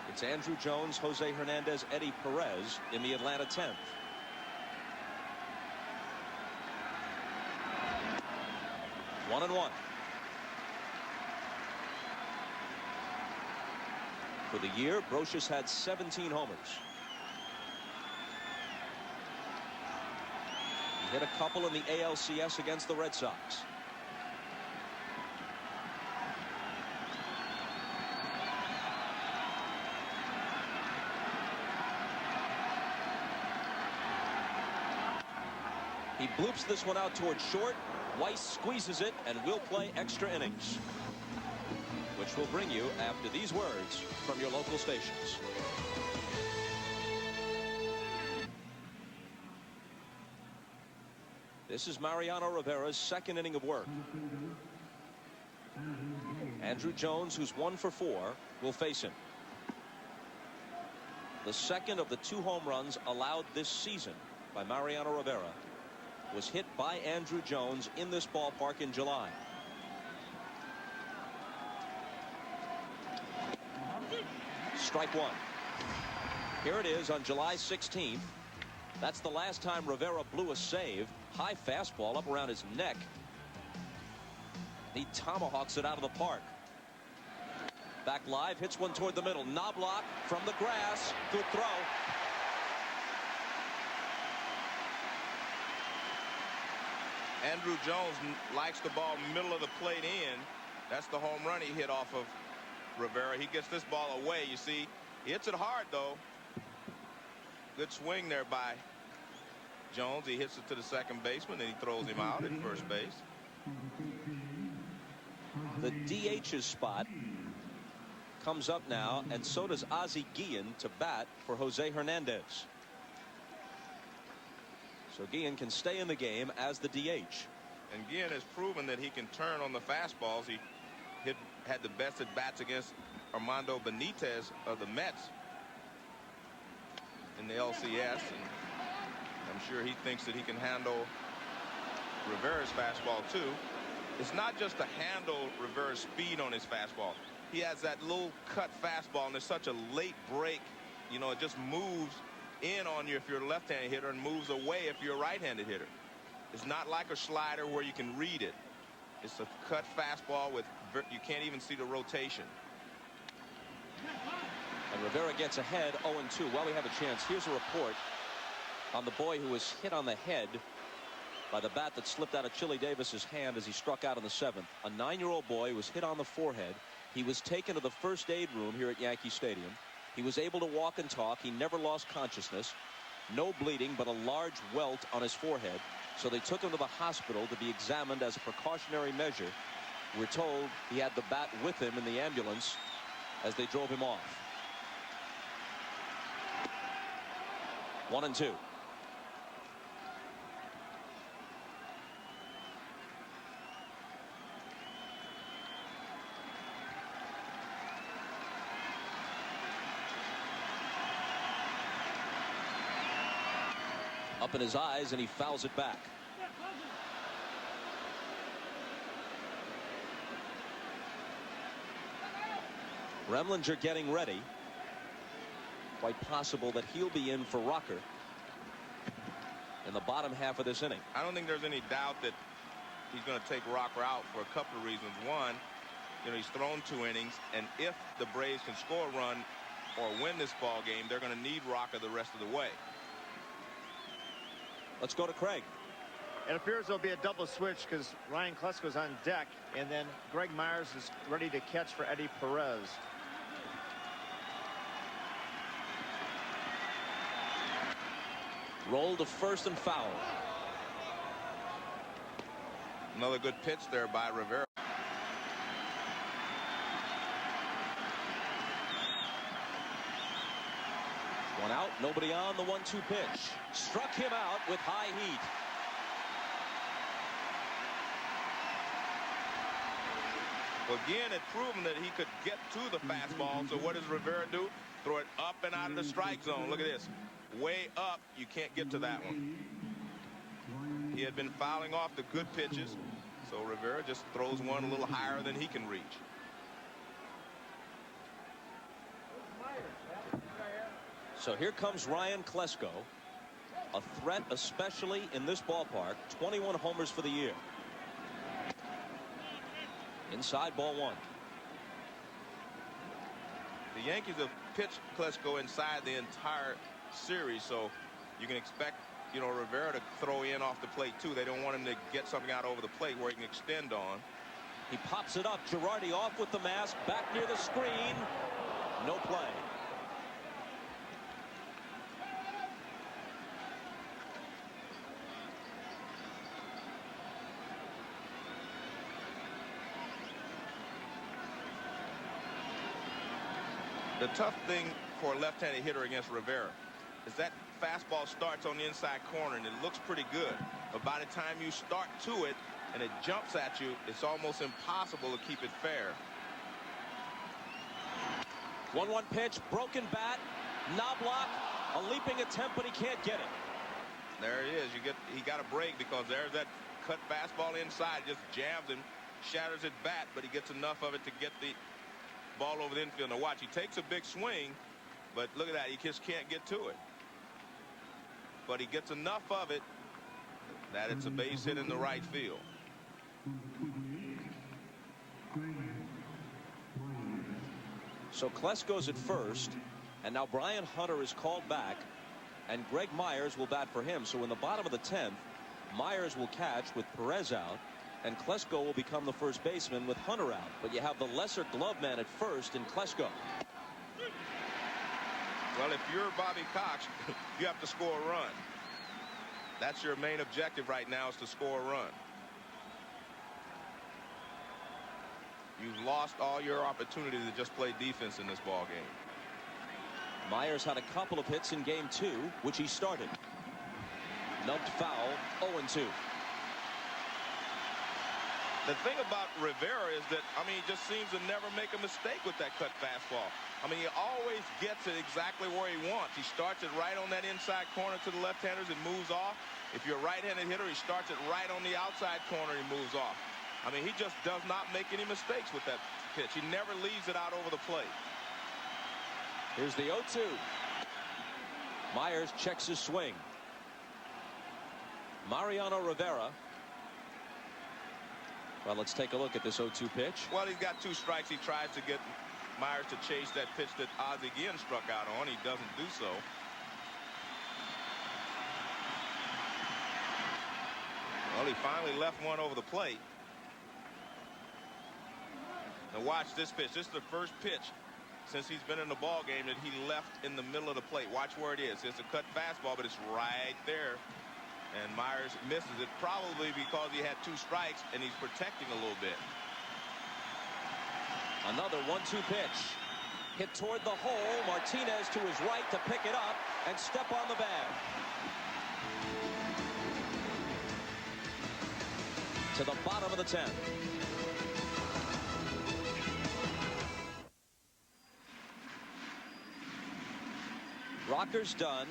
it's Andrew Jones, Jose Hernandez, Eddie Perez in the Atlanta 10th. One and one. For the year, Brocious had 17 homers. He hit a couple in the ALCS against the Red Sox. He bloops this one out towards short. Weiss squeezes it and will play extra innings, which will bring you after these words from your local stations. This is Mariano Rivera's second inning of work. Andrew Jones, who's 1 for 4, will face him. The second of the 2 home runs allowed this season by Mariano Rivera was hit by Andrew Jones in this ballpark in July. Strike one. Here it is on July 16th. That's the last time Rivera blew a save. High fastball up around his neck. He tomahawks it out of the park. Back live, hits one toward the middle. Knobloch from the grass. Good throw. Andrew Jones likes the ball middle of the plate in. That's the home run he hit off of Rivera. He gets this ball away. You see, he hits it hard, though. Good swing there by Jones. He hits it to the second baseman, and he throws him out at first base. The DH's spot comes up now, and so does Ozzie Guillen to bat for Jose Hernandez. So Guillen can stay in the game as the DH. And Guillen has proven that he can turn on the fastballs. He had the best at bats against Armando Benitez of the Mets in the LCS, and I'm sure he thinks that he can handle Rivera's fastball too. It's not just to handle Rivera's speed on his fastball. He has that little cut fastball, and there's such a late break. It just moves in on you if you're a left-handed hitter and moves away if you're a right-handed hitter. It's not like a slider where you can read it. It's a cut fastball with you can't even see the rotation. And Rivera gets ahead 0-2. Well, we have a chance. Here's a report on the boy who was hit on the head by the bat that slipped out of Chili Davis's hand as he struck out in the 7th. A 9-year-old boy was hit on the forehead. He was taken to the first aid room here at Yankee Stadium. He was able to walk and talk. He never lost consciousness. No bleeding, but a large welt on his forehead. So they took him to the hospital to be examined as a precautionary measure. We're told he had the bat with him in the ambulance as they drove him off. 1-2. Up in his eyes, and he fouls it back. Remlinger getting ready. Quite possible that he'll be in for Rocker in the bottom half of this inning. I don't think there's any doubt that he's going to take Rocker out for a couple of reasons. One, he's thrown 2 innings, and if the Braves can score a run or win this ball game, they're going to need Rocker the rest of the way. Let's go to Craig. It appears there'll be a double switch because Ryan Klesko's on deck, and then Greg Myers is ready to catch for Eddie Perez. Roll to first and foul. Another good pitch there by Rivera. One out, nobody on. The 1-2 pitch struck him out with high heat. Well, again, it proven that he could get to the fastball. So what does Rivera do? Throw it up and out of the strike zone. Look at this. Way up. You can't get to that one. He had been fouling off the good pitches. So Rivera just throws one a little higher than he can reach. So here comes Ryan Klesko. A threat, especially in this ballpark. 21 homers for the year. Inside, ball one. The Yankees have pitched Klesko inside the entire series, so you can expect, you know, Rivera to throw in off the plate too. They don't want him to get something out over the plate where he can extend on. He pops it up. Girardi off with the mask, back near the screen. No play. The tough thing for a left-handed hitter against Rivera is that fastball starts on the inside corner and it looks pretty good, but by the time you start to it and it jumps at you, it's almost impossible to keep it fair. 1-1 pitch, broken bat, Knobloch, a leaping attempt, but he can't get it. There it is. He got a break because there's that cut fastball inside, just jams him, shatters his bat, but he gets enough of it to get the ball over the infield. Now watch, he takes a big swing, but look at that, he just can't get to it. But he gets enough of it that it's a base hit in the right field. So Klesko's at first, and now Brian Hunter is called back, and Greg Myers will bat for him. So in the bottom of the 10th, Myers will catch with Perez out, and Klesko will become the first baseman with Hunter out. But you have the lesser glove man at first in Klesko. Well, if you're Bobby Cox, you have to score a run. That's your main objective right now, is to score a run. You've lost all your opportunity to just play defense in this ball game. Myers had a couple of hits in game 2, which he started. Nubbed foul, 0-2. The thing about Rivera is that, I mean, he just seems to never make a mistake with that cut fastball. I mean, he always gets it exactly where he wants. He starts it right on that inside corner to the left-handers and moves off. If you're a right-handed hitter, he starts it right on the outside corner and moves off. I mean, he just does not make any mistakes with that pitch. He never leaves it out over the plate. Here's the 0-2. Myers checks his swing. Mariano Rivera. Well, let's take a look at this 0-2 pitch. Well, he's got 2 strikes. He tries to get Myers to chase that pitch that Ozzie Guillen struck out on. He doesn't do so. Well, he finally left one over the plate. Now watch this pitch. This is the first pitch since he's been in the ball game that he left in the middle of the plate. Watch where it is. It's a cut fastball, but it's right there. And Myers misses it, probably because he had 2 strikes and he's protecting a little bit. Another 1-2 pitch. Hit toward the hole. Martinez to his right to pick it up and step on the bag. To the bottom of the 10th. Rocker's done.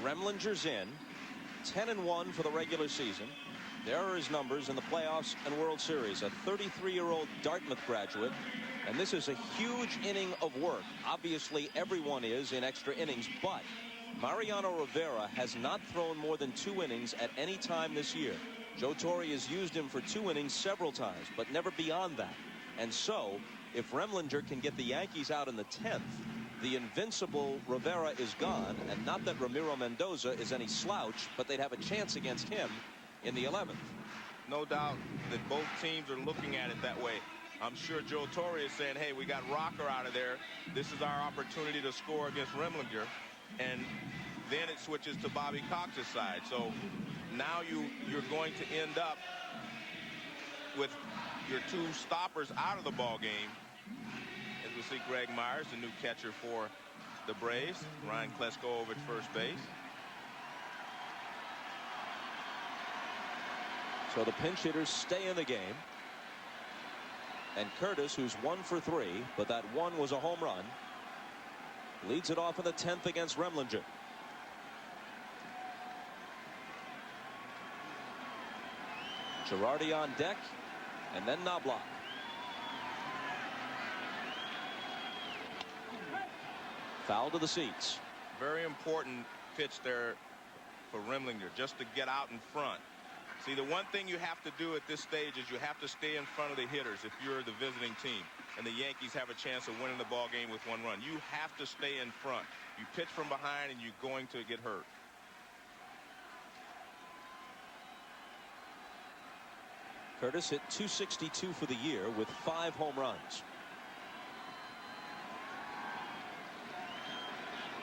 Remlinger's in. 10-1 for the regular season. There are his numbers in the playoffs and World Series. A 33-year-old Dartmouth graduate, and this is a huge inning of work. Obviously, everyone is in extra innings, but Mariano Rivera has not thrown more than 2 innings at any time this year. Joe Torre has used him for 2 innings several times, but never beyond that. And so, if Remlinger can get the Yankees out in the 10th, the invincible Rivera is gone, and not that Ramiro Mendoza is any slouch, but they'd have a chance against him in the 11th. No doubt that both teams are looking at it that way. I'm sure Joe Torre is saying, hey, we got Rocker out of there. This is our opportunity to score against Remlinger. And then it switches to Bobby Cox's side. So now you're going to end up with your 2 stoppers out of the ball game. As we see Greg Myers, the new catcher for the Braves. Ryan Klesko over at first base. So the pinch hitters stay in the game. And Curtis, who's 1 for 3, but that one was a home run, leads it off in the 10th against Remlinger. Girardi on deck, and then Knobloch. Foul to the seats. Very important pitch there for Remlinger, just to get out in front. See, the one thing you have to do at this stage is you have to stay in front of the hitters if you're the visiting team. And the Yankees have a chance of winning the ball game with 1 run. You have to stay in front. You pitch from behind and you're going to get hurt. Curtis hit .262 for the year with 5 home runs.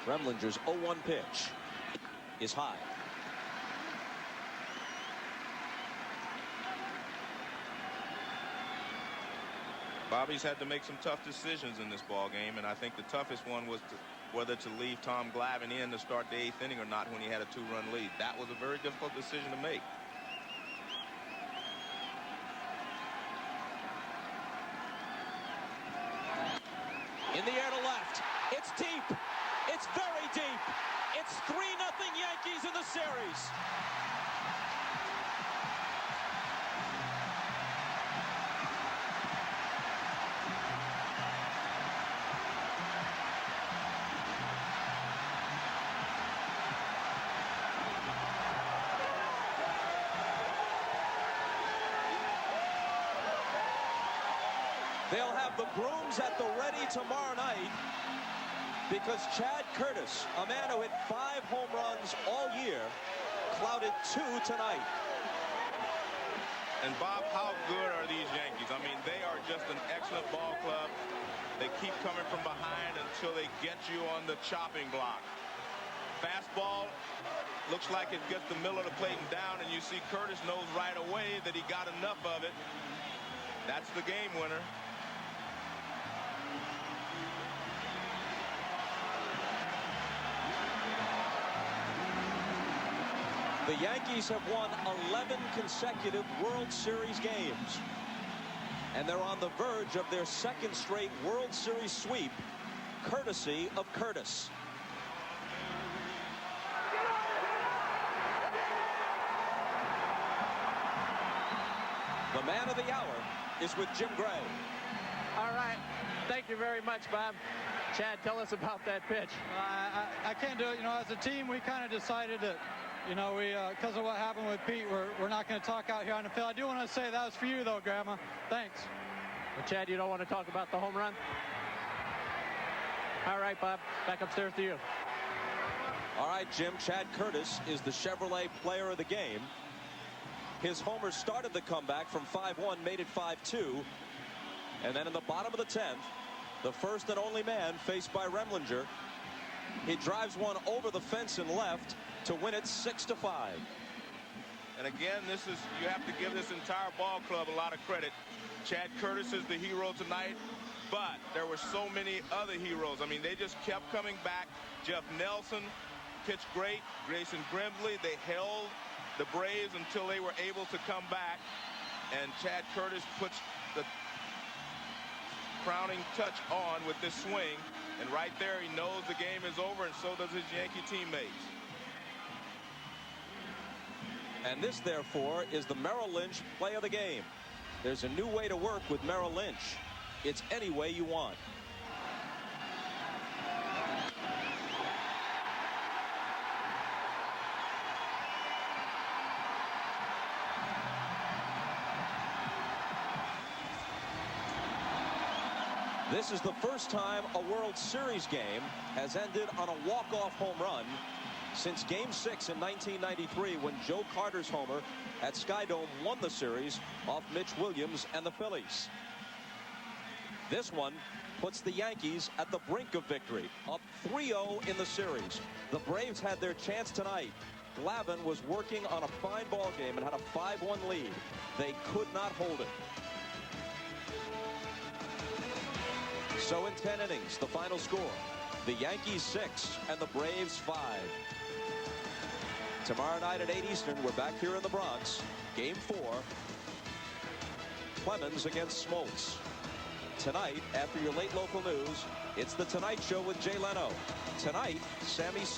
Remlinger's 0-1 pitch is high. Bobby's had to make some tough decisions in this ball game, and I think the toughest one was whether to leave Tom Glavine in to start the 8th inning or not when he had a 2-run lead. That was a very difficult decision to make. In the air to left. It's deep. It's very deep. It's 3-0 Yankees in the series. They'll have the brooms at the ready tomorrow night because Chad Curtis, a man who hit 5 home runs all year, clouded 2 tonight. And Bob, how good are these Yankees? I mean, they are just an excellent ball club. They keep coming from behind until they get you on the chopping block. Fastball looks like it gets the middle of the plate and down, and you see Curtis knows right away that he got enough of it. That's the game winner. The Yankees have won 11 consecutive World Series games, and they're on the verge of their 2nd straight World Series sweep, courtesy of Curtis. The man of the hour is with Jim Gray. All right. Thank you very much, Bob. Chad, tell us about that pitch. I can't do it. You know, as a team, we kind of decided that, you know, we because of what happened with Pete, we're not going to talk out here on the field. I do want to say that was for you, though, Grandma. Thanks. Well, Chad, you don't want to talk about the home run? All right, Bob. Back upstairs to you. All right, Jim. Chad Curtis is the Chevrolet player of the game. His homer started the comeback from 5-1, made it 5-2. And then in the bottom of the 10th, the first and only man faced by Remlinger, he drives one over the fence and left to win it 6-5. And again, you have to give this entire ball club a lot of credit. Chad Curtis is the hero tonight, but there were so many other heroes. I mean, they just kept coming back. Jeff Nelson pitched great. Grayson Grimsley, they held the Braves until they were able to come back. And Chad Curtis puts the crowning touch on with this swing. And right there, he knows the game is over, and so does his Yankee teammates. And this, therefore, is the Merrill Lynch play of the game. There's a new way to work with Merrill Lynch. It's any way you want. This is the first time a World Series game has ended on a walk-off home run since Game 6 in 1993, when Joe Carter's homer at Skydome won the series off Mitch Williams and the Phillies. This one puts the Yankees at the brink of victory, up 3-0 in the series. The Braves had their chance tonight. Glavine was working on a fine ball game and had a 5-1 lead. They could not hold it. So in 10 innings, the final score, The Yankees 6 and the Braves 5. Tomorrow night at 8 Eastern, we're back here in the Bronx. Game 4. Clemens against Smoltz. Tonight, after your late local news, it's The Tonight Show with Jay Leno. Tonight, Sammy Sosa.